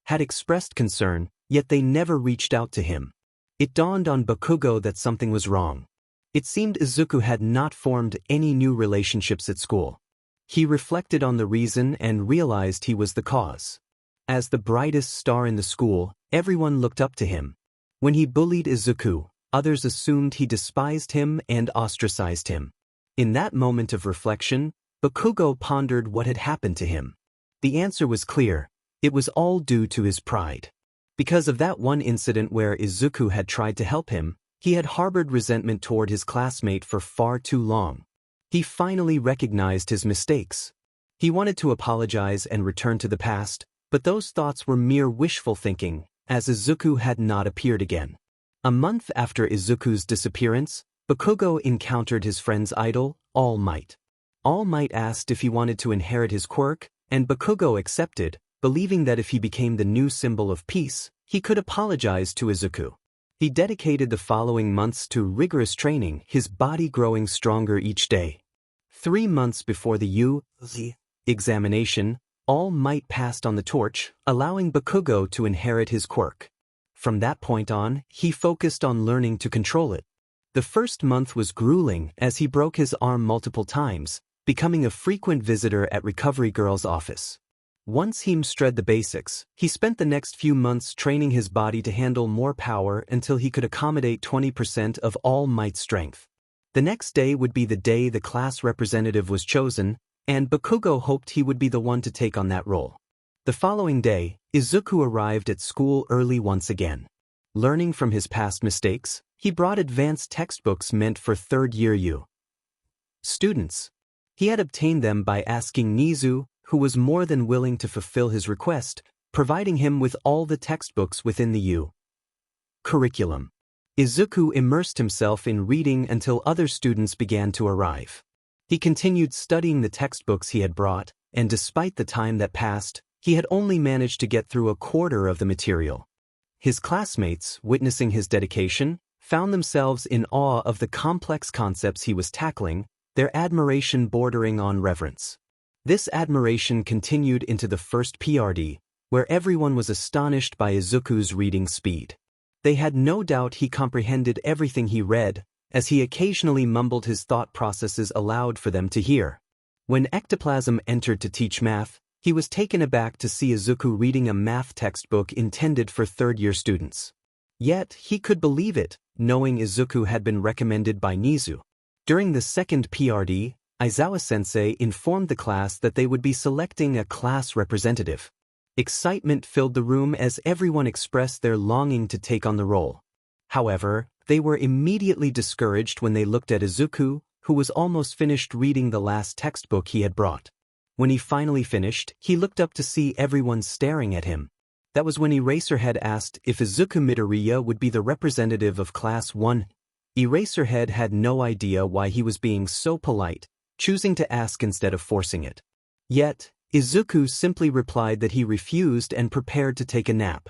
had expressed concern, yet they never reached out to him. It dawned on Bakugo that something was wrong. It seemed Izuku had not formed any new relationships at school. He reflected on the reason and realized he was the cause. As the brightest star in the school, everyone looked up to him. When he bullied Izuku, others assumed he despised him and ostracized him. In that moment of reflection, Bakugo pondered what had happened to him. The answer was clear. It was all due to his pride. Because of that one incident where Izuku had tried to help him, he had harbored resentment toward his classmate for far too long. He finally recognized his mistakes. He wanted to apologize and return to the past, but those thoughts were mere wishful thinking, as Izuku had not appeared again. A month after Izuku's disappearance, Bakugo encountered his friend's idol, All Might. All Might asked if he wanted to inherit his quirk, and Bakugo accepted, believing that if he became the new symbol of peace, he could apologize to Izuku. He dedicated the following months to rigorous training, his body growing stronger each day. 3 months before the 𝐒𝐮𝐦𝐦𝐸 examination, All Might passed on the torch, allowing Bakugo to inherit his quirk. From that point on, he focused on learning to control it. The first month was grueling as he broke his arm multiple times, becoming a frequent visitor at 𝗟𝗏𝐷 office. Once he mastered the basics, he spent the next few months training his body to handle more power until he could accommodate 20% of All Might's strength. The next day would be the day the class representative was chosen, and Bakugo hoped he would be the one to take on that role. The following day, Izuku arrived at school early once again. Learning from his past mistakes, he brought advanced textbooks meant for third-year 𝐻𝐬 students. He had obtained them by asking Nizu, who was more than willing to fulfill his request, providing him with all the textbooks within the 𝐻𝐬 curriculum. Izuku immersed himself in reading until other students began to arrive. He continued studying the textbooks he had brought, and despite the time that passed, he had only managed to get through a quarter of the material. His classmates, witnessing his dedication, found themselves in awe of the complex concepts he was tackling, their admiration bordering on reverence. This admiration continued into the first PRD, where everyone was astonished by Izuku's reading speed. They had no doubt he comprehended everything he read, as he occasionally mumbled his thought processes aloud for them to hear. When ectoplasm entered to teach math, he was taken aback to see Izuku reading a math textbook intended for third-year students. Yet, he could believe it, knowing Izuku had been recommended by Nizu. During the second PRD, Aizawa-sensei informed the class that they would be selecting a class representative. Excitement filled the room as everyone expressed their longing to take on the role. However, they were immediately discouraged when they looked at Izuku, who was almost finished reading the last textbook he had brought. When he finally finished, he looked up to see everyone staring at him. That was when 𝐼𝐻𝐻 asked if Izuku Midoriya would be the representative of Class 1. 𝐼𝐻𝐻 had no idea why he was being so polite, choosing to ask instead of forcing it. Yet, Izuku simply replied that he refused and prepared to take a nap.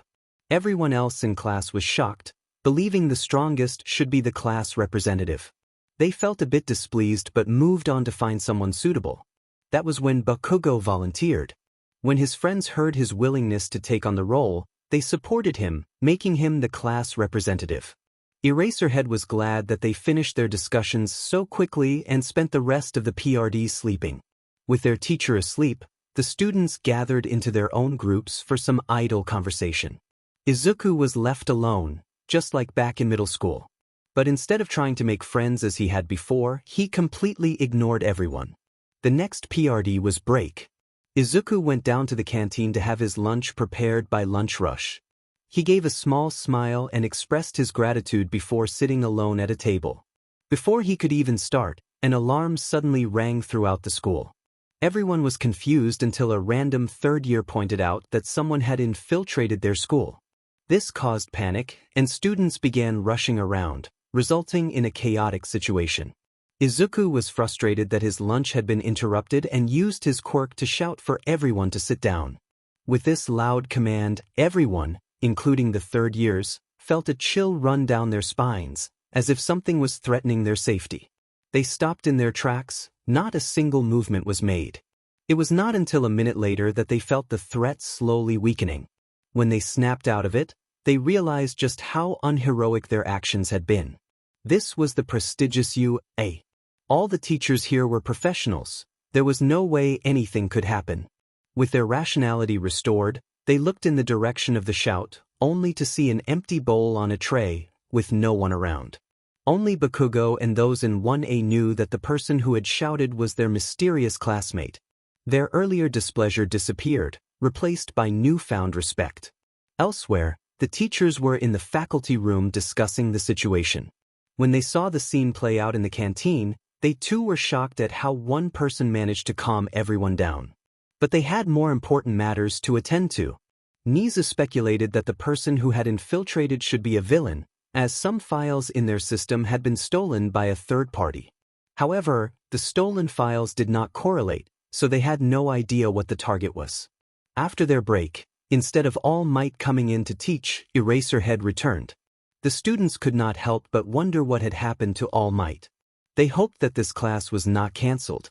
Everyone else in class was shocked, believing the strongest should be the class representative. They felt a bit displeased but moved on to find someone suitable. That was when 𝐂𝐵𝐸 volunteered. When his friends heard his willingness to take on the role, they supported him, making him the class representative. 𝐼𝐻𝐻 was glad that they finished their discussions so quickly and spent the rest of the PRD sleeping. With their teacher asleep, the students gathered into their own groups for some idle conversation. Izuku was left alone, just like back in middle school. But instead of trying to make friends as he had before, he completely ignored everyone. The next PRD was break. Izuku went down to the canteen to have his lunch prepared by Lunch Rush. He gave a small smile and expressed his gratitude before sitting alone at a table. Before he could even start, an alarm suddenly rang throughout the school. Everyone was confused until a random third year pointed out that someone had infiltrated their school. This caused panic, and students began rushing around, resulting in a chaotic situation. Izuku was frustrated that his lunch had been interrupted and used his quirk to shout for everyone to sit down. With this loud command, everyone, including the third years, felt a chill run down their spines, as if something was threatening their safety. They stopped in their tracks, not a single movement was made. It was not until a minute later that they felt the threat slowly weakening. When they snapped out of it, they realized just how unheroic their actions had been. This was the prestigious UA. All the teachers here were professionals. There was no way anything could happen. With their rationality restored, they looked in the direction of the shout, only to see an empty bowl on a tray, with no one around. Only Bakugo and those in 1A knew that the person who had shouted was their mysterious classmate. Their earlier displeasure disappeared, replaced by newfound respect. Elsewhere, the teachers were in the faculty room discussing the situation. When they saw the scene play out in the canteen, they too were shocked at how one person managed to calm everyone down. But they had more important matters to attend to. 𝐒𝐮𝐬 speculated that the person who had infiltrated should be a villain, as some files in their system had been stolen by a third party. However, the stolen files did not correlate, so they had no idea what the target was. After their break, instead of All Might coming in to teach, 𝐼𝐻𝐻 returned. The students could not help but wonder what had happened to All Might. They hoped that this class was not cancelled.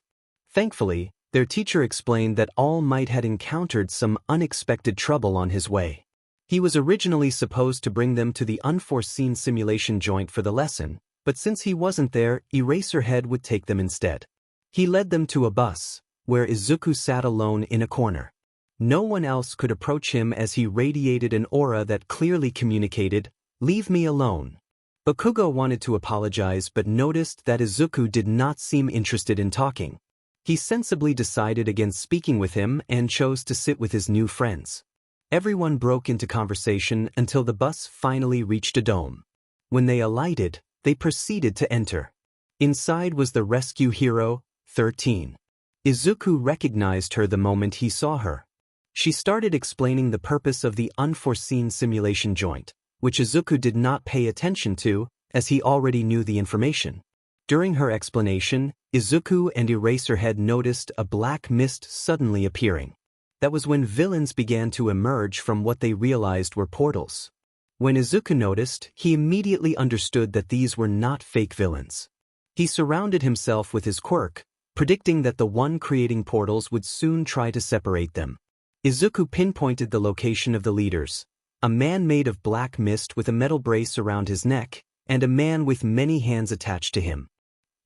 Thankfully, their teacher explained that All Might had encountered some unexpected trouble on his way. He was originally supposed to bring them to the unforeseen simulation joint for the lesson, but since he wasn't there, 𝐼𝐻𝐻 would take them instead. He led them to a bus, where Izuku sat alone in a corner. No one else could approach him as he radiated an aura that clearly communicated, "Leave me alone." Bakugo wanted to apologize but noticed that Izuku did not seem interested in talking. He sensibly decided against speaking with him and chose to sit with his new friends. Everyone broke into conversation until the bus finally reached a dome. When they alighted, they proceeded to enter. Inside was the rescue hero, 13. Izuku recognized her the moment he saw her. She started explaining the purpose of the unforeseen simulation joint, which Izuku did not pay attention to, as he already knew the information. During her explanation, Izuku and 𝐼𝐻𝐻 noticed a black mist suddenly appearing. That was when villains began to emerge from what they realized were portals. When Izuku noticed, he immediately understood that these were not fake villains. He surrounded himself with his quirk, predicting that the one creating portals would soon try to separate them. Izuku pinpointed the location of the leaders: a man made of black mist with a metal brace around his neck, and a man with many hands attached to him.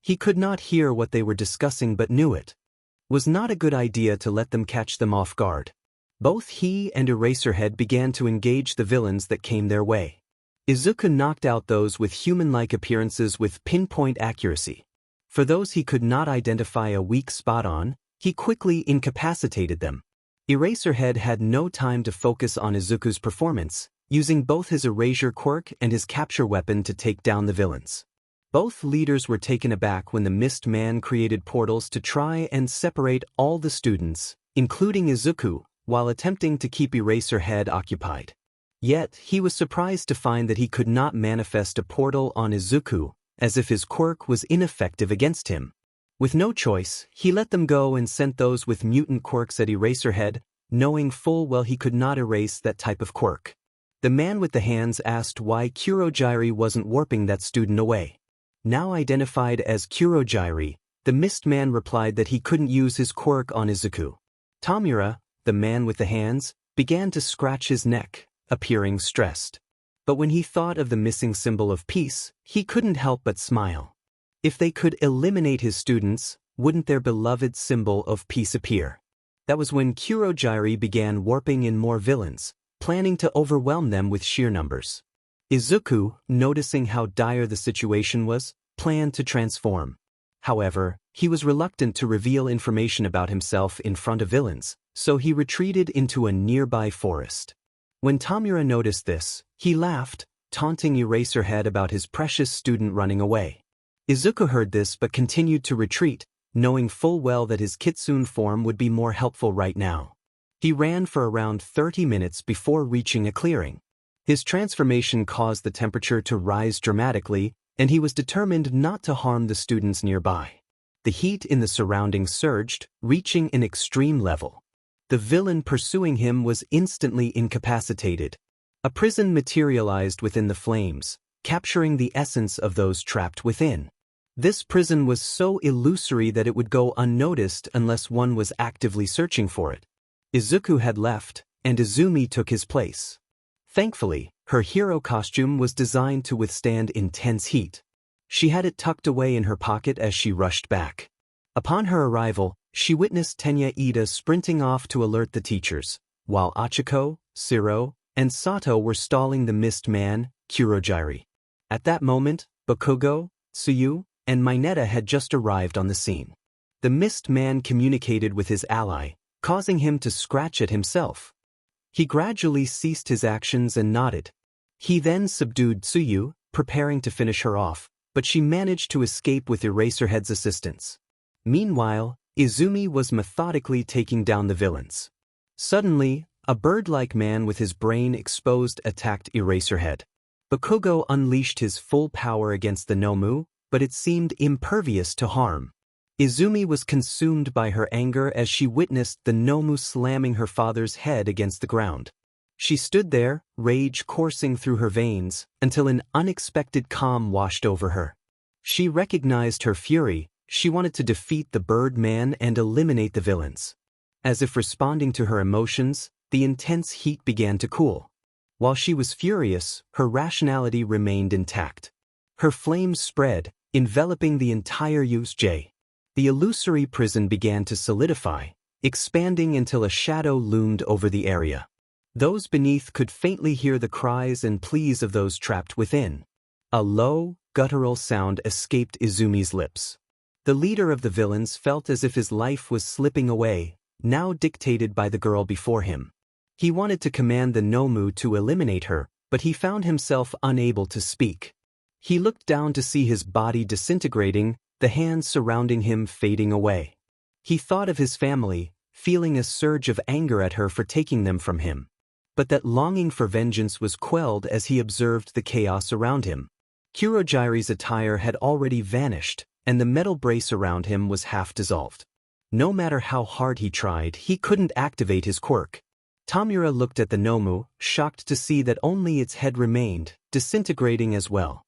He could not hear what they were discussing but knew it was not a good idea to let them catch them off guard. Both he and 𝐼𝐻𝐻 began to engage the villains that came their way. Izuku knocked out those with human-like appearances with pinpoint accuracy. For those he could not identify a weak spot on, he quickly incapacitated them. 𝐼𝐻𝐻 had no time to focus on Izuku's performance, using both his erasure quirk and his capture weapon to take down the villains. Both leaders were taken aback when the Mist Man created portals to try and separate all the students, including Izuku, while attempting to keep 𝐼𝐻𝐻𝐸 occupied. Yet, he was surprised to find that he could not manifest a portal on Izuku, as if his quirk was ineffective against him. With no choice, he let them go and sent those with mutant quirks at 𝐼𝐻𝐻𝐸, knowing full well he could not erase that type of quirk. The man with the hands asked why 𝗂𝐻𝐬 wasn't warping that student away. Now identified as 𝗂𝐻𝐬, the Mist Man replied that he couldn't use his quirk on Izuku. Tamura, the man with the hands, began to scratch his neck, appearing stressed. But when he thought of the missing symbol of peace, he couldn't help but smile. If they could eliminate his students, wouldn't their beloved symbol of peace appear? That was when 𝗂𝐻𝐬 began warping in more villains, planning to overwhelm them with sheer numbers. Izuku, noticing how dire the situation was, planned to transform. However, he was reluctant to reveal information about himself in front of villains, so he retreated into a nearby forest. When Tamura noticed this, he laughed, taunting 𝐼𝐻𝐻𝐸 about his precious student running away. Izuku heard this but continued to retreat, knowing full well that his kitsune form would be more helpful right now. He ran for around 30 minutes before reaching a clearing. His transformation caused the temperature to rise dramatically, and he was determined not to harm the students nearby. The heat in the surroundings surged, reaching an extreme level. The villain pursuing him was instantly incapacitated. A prison materialized within the flames, capturing the essence of those trapped within. This prison was so illusory that it would go unnoticed unless one was actively searching for it. Izuku had left, and Izumi took his place. Thankfully, her hero costume was designed to withstand intense heat. She had it tucked away in her pocket as she rushed back. Upon her arrival, she witnessed Tenya Ida sprinting off to alert the teachers, while Achiko, Siro, and Sato were stalling the Mist Man, 𝗂𝐻𝐬. At that moment, Bakugo, Tsuyu, and Mineta had just arrived on the scene. The Mist Man communicated with his ally, causing him to scratch at himself. He gradually ceased his actions and nodded. He then subdued Tsuyu, preparing to finish her off, but she managed to escape with 𝐼𝐻𝐻𝐸's assistance. Meanwhile, Izumi was methodically taking down the villains. Suddenly, a bird-like man with his brain exposed attacked 𝐼𝐻𝐻𝐸. Bakugo unleashed his full power against the Nomu, but it seemed impervious to harm. Izumi was consumed by her anger as she witnessed the Nomu slamming her father's head against the ground. She stood there, rage coursing through her veins, until an unexpected calm washed over her. She recognized her fury. She wanted to defeat the bird man and eliminate the villains. As if responding to her emotions, the intense heat began to cool. While she was furious, her rationality remained intact. Her flames spread, enveloping the entire 𝐒𝐮𝐻𝐸. The illusory prison began to solidify, expanding until a shadow loomed over the area. Those beneath could faintly hear the cries and pleas of those trapped within. A low, guttural sound escaped Izumi's lips. The leader of the villains felt as if his life was slipping away, now dictated by the girl before him. He wanted to command the Nomu to eliminate her, but he found himself unable to speak. He looked down to see his body disintegrating, the hands surrounding him fading away. He thought of his family, feeling a surge of anger at her for taking them from him. But that longing for vengeance was quelled as he observed the chaos around him. 𝗂𝐻𝐬's attire had already vanished, and the metal brace around him was half dissolved. No matter how hard he tried, he couldn't activate his quirk. Tamura looked at the Nomu, shocked to see that only its head remained, disintegrating as well.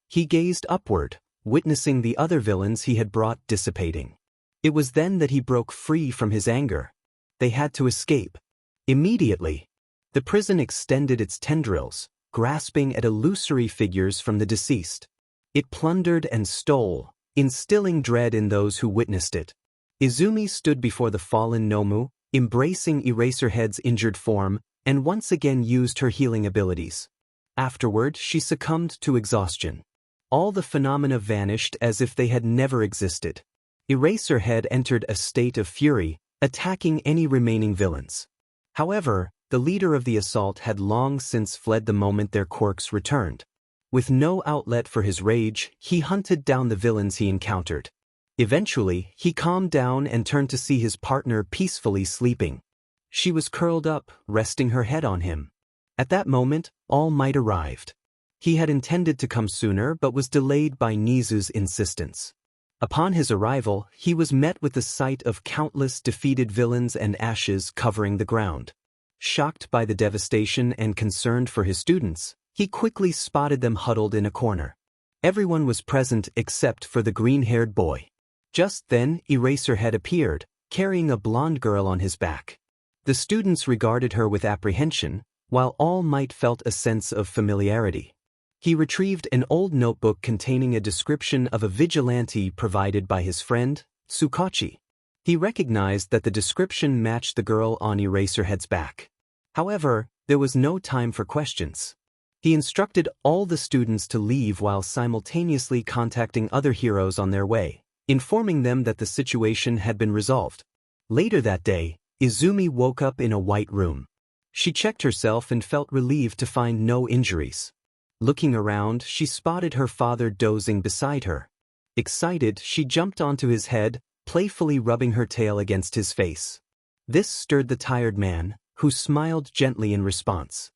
He gazed upward, witnessing the other villains he had brought dissipating. It was then that he broke free from his anger. They had to escape. Immediately, the prison extended its tendrils, grasping at illusory figures from the deceased. It plundered and stole, instilling dread in those who witnessed it. Izumi stood before the fallen Nomu, embracing 𝐼𝐻𝐻𝐸's injured form, and once again used her healing abilities. Afterward, she succumbed to exhaustion. All the phenomena vanished as if they had never existed. 𝐼𝐻𝐻𝐸 entered a state of fury, attacking any remaining villains. However, the leader of the assault had long since fled the moment their quirks returned. With no outlet for his rage, he hunted down the villains he encountered. Eventually, he calmed down and turned to see his partner peacefully sleeping. She was curled up, resting her head on him. At that moment, All Might arrived. He had intended to come sooner but was delayed by Nizu's insistence. Upon his arrival, he was met with the sight of countless defeated villains and ashes covering the ground. Shocked by the devastation and concerned for his students, he quickly spotted them huddled in a corner. Everyone was present except for the green-haired boy. Just then, 𝐼𝐻𝐼𝐻 appeared, carrying a blonde girl on his back. The students regarded her with apprehension, while All Might felt a sense of familiarity. He retrieved an old notebook containing a description of a vigilante provided by his friend, 𝐶𝐶. He recognized that the description matched the girl on 𝐼𝐻𝐼𝐻's back. However, there was no time for questions. He instructed all the students to leave while simultaneously contacting other heroes on their way, informing them that the situation had been resolved. Later that day, Izumi woke up in a white room. She checked herself and felt relieved to find no injuries. Looking around, she spotted her father dozing beside her. Excited, she jumped onto his head, playfully rubbing her tail against his face. This stirred the tired man, who smiled gently in response.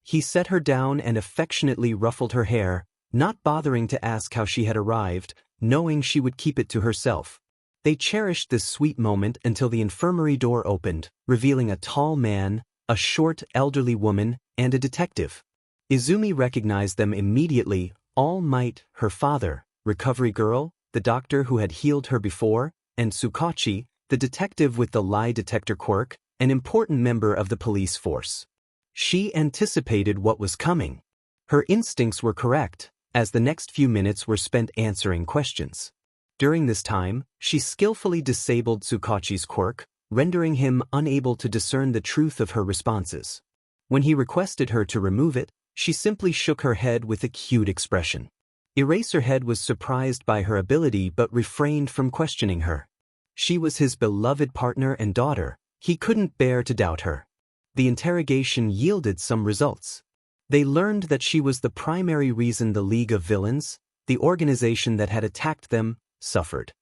He set her down and affectionately ruffled her hair, not bothering to ask how she had arrived, knowing she would keep it to herself. They cherished this sweet moment until the infirmary door opened, revealing a tall man, a short, elderly woman, and a detective. Izumi recognized them immediately: All Might, her father, Recovery Girl, the doctor who had healed her before, and 𝐶𝐶, the detective with the lie detector quirk, an important member of the police force. She anticipated what was coming. Her instincts were correct, as the next few minutes were spent answering questions. During this time, she skillfully disabled 𝐶𝐶's quirk, rendering him unable to discern the truth of her responses. When he requested her to remove it, she simply shook her head with a cute expression. 𝐼𝐻𝐼𝐻 was surprised by her ability but refrained from questioning her. She was his beloved partner and daughter. He couldn't bear to doubt her. The interrogation yielded some results. They learned that she was the primary reason the League of Villains, the organization that had attacked them, suffered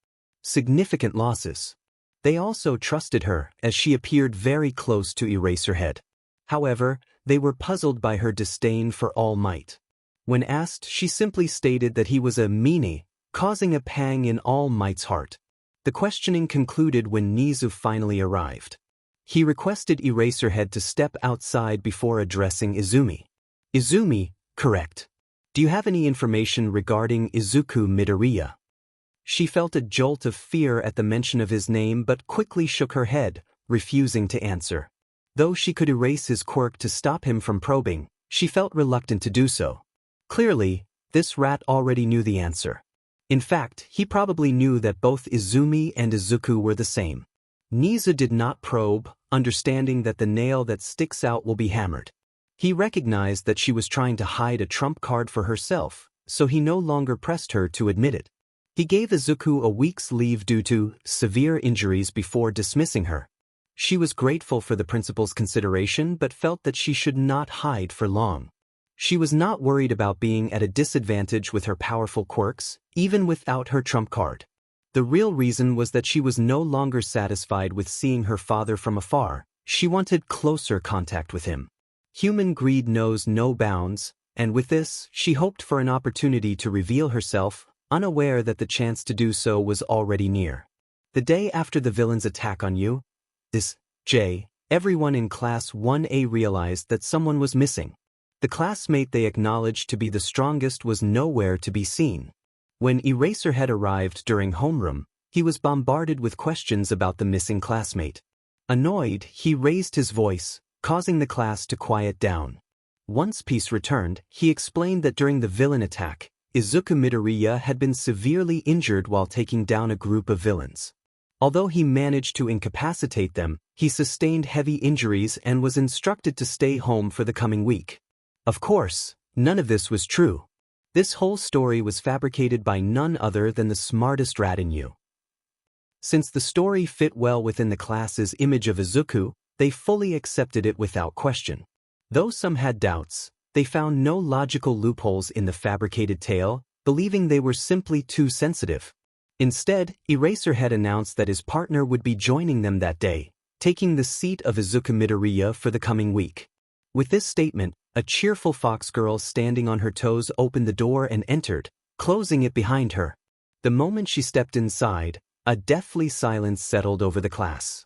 significant losses. They also trusted her, as she appeared very close to 𝐼𝐻𝐼𝐻. However, they were puzzled by her disdain for All Might. When asked, she simply stated that he was a meanie, causing a pang in All Might's heart. The questioning concluded when Nizu finally arrived. He requested 𝐼𝐻𝐼𝐻 to step outside before addressing Izumi. Izumi, correct. Do you have any information regarding Izuku Midoriya? She felt a jolt of fear at the mention of his name but quickly shook her head, refusing to answer. Though she could erase his quirk to stop him from probing, she felt reluctant to do so. Clearly, this rat already knew the answer. In fact, he probably knew that both Izumi and Izuku were the same. Nizu did not probe, understanding that the nail that sticks out will be hammered. He recognized that she was trying to hide a trump card for herself, so he no longer pressed her to admit it. He gave Izuku a week's leave due to severe injuries before dismissing her. She was grateful for the principal's consideration but felt that she should not hide for long. She was not worried about being at a disadvantage with her powerful quirks, even without her trump card. The real reason was that she was no longer satisfied with seeing her father from afar. She wanted closer contact with him. Human greed knows no bounds, and with this, she hoped for an opportunity to reveal herself, unaware that the chance to do so was already near. The day after the villain's attack on 𝐒𝐮𝐦𝐦𝐽, everyone in Class 1A realized that someone was missing. The classmate they acknowledged to be the strongest was nowhere to be seen. When 𝐼𝐻𝐼𝐻 arrived during homeroom, he was bombarded with questions about the missing classmate. Annoyed, he raised his voice, causing the class to quiet down. Once peace returned, he explained that during the villain attack, Izuku Midoriya had been severely injured while taking down a group of villains. Although he managed to incapacitate them, he sustained heavy injuries and was instructed to stay home for the coming week. Of course, none of this was true. This whole story was fabricated by none other than the smartest rat in you. Since the story fit well within the class's image of Izuku, they fully accepted it without question. Though some had doubts, they found no logical loopholes in the fabricated tale, believing they were simply too sensitive. Instead, 𝐼𝐻𝐻 announced that his partner would be joining them that day, taking the seat of Izuku Midoriya for the coming week. With this statement, a cheerful fox girl standing on her toes opened the door and entered, closing it behind her. The moment she stepped inside, a deathly silence settled over the class.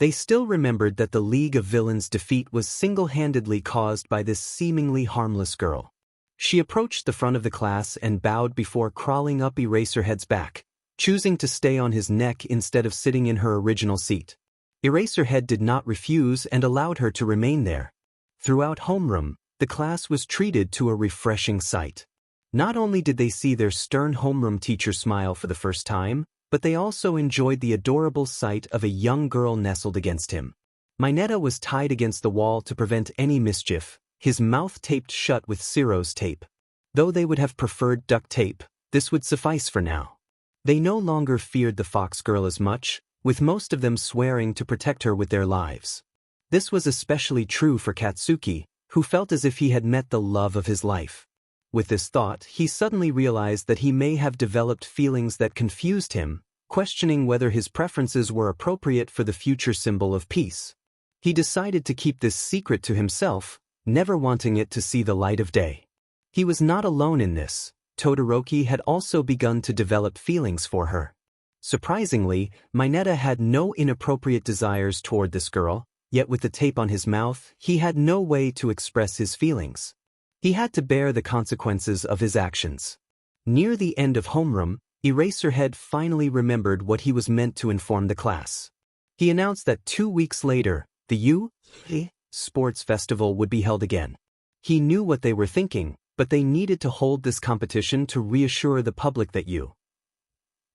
They still remembered that the League of Villains' defeat was single-handedly caused by this seemingly harmless girl. She approached the front of the class and bowed before crawling up 𝐼𝐻𝐻's back, choosing to stay on his neck instead of sitting in her original seat. 𝐼𝐻𝐻 did not refuse and allowed her to remain there. Throughout homeroom, the class was treated to a refreshing sight. Not only did they see their stern homeroom teacher smile for the first time, but they also enjoyed the adorable sight of a young girl nestled against him. 𝐼𝐻𝐻 was tied against the wall to prevent any mischief, his mouth taped shut with 𝐼𝐻𝐻's tape. Though they would have preferred duct tape, this would suffice for now. They no longer feared the fox girl as much, with most of them swearing to protect her with their lives. This was especially true for Katsuki, who felt as if he had met the love of his life. With this thought, he suddenly realized that he may have developed feelings that confused him, questioning whether his preferences were appropriate for the future symbol of peace. He decided to keep this secret to himself, never wanting it to see the light of day. He was not alone in this. Todoroki had also begun to develop feelings for her. Surprisingly, 𝐼𝐻𝐻 had no inappropriate desires toward this girl, yet with the tape on his mouth, he had no way to express his feelings. He had to bear the consequences of his actions. Near the end of homeroom, 𝐼𝐻𝐻 finally remembered what he was meant to inform the class. He announced that 2 weeks later, the 𝐒𝐮𝐩𝐩 sports festival would be held again. He knew what they were thinking, but they needed to hold this competition to reassure the public that 𝐒𝐮𝐻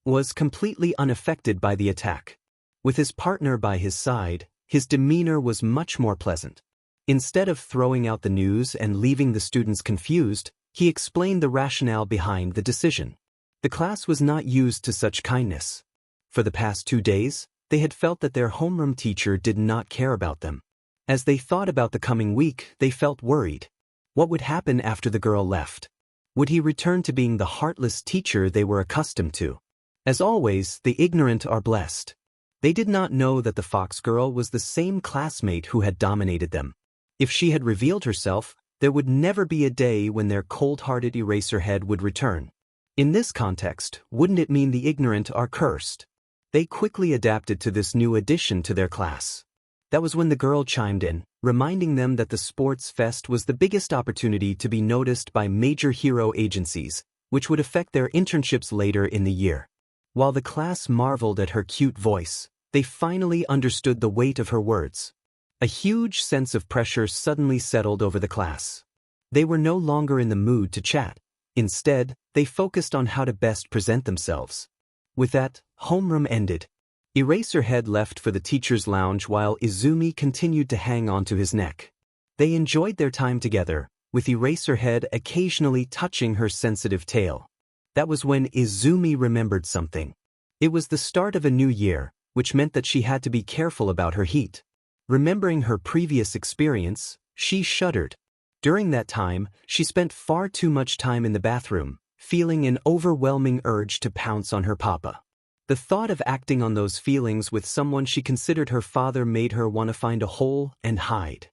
was completely unaffected by the attack. With his partner by his side, his demeanor was much more pleasant. Instead of throwing out the news and leaving the students confused, he explained the rationale behind the decision. The class was not used to such kindness. For the past 2 days, they had felt that their homeroom teacher did not care about them. As they thought about the coming week, they felt worried. What would happen after the girl left? Would he return to being the heartless teacher they were accustomed to? As always, the ignorant are blessed. They did not know that the fox girl was the same classmate who had dominated them. If she had revealed herself, there would never be a day when their cold-hearted 𝐼𝐻𝐻 would return. In this context, wouldn't it mean the ignorant are cursed? They quickly adapted to this new addition to their class. That was when the girl chimed in, reminding them that the sports fest was the biggest opportunity to be noticed by major hero agencies, which would affect their internships later in the year. While the class marveled at her cute voice, they finally understood the weight of her words. A huge sense of pressure suddenly settled over the class. They were no longer in the mood to chat. Instead, they focused on how to best present themselves. With that, homeroom ended. 𝐼𝐻𝐻 left for the teacher's lounge while Izumi continued to hang onto his neck. They enjoyed their time together, with 𝐼𝐻𝐻 occasionally touching her sensitive tail. That was when Izumi remembered something. It was the start of a new year, which meant that she had to be careful about her heat. Remembering her previous experience, she shuddered. During that time, she spent far too much time in the bathroom, feeling an overwhelming urge to pounce on her papa. The thought of acting on those feelings with someone she considered her father made her want to find a hole and hide.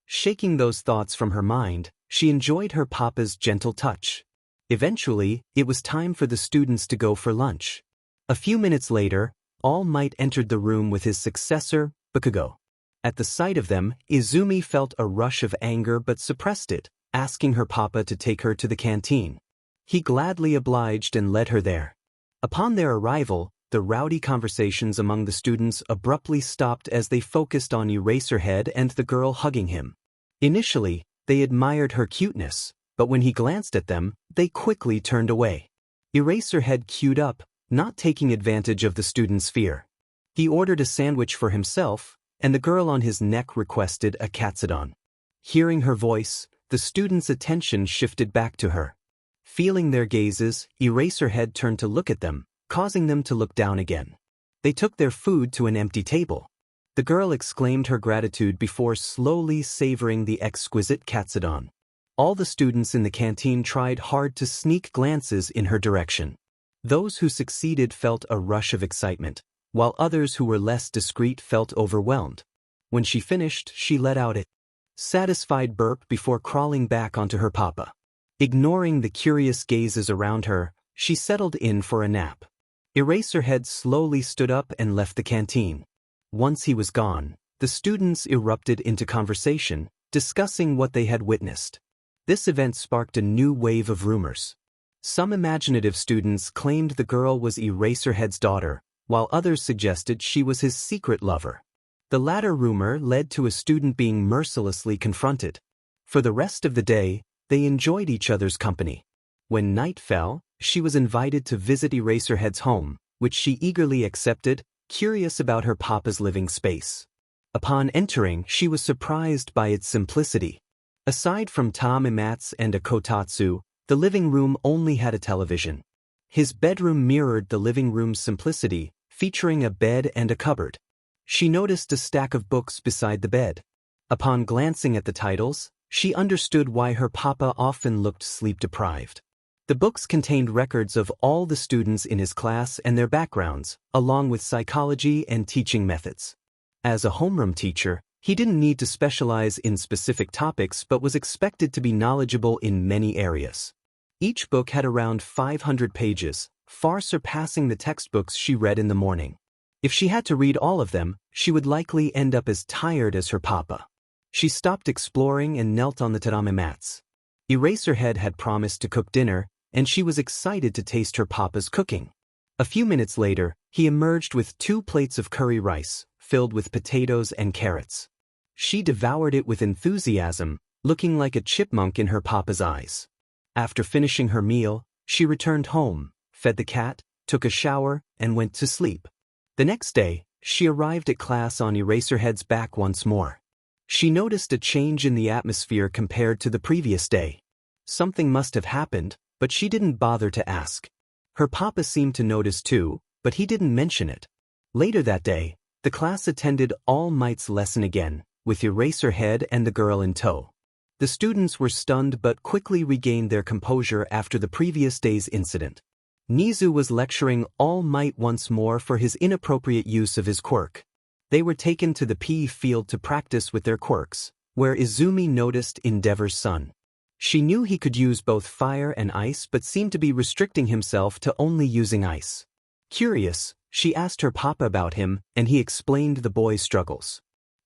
Shaking those thoughts from her mind, she enjoyed her papa's gentle touch. Eventually, it was time for the students to go for lunch. A few minutes later, All Might entered the room with his successor, 𝐒𝐮𝐲. At the sight of them, Izumi felt a rush of anger but suppressed it, asking her papa to take her to the canteen. He gladly obliged and led her there. Upon their arrival, the rowdy conversations among the students abruptly stopped as they focused on 𝐼𝐻𝐻 and the girl hugging him. Initially, they admired her cuteness, but when he glanced at them, they quickly turned away. 𝐼𝐻𝐻 queued up, not taking advantage of the students' fear. He ordered a sandwich for himself, and the girl on his neck requested a katsudon. Hearing her voice, the students' attention shifted back to her. Feeling their gazes, 𝐼𝐻𝐻 turned to look at them, causing them to look down again. They took their food to an empty table. The girl exclaimed her gratitude before slowly savoring the exquisite katsudon. All the students in the canteen tried hard to sneak glances in her direction. Those who succeeded felt a rush of excitement, while others who were less discreet felt overwhelmed. When she finished, she let out a satisfied burp before crawling back onto her papa. Ignoring the curious gazes around her, she settled in for a nap. Eraserhead slowly stood up and left the canteen. Once he was gone, the students erupted into conversation, discussing what they had witnessed. This event sparked a new wave of rumors. Some imaginative students claimed the girl was Eraserhead's daughter, while others suggested she was his secret lover. The latter rumor led to a student being mercilessly confronted. For the rest of the day, they enjoyed each other's company. When night fell, she was invited to visit Eraserhead's home, which she eagerly accepted, curious about her papa's living space. Upon entering, she was surprised by its simplicity. Aside from 𝗏𝗏 and a kotatsu, the living room only had a television. His bedroom mirrored the living room's simplicity, featuring a bed and a cupboard. She noticed a stack of books beside the bed. Upon glancing at the titles, she understood why her papa often looked sleep-deprived. The books contained records of all the students in his class and their backgrounds, along with psychology and teaching methods. As a homeroom teacher, he didn't need to specialize in specific topics but was expected to be knowledgeable in many areas. Each book had around 500 pages, far surpassing the textbooks she read in the morning. If she had to read all of them, she would likely end up as tired as her papa. She stopped exploring and knelt on the tatami mats. Eraserhead had promised to cook dinner, and she was excited to taste her papa's cooking. A few minutes later, he emerged with 2 plates of curry rice, filled with potatoes and carrots. She devoured it with enthusiasm, looking like a chipmunk in her papa's eyes. After finishing her meal, she returned home, fed the cat, took a shower, and went to sleep. The next day, she arrived at class on Eraserhead's back once more. She noticed a change in the atmosphere compared to the previous day. Something must have happened, but she didn't bother to ask. Her papa seemed to notice too, but he didn't mention it. Later that day, the class attended 𝐼𝐻𝐬's lesson again, with Eraserhead and the girl in tow. The students were stunned but quickly regained their composure after the previous day's incident. 𝐒𝐮𝐬 was lecturing 𝐼𝐻𝐬 once more for his inappropriate use of his quirk. They were taken to the PE field to practice with their quirks, where Izumi noticed 𝗟𝗏𝐿's son. She knew he could use both fire and ice but seemed to be restricting himself to only using ice. Curious, she asked her papa about him, and he explained the boy's struggles.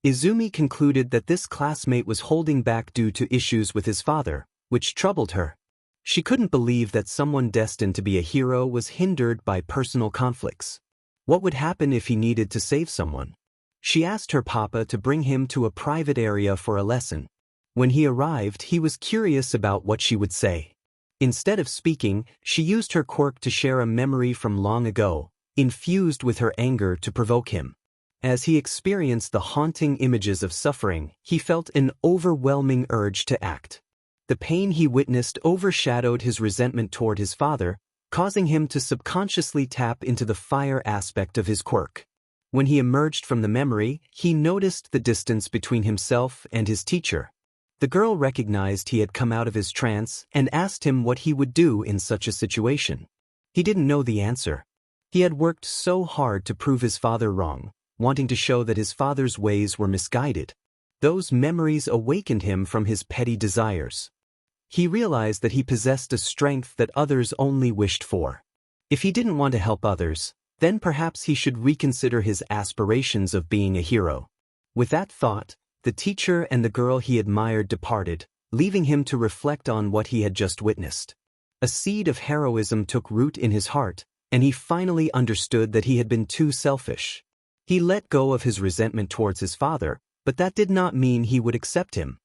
Izumi concluded that this classmate was holding back due to issues with his father, which troubled her. She couldn't believe that someone destined to be a hero was hindered by personal conflicts. What would happen if he needed to save someone? She asked her papa to bring him to a private area for a lesson. When he arrived, he was curious about what she would say. Instead of speaking, she used her quirk to share a memory from long ago, infused with her anger to provoke him. As he experienced the haunting images of suffering, he felt an overwhelming urge to act. The pain he witnessed overshadowed his resentment toward his father, causing him to subconsciously tap into the fire aspect of his quirk. When he emerged from the memory, he noticed the distance between himself and his teacher. The girl recognized he had come out of his trance and asked him what he would do in such a situation. He didn't know the answer. He had worked so hard to prove his father wrong, wanting to show that his father's ways were misguided. Those memories awakened him from his petty desires. He realized that he possessed a strength that others only wished for. If he didn't want to help others, then perhaps he should reconsider his aspirations of being a hero. With that thought, the teacher and the girl he admired departed, leaving him to reflect on what he had just witnessed. A seed of heroism took root in his heart, and he finally understood that he had been too selfish. He let go of his resentment towards his father, but that did not mean he would accept him.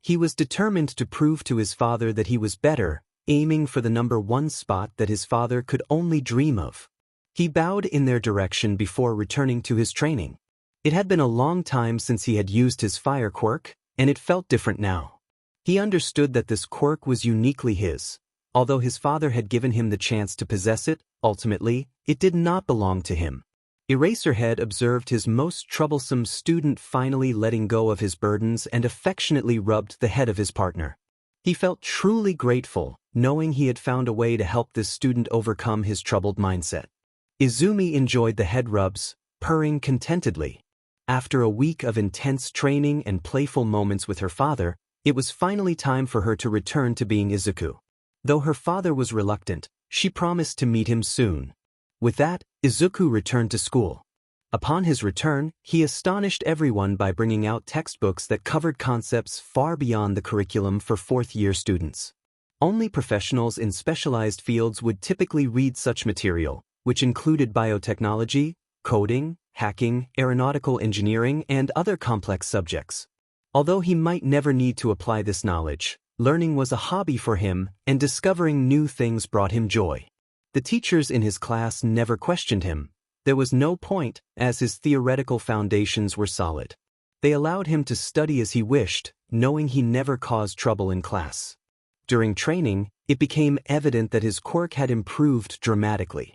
He was determined to prove to his father that he was better, aiming for the #1 spot that his father could only dream of. He bowed in their direction before returning to his training. It had been a long time since he had used his fire quirk, and it felt different now. He understood that this quirk was uniquely his. Although his father had given him the chance to possess it, ultimately, it did not belong to him. Eraserhead observed his most troublesome student finally letting go of his burdens and affectionately rubbed the head of his partner. He felt truly grateful, knowing he had found a way to help this student overcome his troubled mindset. Izumi enjoyed the head rubs, purring contentedly. After a week of intense training and playful moments with her father, it was finally time for her to return to being Izuku. Though her father was reluctant, she promised to meet him soon. With that, Izuku returned to school. Upon his return, he astonished everyone by bringing out textbooks that covered concepts far beyond the curriculum for fourth-year students. Only professionals in specialized fields would typically read such material, which included biotechnology, coding, hacking, aeronautical engineering, and other complex subjects. Although he might never need to apply this knowledge, learning was a hobby for him, and discovering new things brought him joy. The teachers in his class never questioned him. There was no point, as his theoretical foundations were solid. They allowed him to study as he wished, knowing he never caused trouble in class. During training, it became evident that his quirk had improved dramatically.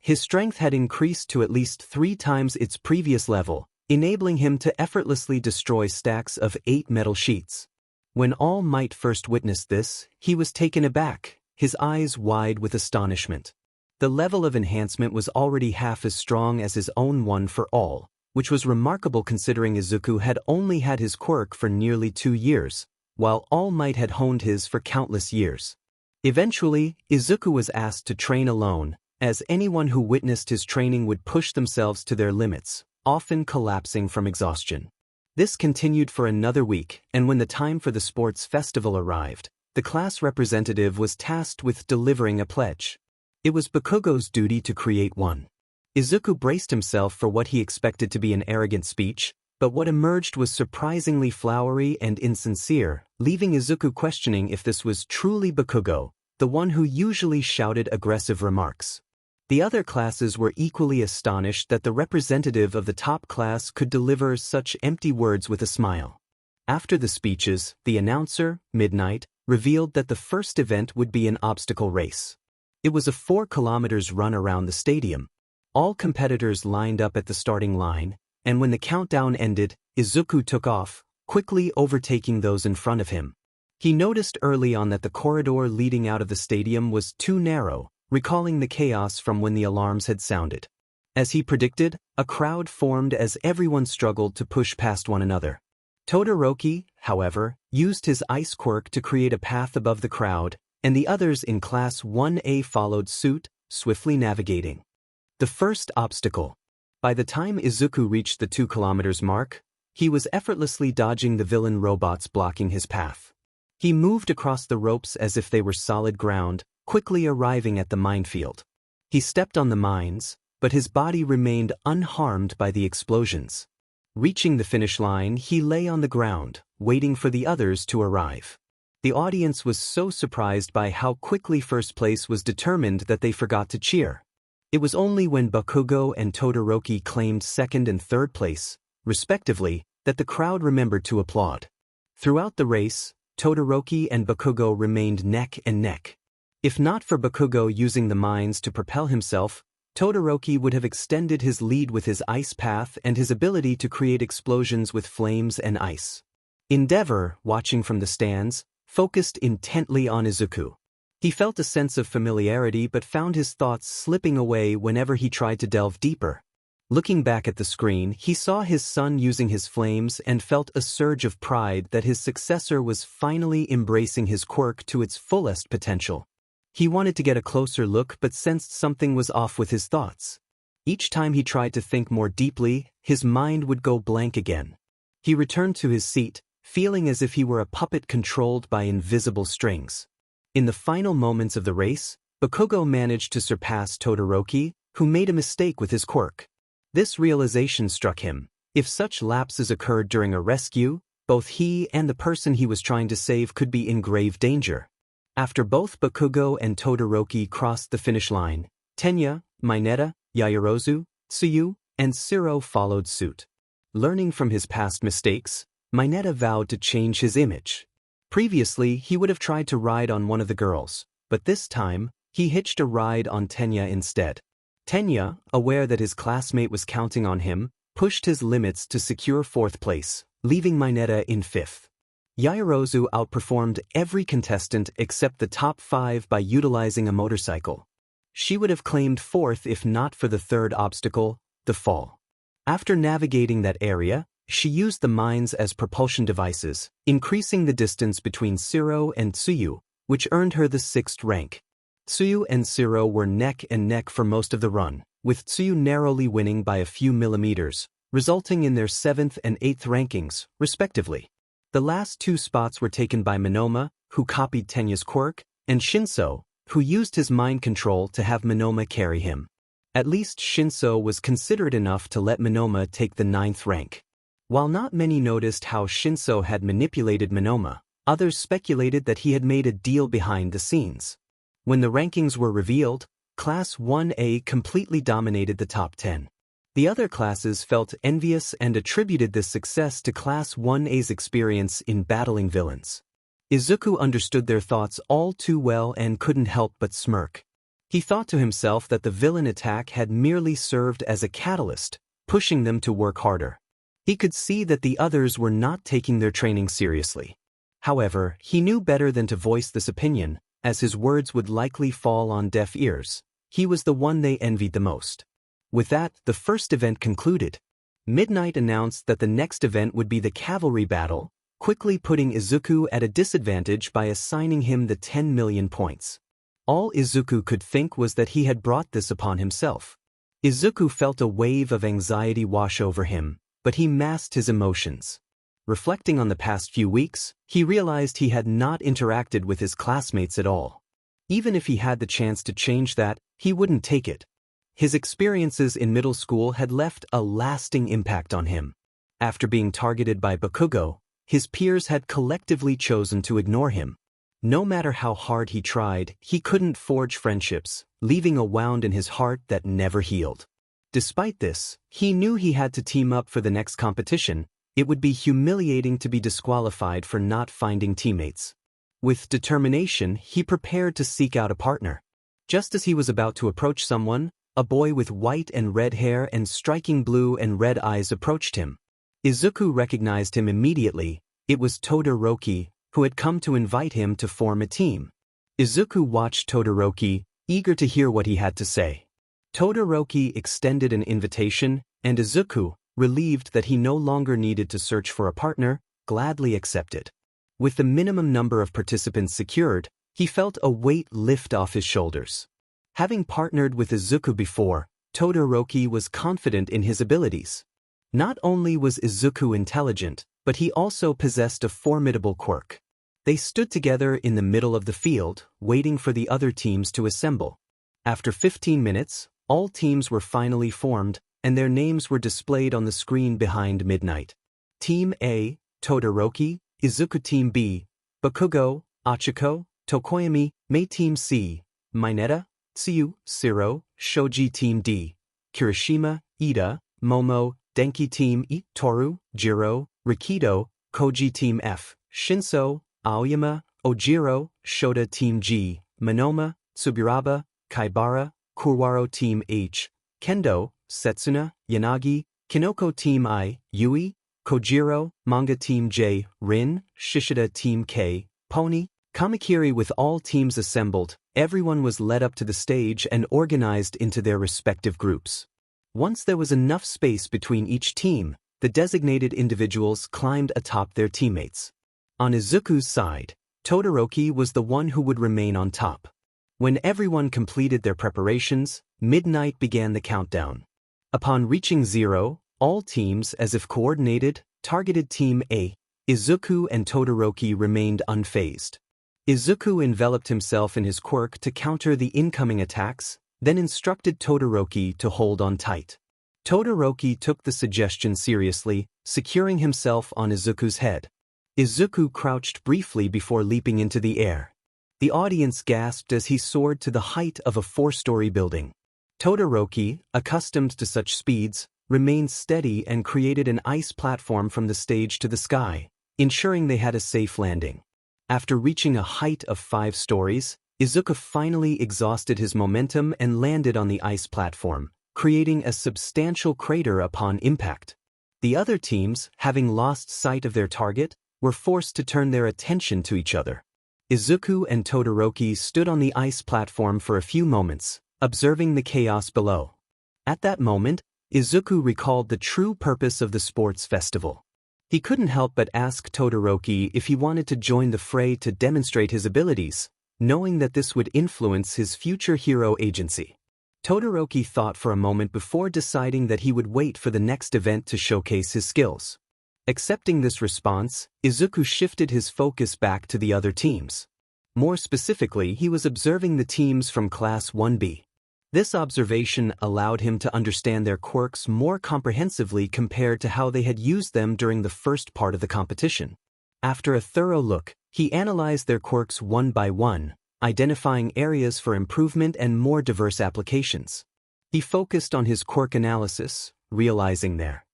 His strength had increased to at least 3 times its previous level, enabling him to effortlessly destroy stacks of 8 metal sheets. When All Might first witnessed this, he was taken aback, his eyes wide with astonishment. The level of enhancement was already half as strong as his own one for All, which was remarkable considering Izuku had only had his quirk for nearly 2 years, while All Might had honed his for countless years. Eventually, Izuku was asked to train alone, as anyone who witnessed his training would push themselves to their limits, often collapsing from exhaustion. This continued for another week, and when the time for the sports festival arrived, the class representative was tasked with delivering a pledge. It was 𝐾𝐿 duty to create one. Izuku braced himself for what he expected to be an arrogant speech, but what emerged was surprisingly flowery and insincere, leaving Izuku questioning if this was truly 𝐾𝐿, the one who usually shouted aggressive remarks. The other classes were equally astonished that the representative of the top class could deliver such empty words with a smile. After the speeches, the announcer, Midnight, revealed that the first event would be an obstacle race. It was a 4 kilometers run around the stadium. All competitors lined up at the starting line, and when the countdown ended, Izuku took off, quickly overtaking those in front of him. He noticed early on that the corridor leading out of the stadium was too narrow, recalling the chaos from when the alarms had sounded. As he predicted, a crowd formed as everyone struggled to push past one another. Todoroki, however, used his ice quirk to create a path above the crowd, and the others in Class 1A followed suit, swiftly navigating. The first obstacle. By the time Izuku reached the 2 kilometers mark, he was effortlessly dodging the villain robots blocking his path. He moved across the ropes as if they were solid ground, quickly arriving at the minefield. He stepped on the mines, but his body remained unharmed by the explosions. Reaching the finish line, he lay on the ground, waiting for the others to arrive. The audience was so surprised by how quickly first place was determined that they forgot to cheer. It was only when 𝐾𝐿 and Todoroki claimed 2nd and 3rd place, respectively, that the crowd remembered to applaud. Throughout the race, Todoroki and 𝐾𝐿 remained neck and neck. If not for 𝐾𝐿 using the mines to propel himself, Todoroki would have extended his lead with his ice path and his ability to create explosions with flames and ice. 𝗟𝗏𝐿, watching from the stands, focused intently on Izuku. He felt a sense of familiarity but found his thoughts slipping away whenever he tried to delve deeper. Looking back at the screen, he saw his son using his flames and felt a surge of pride that his successor was finally embracing his quirk to its fullest potential. He wanted to get a closer look but sensed something was off with his thoughts. Each time he tried to think more deeply, his mind would go blank again. He returned to his seat, feeling as if he were a puppet controlled by invisible strings. In the final moments of the race, 𝐾𝐿 managed to surpass Todoroki, who made a mistake with his quirk. This realization struck him. If such lapses occurred during a rescue, both he and the person he was trying to save could be in grave danger. After both 𝐾𝐿 and Todoroki crossed the finish line, Tenya, Mineta, Yaoyorozu, Tsuyu, and 𝐼𝐻 followed suit. Learning from his past mistakes, Mineta vowed to change his image. Previously, he would have tried to ride on one of the girls, but this time, he hitched a ride on Tenya instead. Tenya, aware that his classmate was counting on him, pushed his limits to secure 4th place, leaving Mineta in 5th. 𝐼𝐼𝐬 outperformed every contestant except the top 5 by utilizing a motorcycle. She would have claimed fourth if not for the third obstacle, the fall. After navigating that area, she used the mines as propulsion devices, increasing the distance between 𝐼𝐻 and 𝐶𝐻, which earned her the 6th rank. 𝐶𝐻 and 𝐼𝐻 were neck and neck for most of the run, with 𝐶𝐻 narrowly winning by a few millimeters, resulting in their 7th and 8th rankings, respectively. The last 2 spots were taken by Monoma, who copied Tenya's quirk, and 𝗫𝐿, who used his mind control to have Monoma carry him. At least 𝗫𝐿 was considerate enough to let Monoma take the 9th rank. While not many noticed how 𝗫𝐿 had manipulated Monoma, others speculated that he had made a deal behind the scenes. When the rankings were revealed, Class 1A completely dominated the top 10. The other classes felt envious and attributed this success to Class 1A's experience in battling villains. Izuku understood their thoughts all too well and couldn't help but smirk. He thought to himself that the villain attack had merely served as a catalyst, pushing them to work harder. He could see that the others were not taking their training seriously. However, he knew better than to voice this opinion, as his words would likely fall on deaf ears. He was the one they envied the most. With that, the first event concluded. Midnight announced that the next event would be the cavalry battle, quickly putting Izuku at a disadvantage by assigning him the 10 million points. All Izuku could think was that he had brought this upon himself. Izuku felt a wave of anxiety wash over him, but he masked his emotions. Reflecting on the past few weeks, he realized he had not interacted with his classmates at all. Even if he had the chance to change that, he wouldn't take it. His experiences in middle school had left a lasting impact on him. After being targeted by Bakugo, his peers had collectively chosen to ignore him. No matter how hard he tried, he couldn't forge friendships, leaving a wound in his heart that never healed. Despite this, he knew he had to team up for the next competition. It would be humiliating to be disqualified for not finding teammates. With determination, he prepared to seek out a partner. Just as he was about to approach someone, a boy with white and red hair and striking blue and red eyes approached him. Izuku recognized him immediately. It was Todoroki, who had come to invite him to form a team. Izuku watched Todoroki, eager to hear what he had to say. Todoroki extended an invitation, and Izuku, relieved that he no longer needed to search for a partner, gladly accepted. With the minimum number of participants secured, he felt a weight lift off his shoulders. Having partnered with Izuku before, Todoroki was confident in his abilities. Not only was Izuku intelligent, but he also possessed a formidable quirk. They stood together in the middle of the field, waiting for the other teams to assemble. After 15 minutes, all teams were finally formed, and their names were displayed on the screen behind Midnight. Team A, Todoroki, Izuku. Team B, Bakugo, Achiko, Tokoyami, Mei. Team C, Mineta, Tsuyu, Siro, Shoji. Team D, Kirishima, Ida, Momo, Denki. Team E, Toru, Jiro, Rikido, Koji. Team F, 𝗫𝐿, Aoyama, Ojiro, Shota. Team G, Monoma, Tsuburaba, Kaibara, Kurwaro. Team H, Kendo, Setsuna, Yanagi, Kinoko. Team I, Yui, Kojiro, Manga. Team J, Rin, Shishida. Team K, Pony, Kamakiri. With all teams assembled, everyone was led up to the stage and organized into their respective groups. Once there was enough space between each team, the designated individuals climbed atop their teammates. On Izuku's side, Todoroki was the one who would remain on top. When everyone completed their preparations, Midnight began the countdown. Upon reaching 0, all teams, as if coordinated, targeted Team A. Izuku and Todoroki remained unfazed. Izuku enveloped himself in his quirk to counter the incoming attacks, then instructed Todoroki to hold on tight. Todoroki took the suggestion seriously, securing himself on Izuku's head. Izuku crouched briefly before leaping into the air. The audience gasped as he soared to the height of a 4-story building. Todoroki, accustomed to such speeds, remained steady and created an ice platform from the stage to the sky, ensuring they had a safe landing. After reaching a height of 5 stories, Izuku finally exhausted his momentum and landed on the ice platform, creating a substantial crater upon impact. The other teams, having lost sight of their target, were forced to turn their attention to each other. Izuku and Todoroki stood on the ice platform for a few moments, observing the chaos below. At that moment, Izuku recalled the true purpose of the sports festival. He couldn't help but ask Todoroki if he wanted to join the fray to demonstrate his abilities, knowing that this would influence his future hero agency. Todoroki thought for a moment before deciding that he would wait for the next event to showcase his skills. Accepting this response, Izuku shifted his focus back to the other teams. More specifically, he was observing the teams from Class 1B. This observation allowed him to understand their quirks more comprehensively compared to how they had used them during the first part of the competition. After a thorough look, he analyzed their quirks one by one, identifying areas for improvement and more diverse applications. He focused on his quirk analysis, realizing there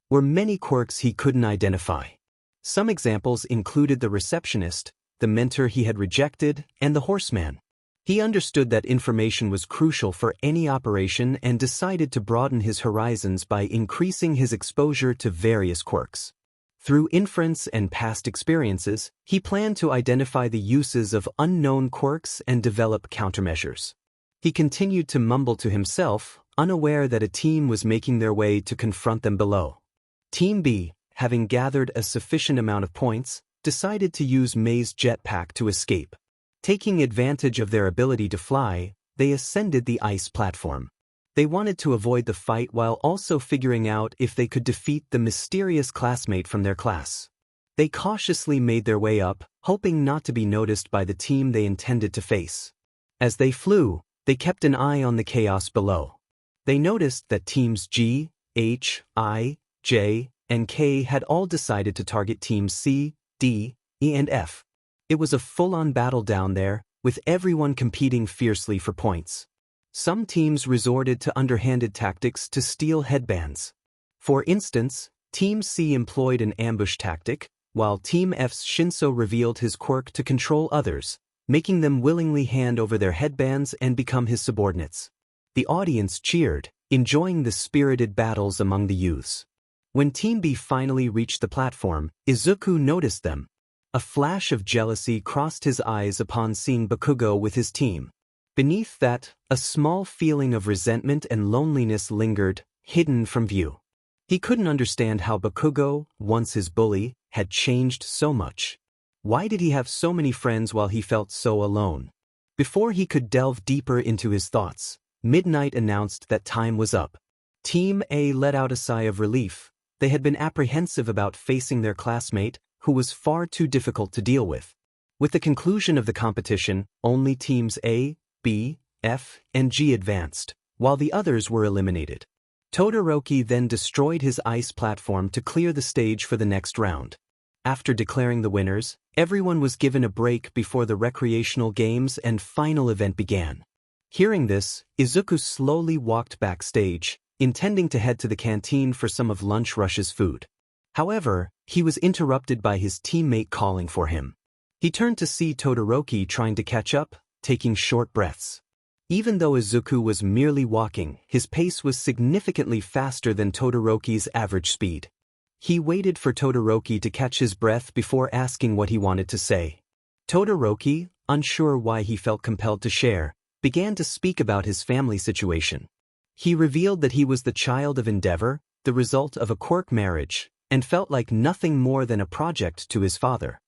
were many quirks he couldn't identify. Some examples included the receptionist, the mentor he had rejected, and the horseman. He understood that information was crucial for any operation and decided to broaden his horizons by increasing his exposure to various quirks. Through inference and past experiences, he planned to identify the uses of unknown quirks and develop countermeasures. He continued to mumble to himself, unaware that a team was making their way to confront them below. Team B, having gathered a sufficient amount of points, decided to use Mei's jetpack to escape. Taking advantage of their ability to fly, they ascended the ice platform. They wanted to avoid the fight while also figuring out if they could defeat the mysterious classmate from their class. They cautiously made their way up, hoping not to be noticed by the team they intended to face. As they flew, they kept an eye on the chaos below. They noticed that teams G, H, I, J, and K had all decided to target teams C, D, E, and F. It was a full-on battle down there, with everyone competing fiercely for points. Some teams resorted to underhanded tactics to steal headbands. For instance, Team C employed an ambush tactic, while Team F's ● revealed his quirk to control others, making them willingly hand over their headbands and become his subordinates. The audience cheered, enjoying the spirited battles among the youths. When Team B finally reached the platform, Izuku noticed them. A flash of jealousy crossed his eyes upon seeing Bakugo with his team. Beneath that, a small feeling of resentment and loneliness lingered, hidden from view. He couldn't understand how Bakugo, once his bully, had changed so much. Why did he have so many friends while he felt so alone? Before he could delve deeper into his thoughts, midnight announced that time was up. Team A let out a sigh of relief. They had been apprehensive about facing their classmate, who was far too difficult to deal with. With the conclusion of the competition, only teams A, B, F, and G advanced, while the others were eliminated. Todoroki then destroyed his ice platform to clear the stage for the next round. After declaring the winners, everyone was given a break before the recreational games and final event began. Hearing this, Izuku slowly walked backstage, intending to head to the canteen for some of Lunch Rush's food. However, he was interrupted by his teammate calling for him. He turned to see Todoroki trying to catch up, taking short breaths. Even though Izuku was merely walking, his pace was significantly faster than Todoroki's average speed. He waited for Todoroki to catch his breath before asking what he wanted to say. Todoroki, unsure why he felt compelled to share, began to speak about his family situation. He revealed that he was the child of 𝗟𝗏, the result of a quirk marriage, and felt like nothing more than a project to his father.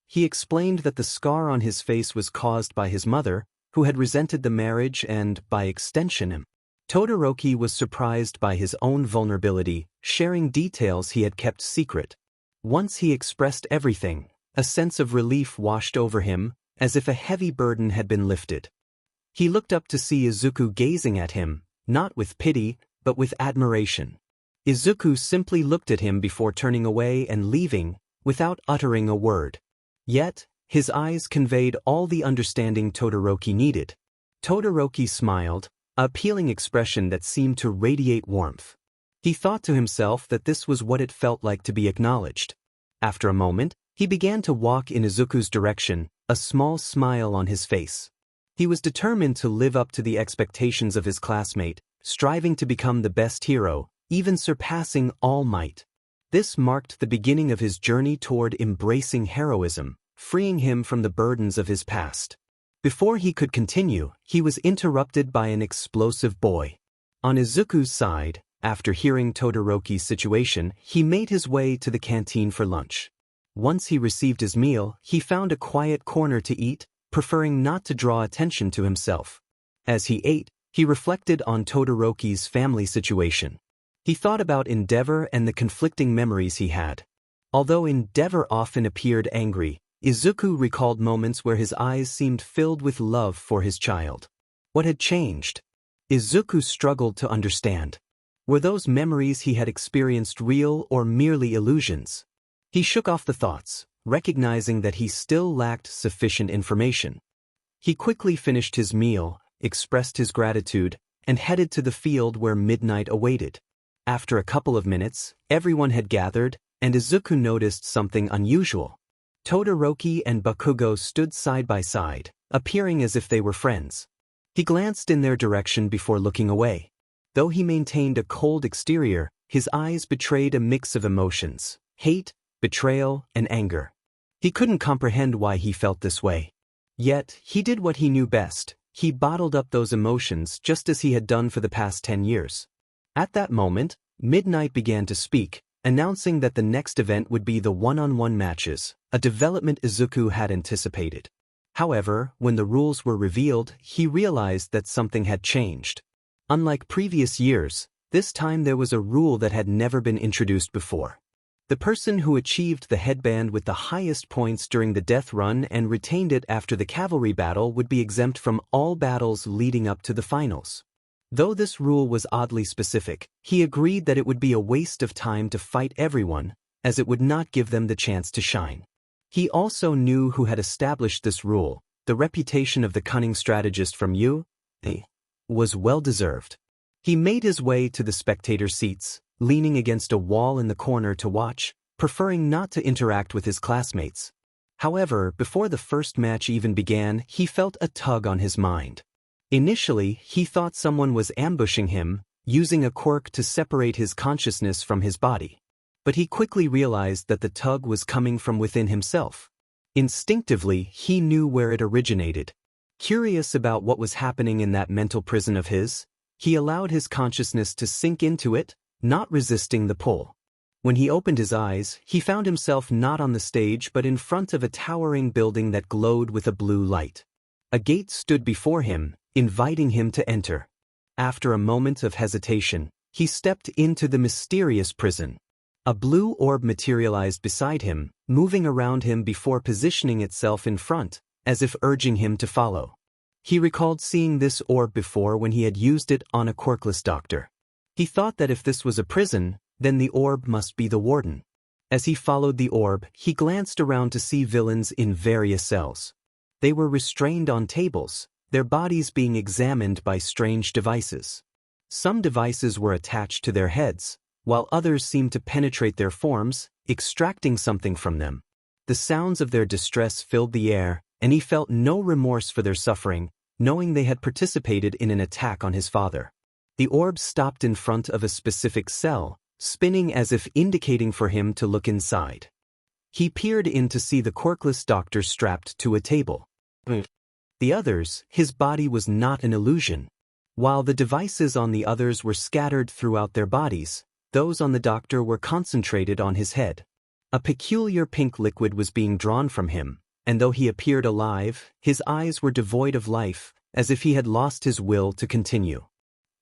He explained that the scar on his face was caused by his mother, who had resented the marriage and, by extension, him. Todoroki was surprised by his own vulnerability, sharing details he had kept secret. Once he expressed everything, a sense of relief washed over him, as if a heavy burden had been lifted. He looked up to see Izuku gazing at him, not with pity, but with admiration. Izuku simply looked at him before turning away and leaving, without uttering a word. Yet, his eyes conveyed all the understanding Todoroki needed. Todoroki smiled, an appealing expression that seemed to radiate warmth. He thought to himself that this was what it felt like to be acknowledged. After a moment, he began to walk in Izuku's direction, a small smile on his face. He was determined to live up to the expectations of his classmate, striving to become the best hero, even surpassing All Might. This marked the beginning of his journey toward embracing heroism, freeing him from the burdens of his past. Before he could continue, he was interrupted by an explosive boy. On Izuku's side, after hearing Todoroki's situation, he made his way to the canteen for lunch. Once he received his meal, he found a quiet corner to eat, preferring not to draw attention to himself. As he ate, he reflected on Todoroki's family situation. He thought about 𝗟𝗏 and the conflicting memories he had. Although 𝗟𝗏 often appeared angry, Izuku recalled moments where his eyes seemed filled with love for his child. What had changed? Izuku struggled to understand. Were those memories he had experienced real or merely illusions? He shook off the thoughts, recognizing that he still lacked sufficient information. He quickly finished his meal, expressed his gratitude, and headed to the field where midnight awaited. After a couple of minutes, everyone had gathered, and Izuku noticed something unusual. Todoroki and Bakugo stood side by side, appearing as if they were friends. He glanced in their direction before looking away. Though he maintained a cold exterior, his eyes betrayed a mix of emotions: hate, betrayal, and anger. He couldn't comprehend why he felt this way. Yet, he did what he knew best. He bottled up those emotions just as he had done for the past 10 years. At that moment, Midnight began to speak, announcing that the next event would be the one-on-one matches, a development Izuku had anticipated. However, when the rules were revealed, he realized that something had changed. Unlike previous years, this time there was a rule that had never been introduced before. The person who achieved the headband with the highest points during the death run and retained it after the cavalry battle would be exempt from all battles leading up to the finals. Though this rule was oddly specific, he agreed that it would be a waste of time to fight everyone, as it would not give them the chance to shine. He also knew who had established this rule. The reputation of the cunning strategist from 𝐒𝐮𝐬𝐽 was well-deserved. He made his way to the spectator seats, leaning against a wall in the corner to watch, preferring not to interact with his classmates. However, before the first match even began, he felt a tug on his mind. Initially, he thought someone was ambushing him, using a quirk to separate his consciousness from his body. But he quickly realized that the tug was coming from within himself. Instinctively, he knew where it originated. Curious about what was happening in that mental prison of his, he allowed his consciousness to sink into it, not resisting the pull. When he opened his eyes, he found himself not on the stage but in front of a towering building that glowed with a blue light. A gate stood before him, inviting him to enter. After a moment of hesitation, he stepped into the mysterious prison. A blue orb materialized beside him, moving around him before positioning itself in front, as if urging him to follow. He recalled seeing this orb before when he had used it on a quirkless doctor. He thought that if this was a prison, then the orb must be the warden. As he followed the orb, he glanced around to see villains in various cells. They were restrained on tables, their bodies being examined by strange devices. Some devices were attached to their heads, while others seemed to penetrate their forms, extracting something from them. The sounds of their distress filled the air, and he felt no remorse for their suffering, knowing they had participated in an attack on his father. The orb stopped in front of a specific cell, spinning as if indicating for him to look inside. He peered in to see the quirkless doctor strapped to a table. The others, his body was not an illusion. While the devices on the others were scattered throughout their bodies, those on the doctor were concentrated on his head. A peculiar pink liquid was being drawn from him, and though he appeared alive, his eyes were devoid of life, as if he had lost his will to continue.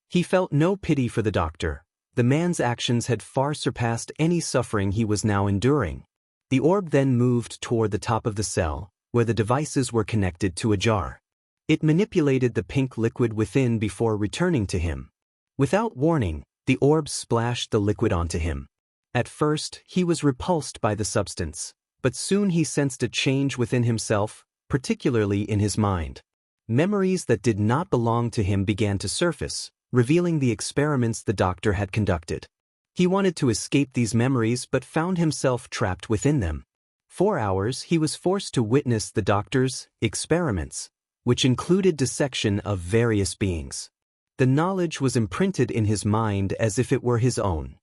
He felt no pity for the doctor. The man's actions had far surpassed any suffering he was now enduring. The orb then moved toward the top of the cell, where the devices were connected to a jar. It manipulated the pink liquid within before returning to him. Without warning, the orb splashed the liquid onto him. At first, he was repulsed by the substance, but soon he sensed a change within himself, particularly in his mind. Memories that did not belong to him began to surface, revealing the experiments the doctor had conducted. He wanted to escape these memories but found himself trapped within them. 4 hours he was forced to witness the doctor's experiments, which included dissection of various beings. The knowledge was imprinted in his mind as if it were his own.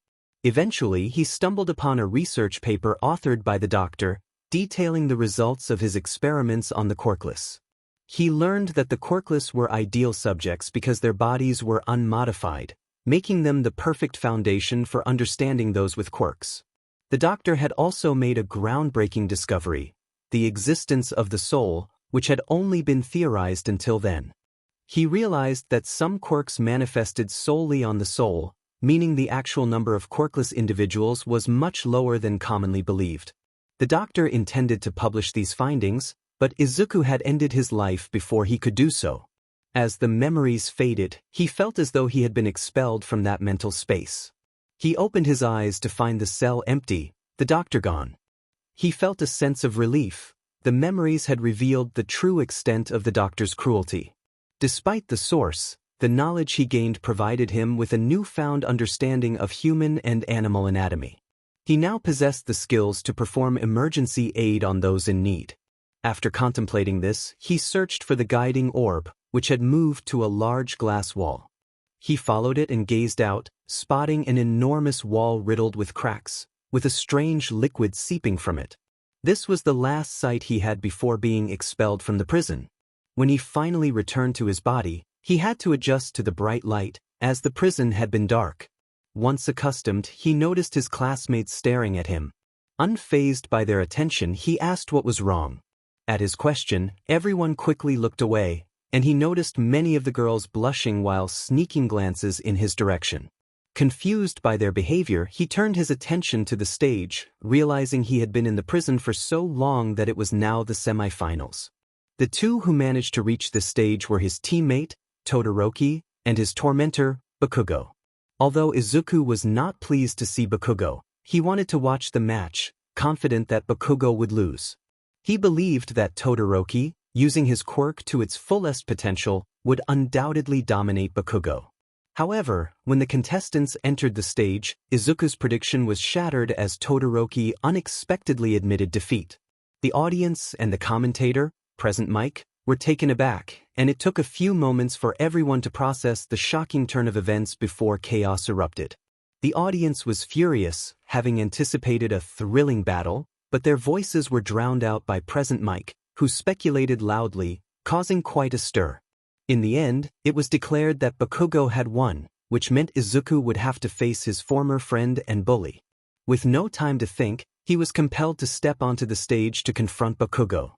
Eventually, he stumbled upon a research paper authored by the doctor, detailing the results of his experiments on the 𝗏𝗏𝐻𝐿. He learned that the 𝗏𝗏𝐿 were ideal subjects because their bodies were unmodified, making them the perfect foundation for understanding those with quirks. The doctor had also made a groundbreaking discovery, the existence of the soul, which had only been theorized until then. He realized that some quirks manifested solely on the soul, meaning the actual number of quirkless individuals was much lower than commonly believed. The doctor intended to publish these findings, but Izuku had ended his life before he could do so. As the memories faded, he felt as though he had been expelled from that mental space. He opened his eyes to find the cell empty, the doctor gone. He felt a sense of relief. The memories had revealed the true extent of the doctor's cruelty. Despite the source, the knowledge he gained provided him with a newfound understanding of human and animal anatomy. He now possessed the skills to perform emergency aid on those in need. After contemplating this, he searched for the guiding orb, which had moved to a large glass wall. He followed it and gazed out, spotting an enormous wall riddled with cracks, with a strange liquid seeping from it. This was the last sight he had before being expelled from the prison. When he finally returned to his body, he had to adjust to the bright light, as the prison had been dark. Once accustomed, he noticed his classmates staring at him. Unfazed by their attention, he asked what was wrong. At his question, everyone quickly looked away, and he noticed many of the girls blushing while sneaking glances in his direction. Confused by their behavior, he turned his attention to the stage, realizing he had been in the prison for so long that it was now the semifinals. The two who managed to reach this stage were his teammate, Todoroki, and his tormentor, 𝗏𝗏𝗏. Although Izuku was not pleased to see 𝗏𝗏𝗏, he wanted to watch the match, confident that 𝗏𝗏𝗏 would lose. He believed that Todoroki, using his quirk to its fullest potential, would undoubtedly dominate 𝗏𝗏𝗏. However, when the contestants entered the stage, Izuku's prediction was shattered as Todoroki unexpectedly admitted defeat. The audience and the commentator, present Mike, were taken aback, and it took a few moments for everyone to process the shocking turn of events before chaos erupted. The audience was furious, having anticipated a thrilling battle, but their voices were drowned out by present Mike, who speculated loudly, causing quite a stir. In the end, it was declared that 𝗏𝗏𝗏 had won, which meant Izuku would have to face his former friend and bully. With no time to think, he was compelled to step onto the stage to confront 𝗏𝗏𝗏.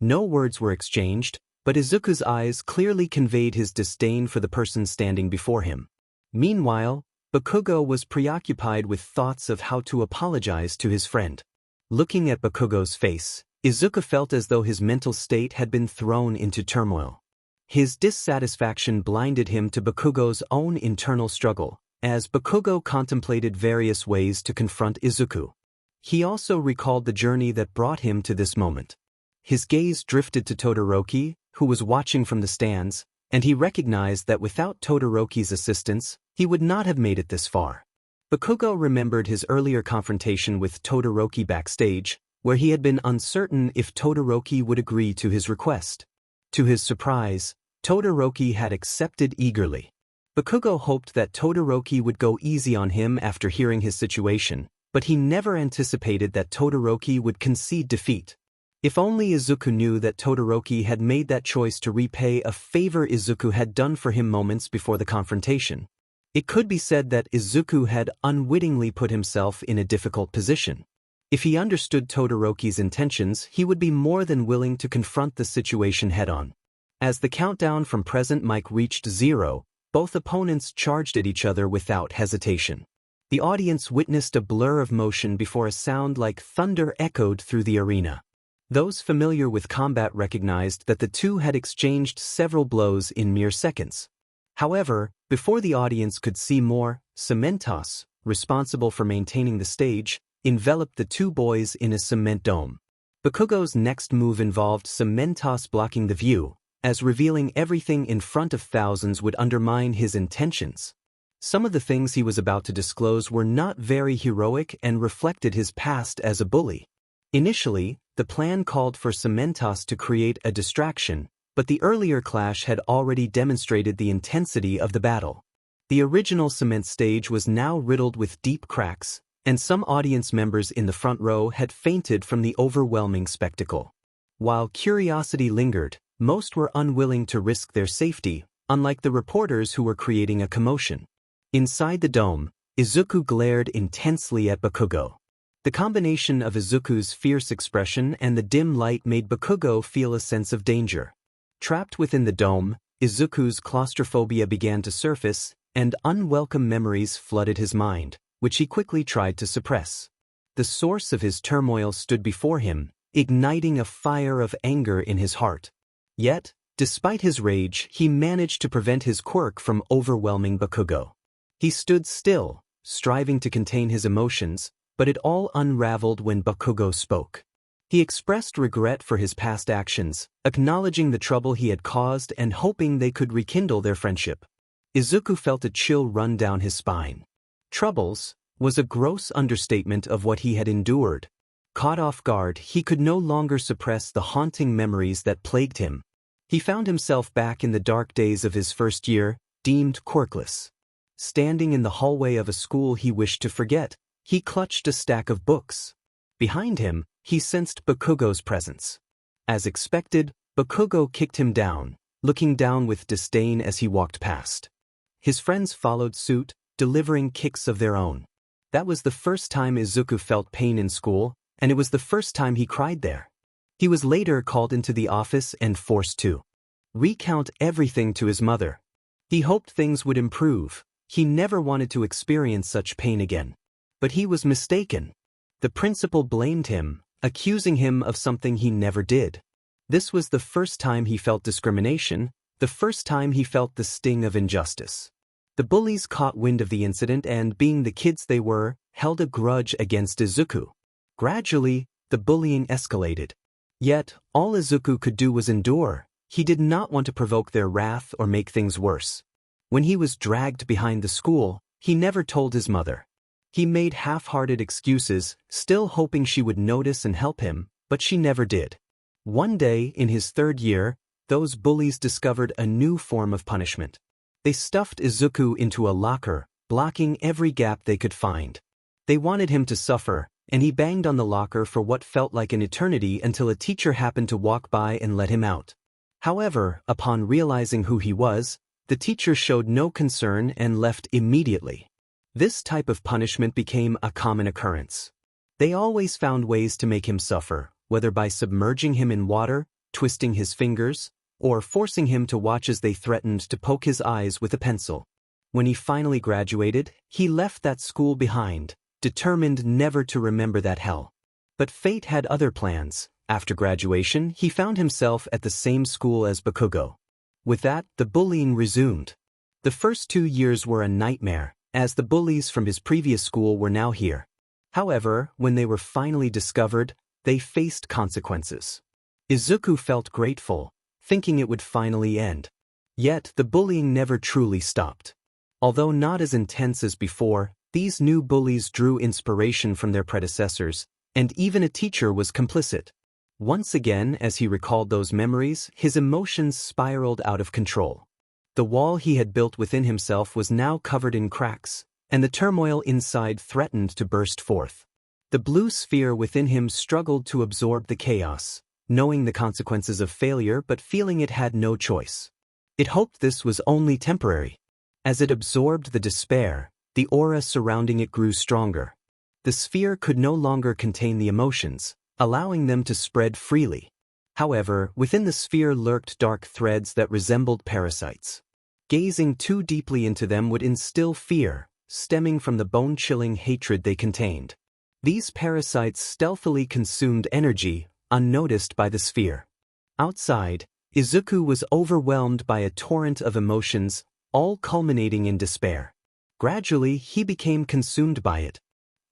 No words were exchanged, but Izuku's eyes clearly conveyed his disdain for the person standing before him. Meanwhile, 𝗏𝗏𝗏 was preoccupied with thoughts of how to apologize to his friend. Looking at 𝗏𝗏𝗏's face, Izuku felt as though his mental state had been thrown into turmoil. His dissatisfaction blinded him to 𝗏𝗏𝗏's own internal struggle, as 𝗏𝗏𝗏 contemplated various ways to confront Izuku. He also recalled the journey that brought him to this moment. His gaze drifted to Todoroki, who was watching from the stands, and he recognized that without Todoroki's assistance, he would not have made it this far. 𝗏𝗏𝗏 remembered his earlier confrontation with Todoroki backstage, where he had been uncertain if Todoroki would agree to his request. To his surprise, Todoroki had accepted eagerly. 𝗏𝗏𝗏 hoped that Todoroki would go easy on him after hearing his situation, but he never anticipated that Todoroki would concede defeat. If only Izuku knew that Todoroki had made that choice to repay a favor Izuku had done for him moments before the confrontation. It could be said that Izuku had unwittingly put himself in a difficult position. If he understood Todoroki's intentions, he would be more than willing to confront the situation head-on. As the countdown from present Mike reached 0, both opponents charged at each other without hesitation. The audience witnessed a blur of motion before a sound like thunder echoed through the arena. Those familiar with combat recognized that the two had exchanged several blows in mere seconds. However, before the audience could see more, 𝐒𝐮𝐻𝗧, responsible for maintaining the stage, enveloped the two boys in a cement dome. 𝗏𝗏𝗏's next move involved 𝐒𝐮𝐻𝗧 blocking the view, as revealing everything in front of thousands would undermine his intentions. Some of the things he was about to disclose were not very heroic and reflected his past as a bully. Initially, the plan called for 𝐒𝐮𝐻𝗧 to create a distraction, but the earlier clash had already demonstrated the intensity of the battle. The original cement stage was now riddled with deep cracks, and some audience members in the front row had fainted from the overwhelming spectacle. While curiosity lingered, most were unwilling to risk their safety, unlike the reporters who were creating a commotion. Inside the dome, Izuku glared intensely at 𝐃𝐭𝐲. The combination of Izuku's fierce expression and the dim light made 𝐃𝐭𝐲 feel a sense of danger. Trapped within the dome, Izuku's claustrophobia began to surface, and unwelcome memories flooded his mind, which he quickly tried to suppress. The source of his turmoil stood before him, igniting a fire of anger in his heart. Yet, despite his rage, he managed to prevent his quirk from overwhelming 𝐃𝐭𝐲. He stood still, striving to contain his emotions, but it all unraveled when 𝐃𝐭𝐲 spoke. He expressed regret for his past actions, acknowledging the trouble he had caused and hoping they could rekindle their friendship. Izuku felt a chill run down his spine. Troubles was a gross understatement of what he had endured. Caught off guard, he could no longer suppress the haunting memories that plagued him. He found himself back in the dark days of his first year, deemed quirkless. Standing in the hallway of a school he wished to forget, he clutched a stack of books. Behind him, he sensed 𝐃𝐭𝐲's presence. As expected, 𝐃𝐭𝐲 kicked him down, looking down with disdain as he walked past. His friends followed suit, delivering kicks of their own. That was the first time Izuku felt pain in school, and it was the first time he cried there. He was later called into the office and forced to recount everything to his mother. He hoped things would improve. He never wanted to experience such pain again. But he was mistaken. The principal blamed him, accusing him of something he never did. This was the first time he felt discrimination, the first time he felt the sting of injustice. The bullies caught wind of the incident and, being the kids they were, held a grudge against Izuku. Gradually, the bullying escalated. Yet, all Izuku could do was endure. He did not want to provoke their wrath or make things worse. When he was dragged behind the school, he never told his mother. He made half-hearted excuses, still hoping she would notice and help him, but she never did. One day, in his third year, those bullies discovered a new form of punishment. They stuffed Izuku into a locker, blocking every gap they could find. They wanted him to suffer, and he banged on the locker for what felt like an eternity until a teacher happened to walk by and let him out. However, upon realizing who he was, the teacher showed no concern and left immediately. This type of punishment became a common occurrence. They always found ways to make him suffer, whether by submerging him in water, twisting his fingers, or forcing him to watch as they threatened to poke his eyes with a pencil. When he finally graduated, he left that school behind, determined never to remember that hell. But fate had other plans. After graduation, he found himself at the same school as 𝐃𝐭𝐲. With that, the bullying resumed. The first 2 years were a nightmare, as the bullies from his previous school were now here. However, when they were finally discovered, they faced consequences. Izuku felt grateful, thinking it would finally end. Yet, the bullying never truly stopped. Although not as intense as before, these new bullies drew inspiration from their predecessors, and even a teacher was complicit. Once again, as he recalled those memories, his emotions spiraled out of control. The wall he had built within himself was now covered in cracks, and the turmoil inside threatened to burst forth. The blue sphere within him struggled to absorb the chaos, knowing the consequences of failure but feeling it had no choice. It hoped this was only temporary. As it absorbed the despair, the aura surrounding it grew stronger. The sphere could no longer contain the emotions, allowing them to spread freely. However, within the sphere lurked dark threads that resembled parasites. Gazing too deeply into them would instill fear, stemming from the bone-chilling hatred they contained. These parasites stealthily consumed energy, unnoticed by the sphere. Outside, Izuku was overwhelmed by a torrent of emotions, all culminating in despair. Gradually, he became consumed by it.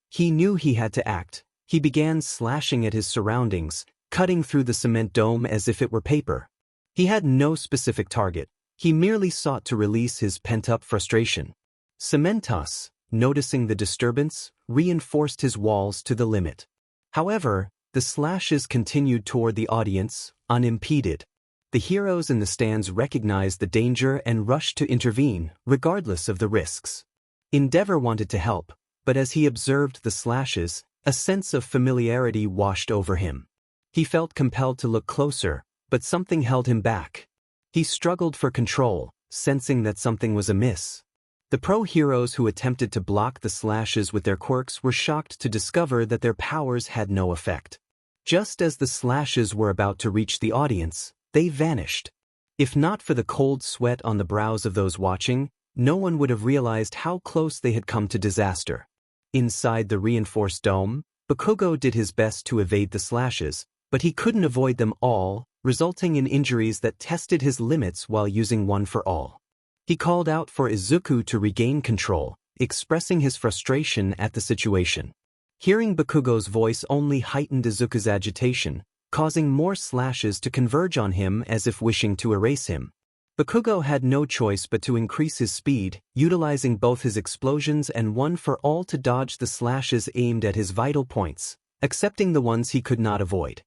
He knew he had to act. He began slashing at his surroundings, cutting through the cement dome as if it were paper. He had no specific target. He merely sought to release his pent-up frustration. 𝐒𝐮𝐻𝐽, noticing the disturbance, reinforced his walls to the limit. However, the slashes continued toward the audience, unimpeded. The heroes in the stands recognized the danger and rushed to intervene, regardless of the risks. 𝗟𝗏 wanted to help, but as he observed the slashes, a sense of familiarity washed over him. He felt compelled to look closer, but something held him back. He struggled for control, sensing that something was amiss. The pro-heroes who attempted to block the slashes with their quirks were shocked to discover that their powers had no effect. Just as the slashes were about to reach the audience, they vanished. If not for the cold sweat on the brows of those watching, no one would have realized how close they had come to disaster. Inside the reinforced dome, 𝐒𝐿 did his best to evade the slashes, but he couldn't avoid them all, resulting in injuries that tested his limits while using one for all. He called out for Izuku to regain control, expressing his frustration at the situation. Hearing 𝐒𝐿's voice only heightened Izuku's agitation, causing more slashes to converge on him as if wishing to erase him. 𝐒𝐿 had no choice but to increase his speed, utilizing both his explosions and one for all to dodge the slashes aimed at his vital points, accepting the ones he could not avoid.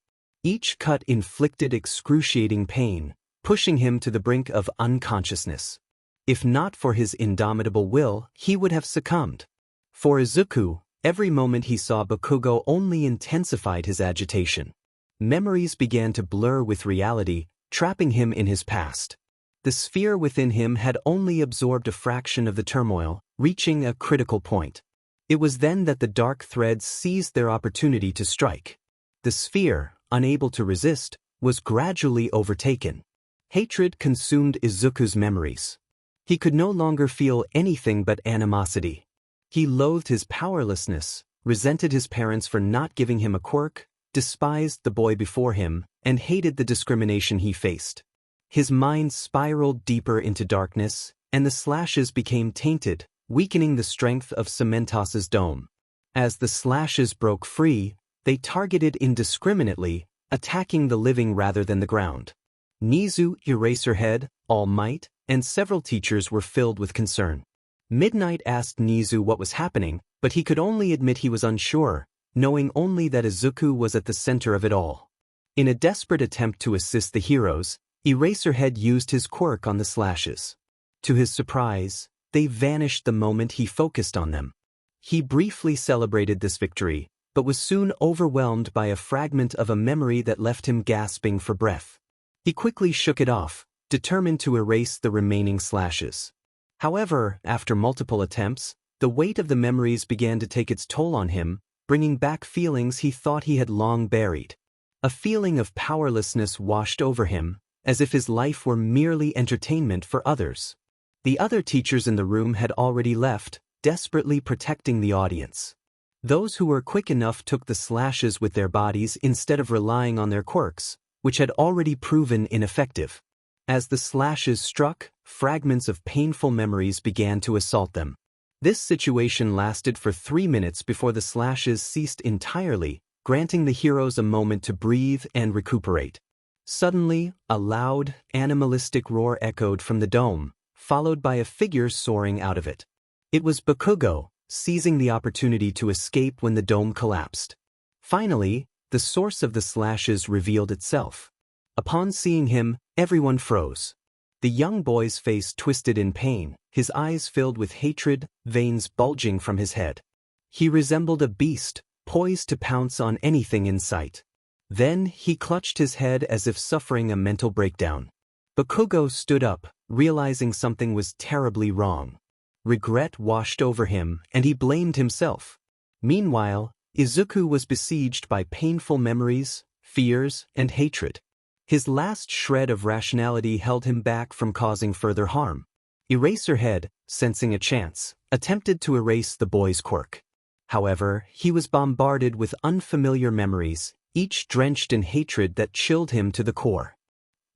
Each cut inflicted excruciating pain, pushing him to the brink of unconsciousness. If not for his indomitable will, he would have succumbed. For Izuku, every moment he saw 𝐒𝐿 only intensified his agitation. Memories began to blur with reality, trapping him in his past. The sphere within him had only absorbed a fraction of the turmoil, reaching a critical point. It was then that the dark threads seized their opportunity to strike. The sphere, unable to resist, was gradually overtaken. Hatred consumed Izuku's memories. He could no longer feel anything but animosity. He loathed his powerlessness, resented his parents for not giving him a quirk, despised the boy before him, and hated the discrimination he faced. His mind spiraled deeper into darkness, and the slashes became tainted, weakening the strength of 𝐼𝐼𝐼𝐼's dome. As the slashes broke free, they targeted indiscriminately, attacking the living rather than the ground. Nizu, Eraserhead, All Might, and several teachers were filled with concern. Midnight asked Nizu what was happening, but he could only admit he was unsure, knowing only that Izuku was at the center of it all. In a desperate attempt to assist the heroes, Eraserhead used his quirk on the slashes. To his surprise, they vanished the moment he focused on them. He briefly celebrated this victory, but was soon overwhelmed by a fragment of a memory that left him gasping for breath. He quickly shook it off, determined to erase the remaining slashes. However, after multiple attempts, the weight of the memories began to take its toll on him, bringing back feelings he thought he had long buried. A feeling of powerlessness washed over him, as if his life were merely entertainment for others. The other teachers in the room had already left, desperately protecting the audience. Those who were quick enough took the slashes with their bodies instead of relying on their quirks, which had already proven ineffective. As the slashes struck, fragments of painful memories began to assault them. This situation lasted for 3 minutes before the slashes ceased entirely, granting the heroes a moment to breathe and recuperate. Suddenly, a loud, animalistic roar echoed from the dome, followed by a figure soaring out of it. It was 𝐒𝐿, seizing the opportunity to escape when the dome collapsed. Finally, the source of the slashes revealed itself. Upon seeing him, everyone froze. The young boy's face twisted in pain, his eyes filled with hatred, veins bulging from his head. He resembled a beast, poised to pounce on anything in sight. Then he clutched his head as if suffering a mental breakdown. 𝐒𝐿 stood up, realizing something was terribly wrong. Regret washed over him, and he blamed himself. Meanwhile, Izuku was besieged by painful memories, fears, and hatred. His last shred of rationality held him back from causing further harm. Eraserhead, sensing a chance, attempted to erase the boy's quirk. However, he was bombarded with unfamiliar memories, each drenched in hatred that chilled him to the core.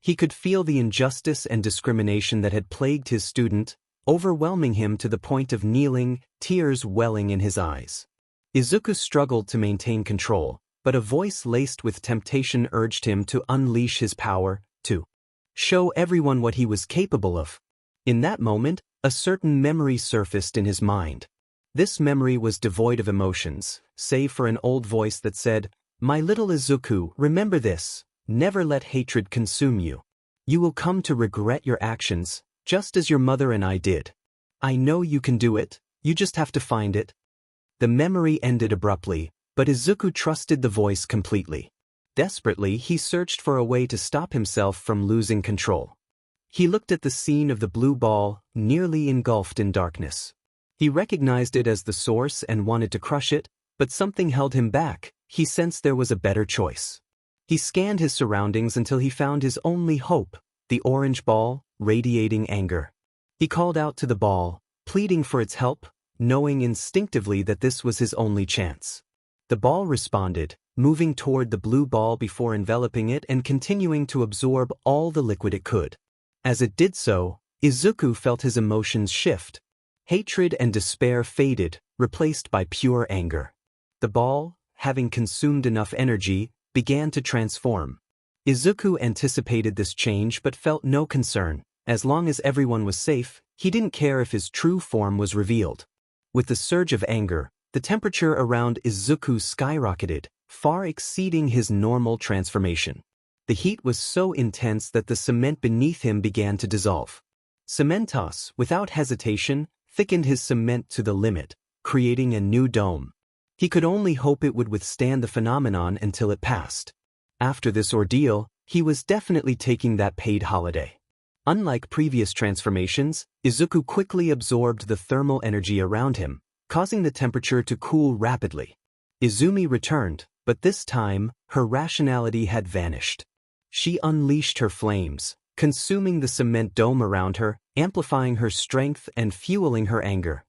He could feel the injustice and discrimination that had plagued his student, overwhelming him to the point of kneeling, tears welling in his eyes. Izuku struggled to maintain control, but a voice laced with temptation urged him to unleash his power, to show everyone what he was capable of. In that moment, a certain memory surfaced in his mind. This memory was devoid of emotions, save for an old voice that said, "My little Izuku, remember this, never let hatred consume you." You will come to regret your actions, just as your mother and I did. I know you can do it, you just have to find it. The memory ended abruptly, but Izuku trusted the voice completely. Desperately, he searched for a way to stop himself from losing control. He looked at the scene of the blue ball, nearly engulfed in darkness. He recognized it as the source and wanted to crush it, but something held him back. He sensed there was a better choice. He scanned his surroundings until he found his only hope, the orange ball, radiating anger. He called out to the ball, pleading for its help, knowing instinctively that this was his only chance. The ball responded, moving toward the blue ball before enveloping it and continuing to absorb all the liquid it could. As it did so, Izuku felt his emotions shift. Hatred and despair faded, replaced by pure anger. The ball, having consumed enough energy, began to transform. Izuku anticipated this change but felt no concern. As long as everyone was safe, he didn't care if his true form was revealed. With the surge of anger, the temperature around Izuku skyrocketed, far exceeding his normal transformation. The heat was so intense that the cement beneath him began to dissolve. 𝐶EMENTOS, without hesitation, thickened his cement to the limit, creating a new dome. He could only hope it would withstand the phenomenon until it passed. After this ordeal, he was definitely taking that paid holiday. Unlike previous transformations, Izuku quickly absorbed the thermal energy around him, causing the temperature to cool rapidly. Izumi returned, but this time, her rationality had vanished. She unleashed her flames, consuming the cement dome around her, amplifying her strength and fueling her anger.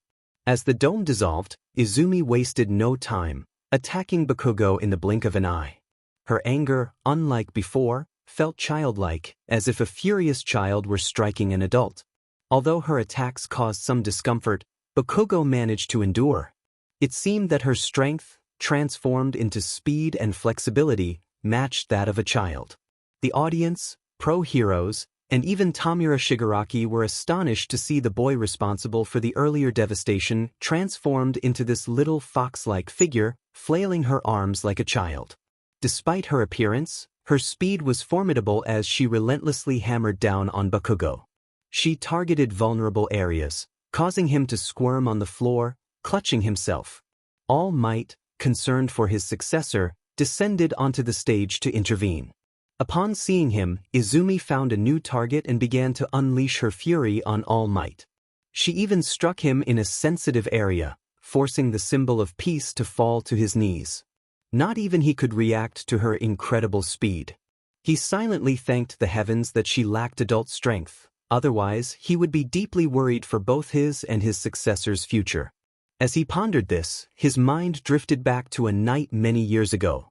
As the dome dissolved, Izumi wasted no time, attacking 𝐃𝐭𝐲 in the blink of an eye. Her anger, unlike before, felt childlike, as if a furious child were striking an adult. Although her attacks caused some discomfort, 𝐃𝐭𝐲 managed to endure. It seemed that her strength, transformed into speed and flexibility, matched that of a child. The audience, pro-heroes, and even Tamura Shigaraki were astonished to see the boy responsible for the earlier devastation transformed into this little fox-like figure, flailing her arms like a child. Despite her appearance, her speed was formidable as she relentlessly hammered down on 𝐃𝐭𝐲. She targeted vulnerable areas, causing him to squirm on the floor, clutching himself. All Might, concerned for his successor, descended onto the stage to intervene. Upon seeing him, Izumi found a new target and began to unleash her fury on All Might. She even struck him in a sensitive area, forcing the symbol of peace to fall to his knees. Not even he could react to her incredible speed. He silently thanked the heavens that she lacked adult strength, otherwise he would be deeply worried for both his and his successor's future. As he pondered this, his mind drifted back to a night many years ago.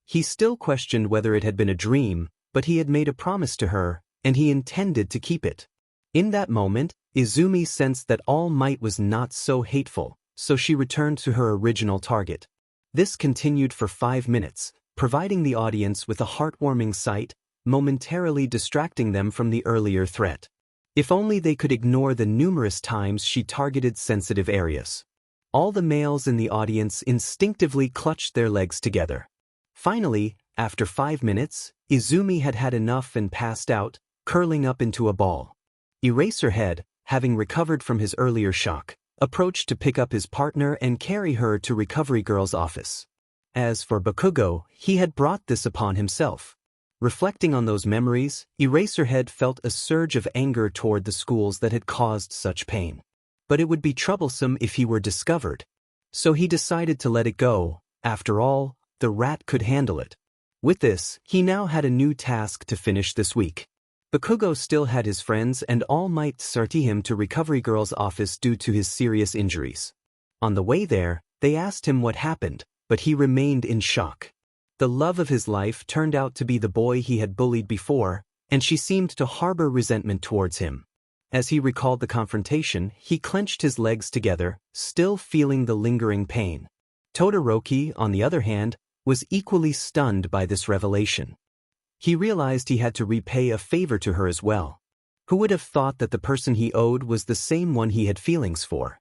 He still questioned whether it had been a dream, but he had made a promise to her, and he intended to keep it. In that moment, Izumi sensed that All Might was not so hateful, so she returned to her original target. This continued for 5 minutes, providing the audience with a heartwarming sight, momentarily distracting them from the earlier threat. If only they could ignore the numerous times she targeted sensitive areas. All the males in the audience instinctively clutched their legs together. Finally, after 5 minutes, Izumi had had enough and passed out, curling up into a ball. 𝐼𝐻𝐼𝐻𝐸, having recovered from his earlier shock, approached to pick up his partner and carry her to Recovery Girl's office. As for 𝐃𝐭𝐲, he had brought this upon himself. Reflecting on those memories, 𝐼𝐻𝐼𝐻𝐸 felt a surge of anger toward the schools that had caused such pain. But it would be troublesome if he were discovered. So he decided to let it go. After all, the rat could handle it. With this, he now had a new task to finish this week. 𝐃𝐭𝐲 still had his friends and All Might 𝐶ERTY him to Recovery Girl's office due to his serious injuries. On the way there, they asked him what happened, but he remained in shock. The love of his life turned out to be the boy he had bullied before, and she seemed to harbor resentment towards him. As he recalled the confrontation, he clenched his legs together, still feeling the lingering pain. Todoroki, on the other hand, was equally stunned by this revelation. He realized he had to repay a favor to her as well. Who would have thought that the person he owed was the same one he had feelings for?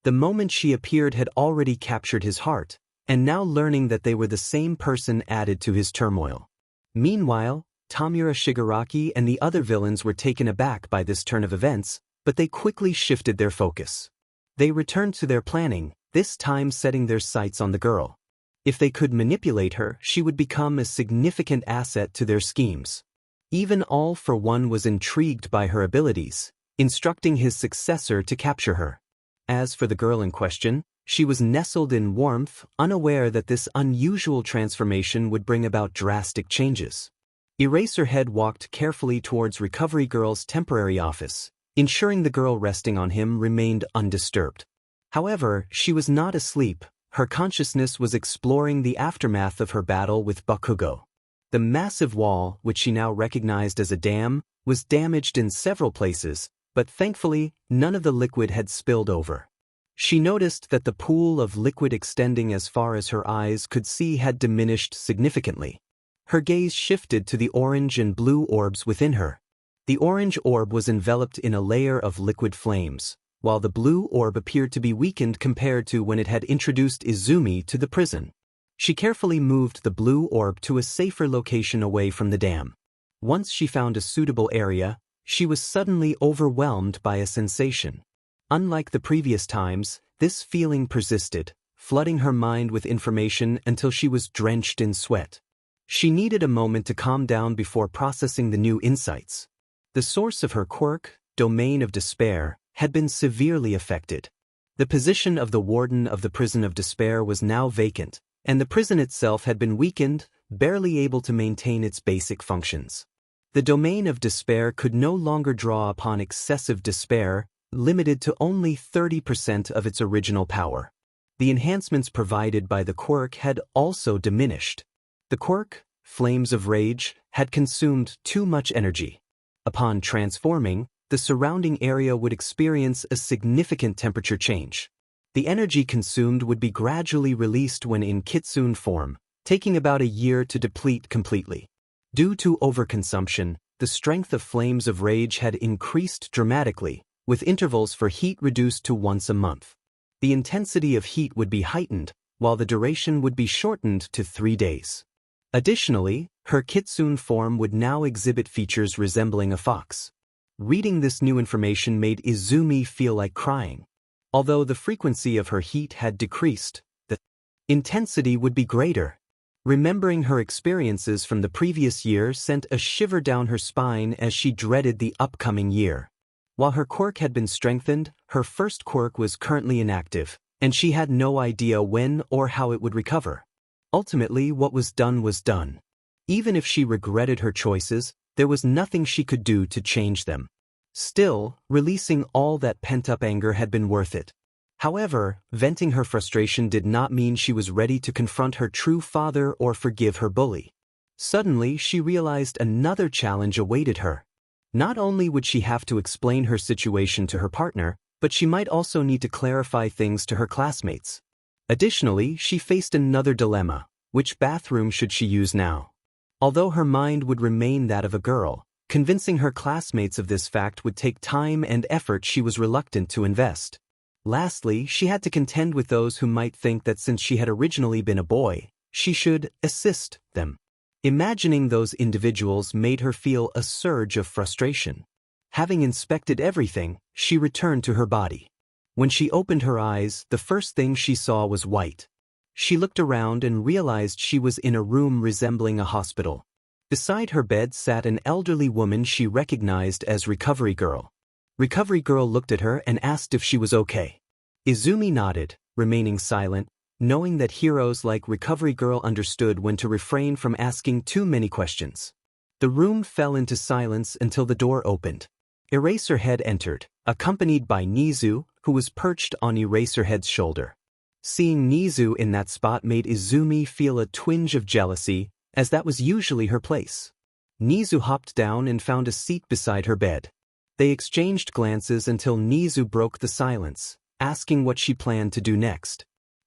The moment she appeared had already captured his heart, and now learning that they were the same person added to his turmoil. Meanwhile, Tomura Shigaraki and the other villains were taken aback by this turn of events, but they quickly shifted their focus. They returned to their planning, this time setting their sights on the girl. If they could manipulate her, she would become a significant asset to their schemes. Even All for One was intrigued by her abilities, instructing his successor to capture her. As for the girl in question, she was nestled in warmth, unaware that this unusual transformation would bring about drastic changes. Eraserhead walked carefully towards Recovery Girl's temporary office, ensuring the girl resting on him remained undisturbed. However, she was not asleep. Her consciousness was exploring the aftermath of her battle with Bakugo. The massive wall, which she now recognized as a dam, was damaged in several places, but thankfully, none of the liquid had spilled over. She noticed that the pool of liquid extending as far as her eyes could see had diminished significantly. Her gaze shifted to the orange and blue orbs within her. The orange orb was enveloped in a layer of liquid flames, while the blue orb appeared to be weakened compared to when it had introduced Izumi to the prison. She carefully moved the blue orb to a safer location away from the dam. Once she found a suitable area, she was suddenly overwhelmed by a sensation. Unlike the previous times, this feeling persisted, flooding her mind with information until she was drenched in sweat. She needed a moment to calm down before processing the new insights. The source of her quirk, Domain of Despair, had been severely affected. The position of the warden of the Prison of Despair was now vacant, and the prison itself had been weakened, barely able to maintain its basic functions. The Domain of Despair could no longer draw upon excessive despair, limited to only 30% of its original power. The enhancements provided by the quirk had also diminished. The quirk, Flames of Rage, had consumed too much energy. Upon transforming, the surrounding area would experience a significant temperature change. The energy consumed would be gradually released when in kitsune form, taking about a year to deplete completely. Due to overconsumption, the strength of Flames of Rage had increased dramatically, with intervals for heat reduced to once a month. The intensity of heat would be heightened, while the duration would be shortened to 3 days. Additionally, her kitsune form would now exhibit features resembling a fox. Reading this new information made Izumi feel like crying. Although the frequency of her heat had decreased, the intensity would be greater. Remembering her experiences from the previous year sent a shiver down her spine as she dreaded the upcoming year. While her quirk had been strengthened, her first quirk was currently inactive, and she had no idea when or how it would recover. Ultimately, what was done was done. Even if she regretted her choices, there was nothing she could do to change them. Still, releasing all that pent-up anger had been worth it. However, venting her frustration did not mean she was ready to confront her true father or forgive her bully. Suddenly, she realized another challenge awaited her. Not only would she have to explain her situation to her partner, but she might also need to clarify things to her classmates. Additionally, she faced another dilemma: which bathroom should she use now? Although her mind would remain that of a girl, convincing her classmates of this fact would take time and effort she was reluctant to invest. Lastly, she had to contend with those who might think that since she had originally been a boy, she should assist them. Imagining those individuals made her feel a surge of frustration. Having inspected everything, she returned to her body. When she opened her eyes, the first thing she saw was white. She looked around and realized she was in a room resembling a hospital. Beside her bed sat an elderly woman she recognized as Recovery Girl. Recovery Girl looked at her and asked if she was okay. Izumi nodded, remaining silent, knowing that heroes like Recovery Girl understood when to refrain from asking too many questions. The room fell into silence until the door opened. Eraserhead entered, accompanied by Nizu, who was perched on Eraserhead's shoulder. Seeing Nizu in that spot made Izumi feel a twinge of jealousy, as that was usually her place. Nizu hopped down and found a seat beside her bed. They exchanged glances until Nizu broke the silence, asking what she planned to do next.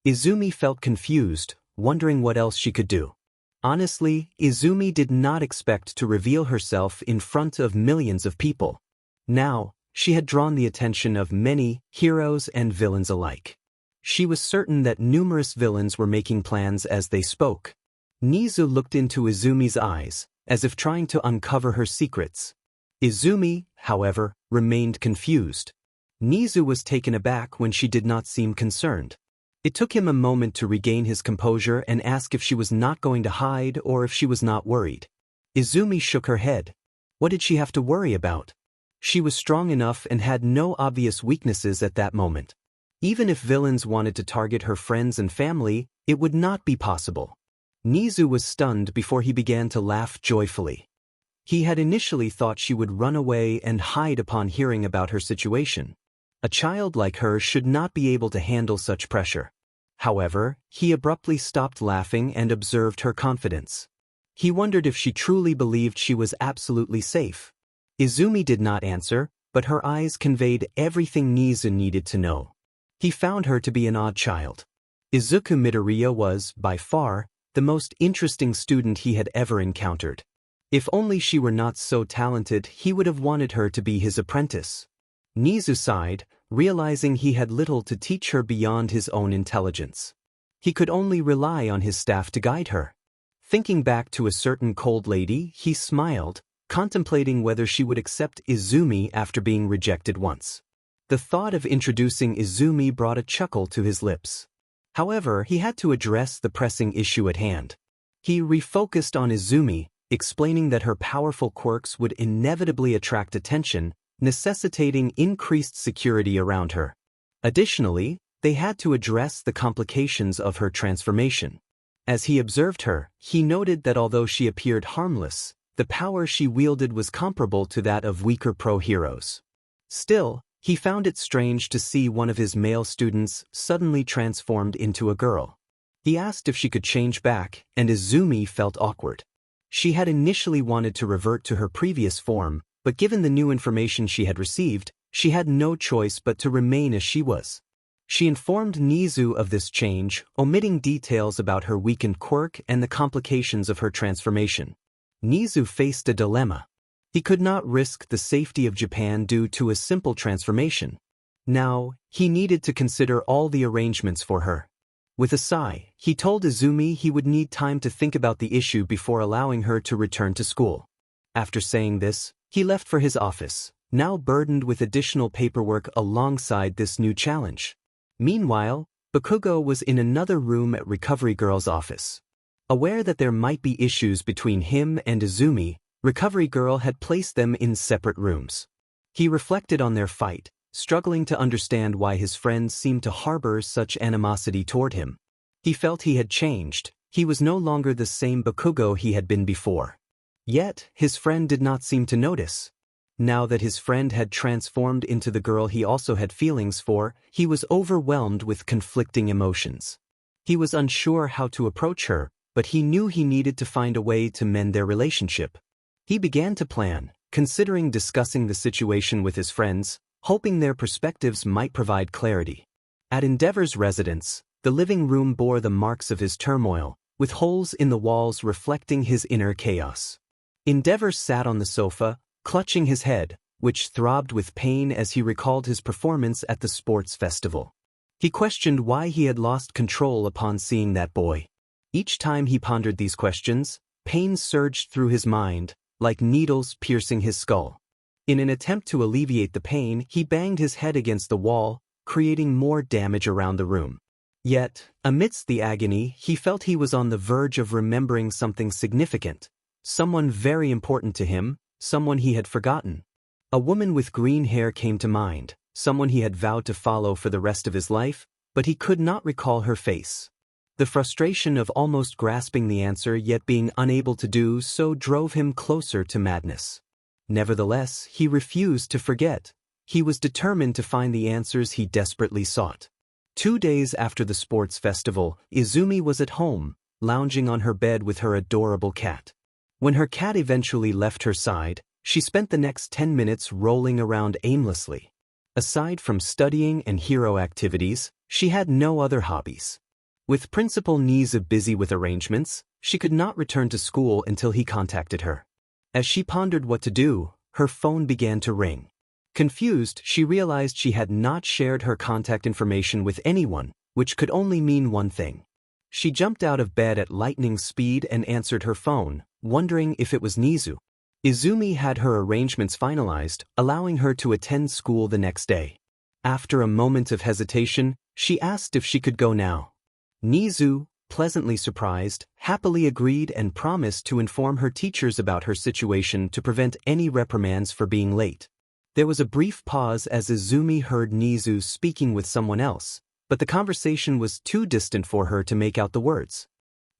Izumi felt confused, wondering what else she could do. Honestly, Izumi did not expect to reveal herself in front of millions of people. Now, she had drawn the attention of many heroes and villains alike. She was certain that numerous villains were making plans as they spoke. Nizu looked into Izumi's eyes, as if trying to uncover her secrets. Izumi, however, remained confused. 𝐒𝐮𝐬 was taken aback when she did not seem concerned. It took him a moment to regain his composure and ask if she was not going to hide or if she was not worried. Izumi shook her head. What did she have to worry about? She was strong enough and had no obvious weaknesses at that moment. Even if villains wanted to target her friends and family, it would not be possible. 𝐒𝐮𝐬 was stunned before he began to laugh joyfully. He had initially thought she would run away and hide upon hearing about her situation. A child like her should not be able to handle such pressure. However, he abruptly stopped laughing and observed her confidence. He wondered if she truly believed she was absolutely safe. Izumi did not answer, but her eyes conveyed everything 𝐒𝐮𝐬 needed to know. He found her to be an odd child. Izuku Midoriya was, by far, the most interesting student he had ever encountered. If only she were not so talented, he would have wanted her to be his apprentice. 𝐒𝐮𝐬 sighed, realizing he had little to teach her beyond his own intelligence. He could only rely on his staff to guide her. Thinking back to a certain cold lady, he smiled, contemplating whether she would accept Izumi after being rejected once. The thought of introducing Izumi brought a chuckle to his lips. However, he had to address the pressing issue at hand. He refocused on Izumi, explaining that her powerful quirks would inevitably attract attention, necessitating increased security around her. Additionally, they had to address the complications of her transformation. As he observed her, he noted that although she appeared harmless, the power she wielded was comparable to that of weaker pro-heroes. Still, he found it strange to see one of his male students suddenly transformed into a girl. He asked if she could change back, and Izumi felt awkward. She had initially wanted to revert to her previous form, but given the new information she had received, she had no choice but to remain as she was. She informed 𝐒𝐮𝐬 of this change, omitting details about her weakened quirk and the complications of her transformation. 𝐒𝐮𝐬 faced a dilemma. He could not risk the safety of Japan due to a simple transformation. Now, he needed to consider all the arrangements for her. With a sigh, he told Izumi he would need time to think about the issue before allowing her to return to school. After saying this, he left for his office, now burdened with additional paperwork alongside this new challenge. Meanwhile, Bakugo was in another room at 𝗟𝐿's office. Aware that there might be issues between him and Izumi, 𝗟𝐿 had placed them in separate rooms. He reflected on their fight, struggling to understand why his friends seemed to harbor such animosity toward him. He felt he had changed. He was no longer the same Bakugo he had been before. Yet, his friend did not seem to notice. Now that his friend had transformed into the girl he also had feelings for, he was overwhelmed with conflicting emotions. He was unsure how to approach her, but he knew he needed to find a way to mend their relationship. He began to plan, considering discussing the situation with his friends, hoping their perspectives might provide clarity. At 𝗟𝗏's residence, the living room bore the marks of his turmoil, with holes in the walls reflecting his inner chaos. 𝗟𝗏 sat on the sofa, clutching his head, which throbbed with pain as he recalled his performance at the sports festival. He questioned why he had lost control upon seeing that boy. Each time he pondered these questions, pain surged through his mind, like needles piercing his skull. In an attempt to alleviate the pain, he banged his head against the wall, creating more damage around the room. Yet, amidst the agony, he felt he was on the verge of remembering something significant, someone very important to him, someone he had forgotten. A woman with green hair came to mind, someone he had vowed to follow for the rest of his life, but he could not recall her face. The frustration of almost grasping the answer yet being unable to do so drove him closer to madness. Nevertheless, he refused to forget. He was determined to find the answers he desperately sought. 2 days after the sports festival, Izumi was at home, lounging on her bed with her adorable cat. When her cat eventually left her side, she spent the next 10 minutes rolling around aimlessly. Aside from studying and hero activities, she had no other hobbies. With Principal 𝐒𝐮𝐬 busy with arrangements, she could not return to school until he contacted her. As she pondered what to do, her phone began to ring. Confused, she realized she had not shared her contact information with anyone, which could only mean one thing. She jumped out of bed at lightning speed and answered her phone, wondering if it was 𝐒𝐮𝐦𝐻. Izumi had her arrangements finalized, allowing her to attend school the next day. After a moment of hesitation, she asked if she could go now. 𝐒𝐮𝐻, pleasantly surprised, happily agreed and promised to inform her teachers about her situation to prevent any reprimands for being late. There was a brief pause as Izumi heard 𝐒𝐮𝐻 speaking with someone else, but the conversation was too distant for her to make out the words.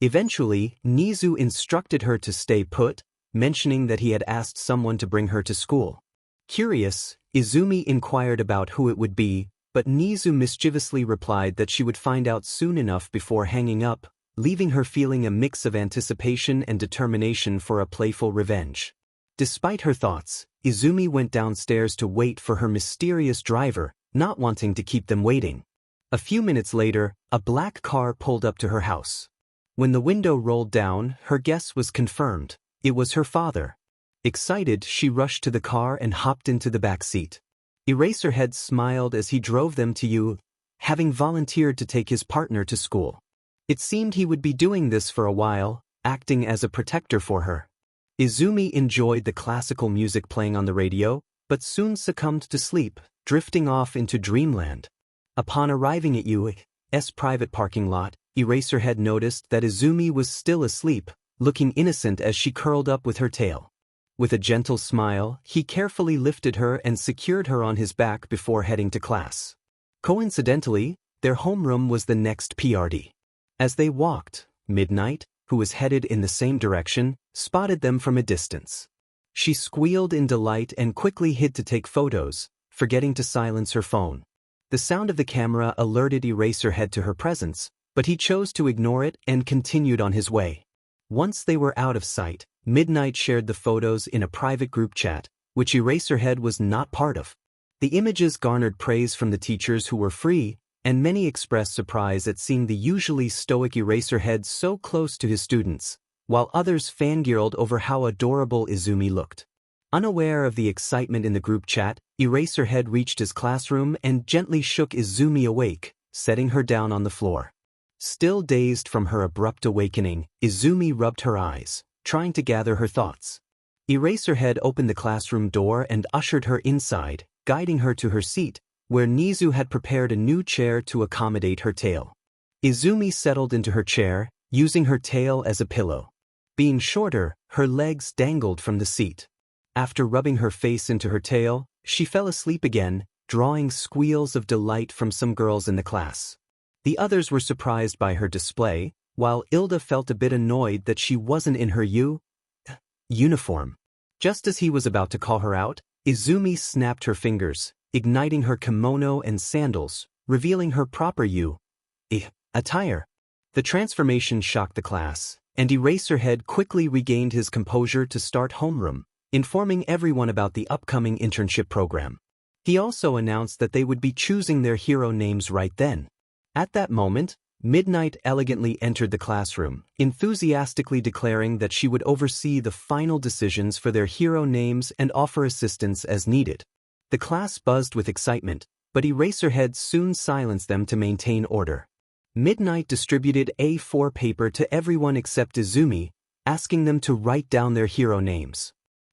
Eventually, 𝐒𝐮𝐻 instructed her to stay put, mentioning that he had asked someone to bring her to school. Curious, Izumi inquired about who it would be, but 𝐒𝐮𝐻 mischievously replied that she would find out soon enough before hanging up, leaving her feeling a mix of anticipation and determination for a playful revenge. Despite her thoughts, Izumi went downstairs to wait for her mysterious driver, not wanting to keep them waiting. A few minutes later, a black car pulled up to her house. When the window rolled down, her guess was confirmed. It was her father. Excited, she rushed to the car and hopped into the back seat. 𝐼𝐻𝐻 smiled as he drove them to 𝐿, having volunteered to take his partner to school. It seemed he would be doing this for a while, acting as a protector for her. Izumi enjoyed the classical music playing on the radio, but soon succumbed to sleep, drifting off into dreamland. Upon arriving at 𝐒𝐮𝐻's private parking lot, 𝐼𝐻𝐻 noticed that Izumi was still asleep, looking innocent as she curled up with her tail. With a gentle smile, he carefully lifted her and secured her on his back before heading to class. Coincidentally, their homeroom was the next 𝗟𝗷. As they walked, Midnight, who was headed in the same direction, spotted them from a distance. She squealed in delight and quickly hid to take photos, forgetting to silence her phone. The sound of the camera alerted 𝐼𝐻𝐻 to her presence, but he chose to ignore it and continued on his way. Once they were out of sight, Midnight shared the photos in a private group chat, which 𝐼𝐻𝐻 was not part of. The images garnered praise from the teachers who were free, and many expressed surprise at seeing the usually stoic 𝐼𝐻𝐻 so close to his students, while others fangirled over how adorable Izumi looked. Unaware of the excitement in the group chat, 𝐼𝐻𝐻 reached his classroom and gently shook Izumi awake, setting her down on the floor. Still dazed from her abrupt awakening, Izumi rubbed her eyes, trying to gather her thoughts. 𝐼𝐻𝐻 opened the classroom door and ushered her inside, guiding her to her seat, where 𝐒𝐮𝐻 had prepared a new chair to accommodate her tail. Izumi settled into her chair, using her tail as a pillow. Being shorter, her legs dangled from the seat. After rubbing her face into her tail, she fell asleep again, drawing squeals of delight from some girls in the class. The others were surprised by her display, while 𝐿𝐷 felt a bit annoyed that she wasn't in her uniform. Just as he was about to call her out, Izumi snapped her fingers, igniting her kimono and sandals, revealing her proper attire. The transformation shocked the class, and 𝐼𝐻𝐻 quickly regained his composure to start homeroom, informing everyone about the upcoming internship program. He also announced that they would be choosing their hero names right then. At that moment, Midnight elegantly entered the classroom, enthusiastically declaring that she would oversee the final decisions for their hero names and offer assistance as needed. The class buzzed with excitement, but 𝐼𝐻𝐻 soon silenced them to maintain order. Midnight distributed A4 paper to everyone except Izumi, asking them to write down their hero names.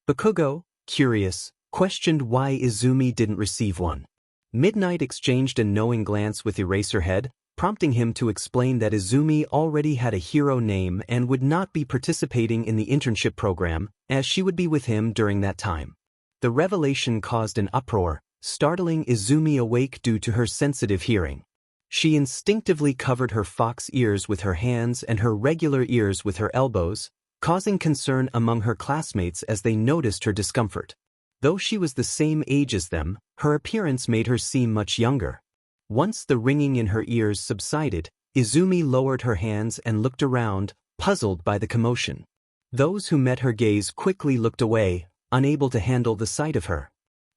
Bakugo, curious, questioned why Izumi didn't receive one. Midnight exchanged a knowing glance with 𝐼𝐻𝐻, prompting him to explain that Izumi already had a hero name and would not be participating in the internship program, as she would be with him during that time. The revelation caused an uproar, startling Izumi awake due to her sensitive hearing. She instinctively covered her fox ears with her hands and her regular ears with her elbows, causing concern among her classmates as they noticed her discomfort. Though she was the same age as them, her appearance made her seem much younger. Once the ringing in her ears subsided, Izumi lowered her hands and looked around, puzzled by the commotion. Those who met her gaze quickly looked away, unable to handle the sight of her.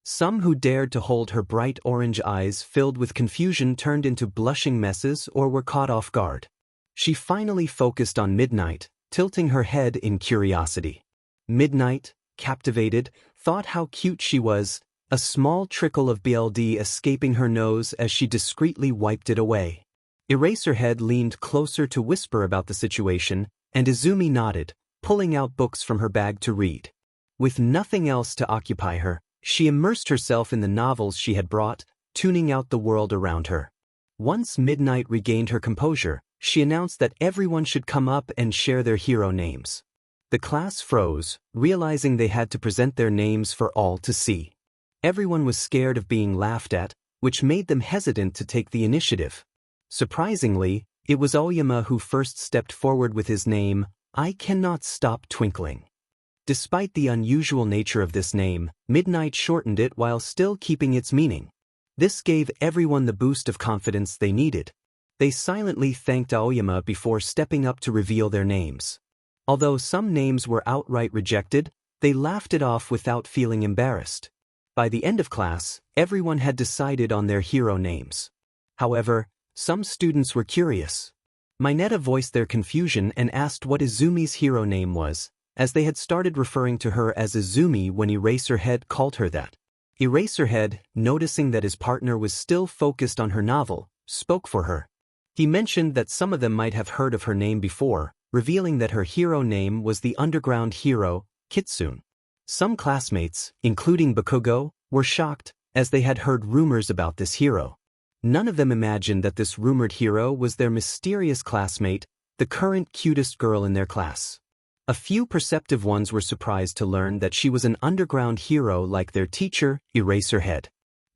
Some who dared to hold her bright orange eyes filled with confusion turned into blushing messes or were caught off guard. She finally focused on Midnight, tilting her head in curiosity. Midnight, captivated, thought how cute she was, a small trickle of BLD escaping her nose as she discreetly wiped it away. 𝐼𝐻𝐻 leaned closer to whisper about the situation, and Izumi nodded, pulling out books from her bag to read. With nothing else to occupy her, she immersed herself in the novels she had brought, tuning out the world around her. Once Midnight regained her composure, she announced that everyone should come up and share their hero names. The class froze, realizing they had to present their names for all to see. Everyone was scared of being laughed at, which made them hesitant to take the initiative. Surprisingly, it was 𝐒𝐬 who first stepped forward with his name, I Cannot Stop Twinkling. Despite the unusual nature of this name, Midnight shortened it while still keeping its meaning. This gave everyone the boost of confidence they needed. They silently thanked 𝐒𝐬 before stepping up to reveal their names. Although some names were outright rejected, they laughed it off without feeling embarrassed. By the end of class, everyone had decided on their hero names. However, some students were curious. Mineta voiced their confusion and asked what Izumi's hero name was, as they had started referring to her as Izumi when 𝐼𝐻𝐼𝐻𝐸 called her that. 𝐼𝐻𝐼𝐻𝐸, noticing that his partner was still focused on her novel, spoke for her. He mentioned that some of them might have heard of her name before, revealing that her hero name was the underground hero, Kitsune. Some classmates, including 𝗶𝗑𝐻𝐬, were shocked, as they had heard rumors about this hero. None of them imagined that this rumored hero was their mysterious classmate, the current cutest girl in their class. A few perceptive ones were surprised to learn that she was an underground hero like their teacher, 𝐼𝐻𝐼𝐻𝐸.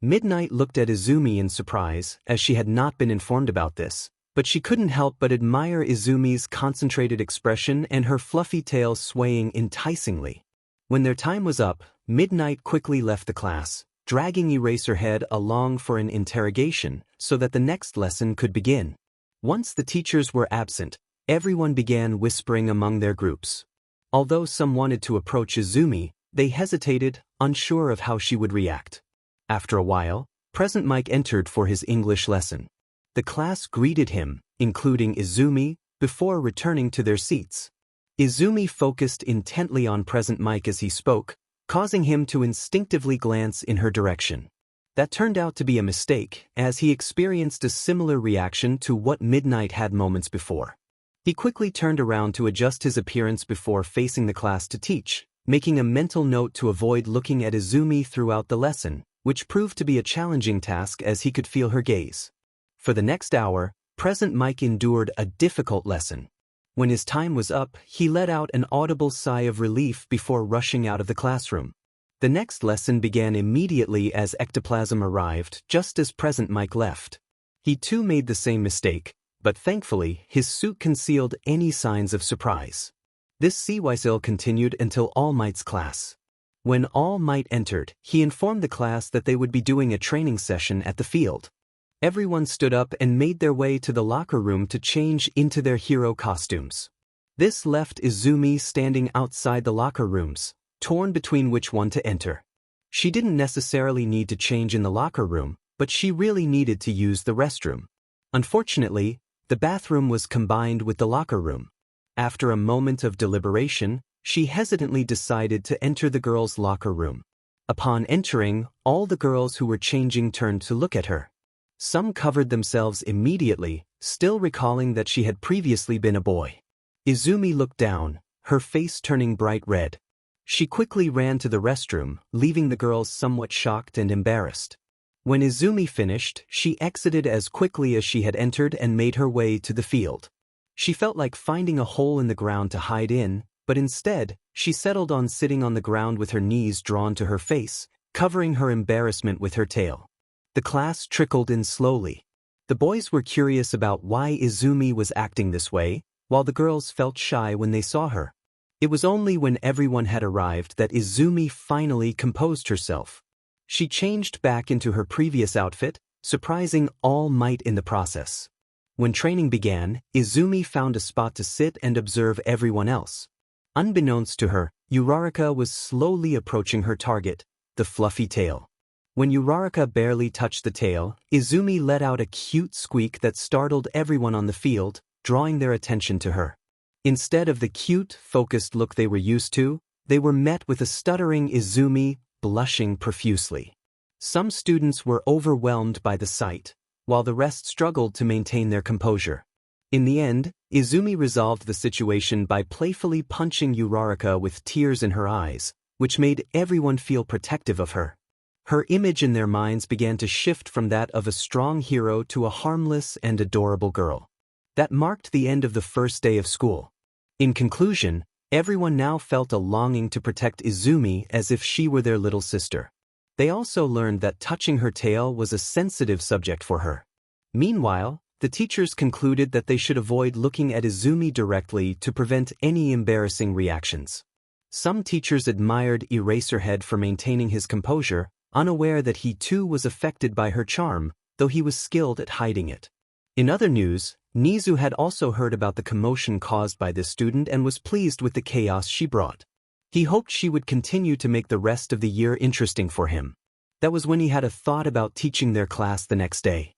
Midnight looked at Izumi in surprise, as she had not been informed about this, but she couldn't help but admire Izumi's concentrated expression and her fluffy tail swaying enticingly. When their time was up, Midnight quickly left the class, dragging 𝐼𝐻𝐼𝐻𝐸 along for an interrogation so that the next lesson could begin. Once the teachers were absent, everyone began whispering among their groups. Although some wanted to approach Izumi, they hesitated, unsure of how she would react. After a while, Present Mic entered for his English lesson. The class greeted him, including Izumi, before returning to their seats. Izumi focused intently on Present Mic as he spoke, causing him to instinctively glance in her direction. That turned out to be a mistake, as he experienced a similar reaction to what Midnight had moments before. He quickly turned around to adjust his appearance before facing the class to teach, making a mental note to avoid looking at Izumi throughout the lesson, which proved to be a challenging task as he could feel her gaze. For the next hour, Present Mic endured a difficult lesson. When his time was up, he let out an audible sigh of relief before rushing out of the classroom. The next lesson began immediately as 𝐒𝐻𝐼𝐻𝐸 arrived, just as Present Mic left. He too made the same mistake, but thankfully, his suit concealed any signs of surprise. This 𝐒𝐻𝐼𝐻𝐸 continued until 𝐿_MIGHT's class. When 𝐿_MIGHT entered, he informed the class that they would be doing a training session at the field. Everyone stood up and made their way to the locker room to change into their hero costumes. This left Izumi standing outside the locker rooms, torn between which one to enter. She didn't necessarily need to change in the locker room, but she really needed to use the restroom. Unfortunately, the bathroom was combined with the locker room. After a moment of deliberation, she hesitantly decided to enter the girls' locker room. Upon entering, all the girls who were changing turned to look at her. Some covered themselves immediately, still recalling that she had previously been a boy. Izumi looked down, her face turning bright red. She quickly ran to the restroom, leaving the girls somewhat shocked and embarrassed. When Izumi finished, she exited as quickly as she had entered and made her way to the field. She felt like finding a hole in the ground to hide in, but instead, she settled on sitting on the ground with her knees drawn to her face, covering her embarrassment with her tail. The class trickled in slowly. The boys were curious about why Izumi was acting this way, while the girls felt shy when they saw her. It was only when everyone had arrived that Izumi finally composed herself. She changed back into her previous outfit, surprising 𝐿_MIGHT in the process. When training began, Izumi found a spot to sit and observe everyone else. Unbeknownst to her, 𝐼𝐻𝐼𝐻𝐸 was slowly approaching her target, the fluffy tail. When 𝐼𝐻𝐼𝐻𝐸 barely touched the tail, Izumi let out a cute squeak that startled everyone on the field, drawing their attention to her. Instead of the cute, focused look they were used to, they were met with a stuttering Izumi, blushing profusely. Some students were overwhelmed by the sight, while the rest struggled to maintain their composure. In the end, Izumi resolved the situation by playfully punching Uraraka with tears in her eyes, which made everyone feel protective of her. Her image in their minds began to shift from that of a strong hero to a harmless and adorable girl. That marked the end of the first day of school. In conclusion, everyone now felt a longing to protect Izumi as if she were their little sister. They also learned that touching her tail was a sensitive subject for her. Meanwhile, the teachers concluded that they should avoid looking at Izumi directly to prevent any embarrassing reactions. Some teachers admired Eraserhead for maintaining his composure, unaware that he too was affected by her charm, though he was skilled at hiding it. In other news, Nizu had also heard about the commotion caused by this student and was pleased with the chaos she brought. He hoped she would continue to make the rest of the year interesting for him. That was when he had a thought about teaching their class the next day.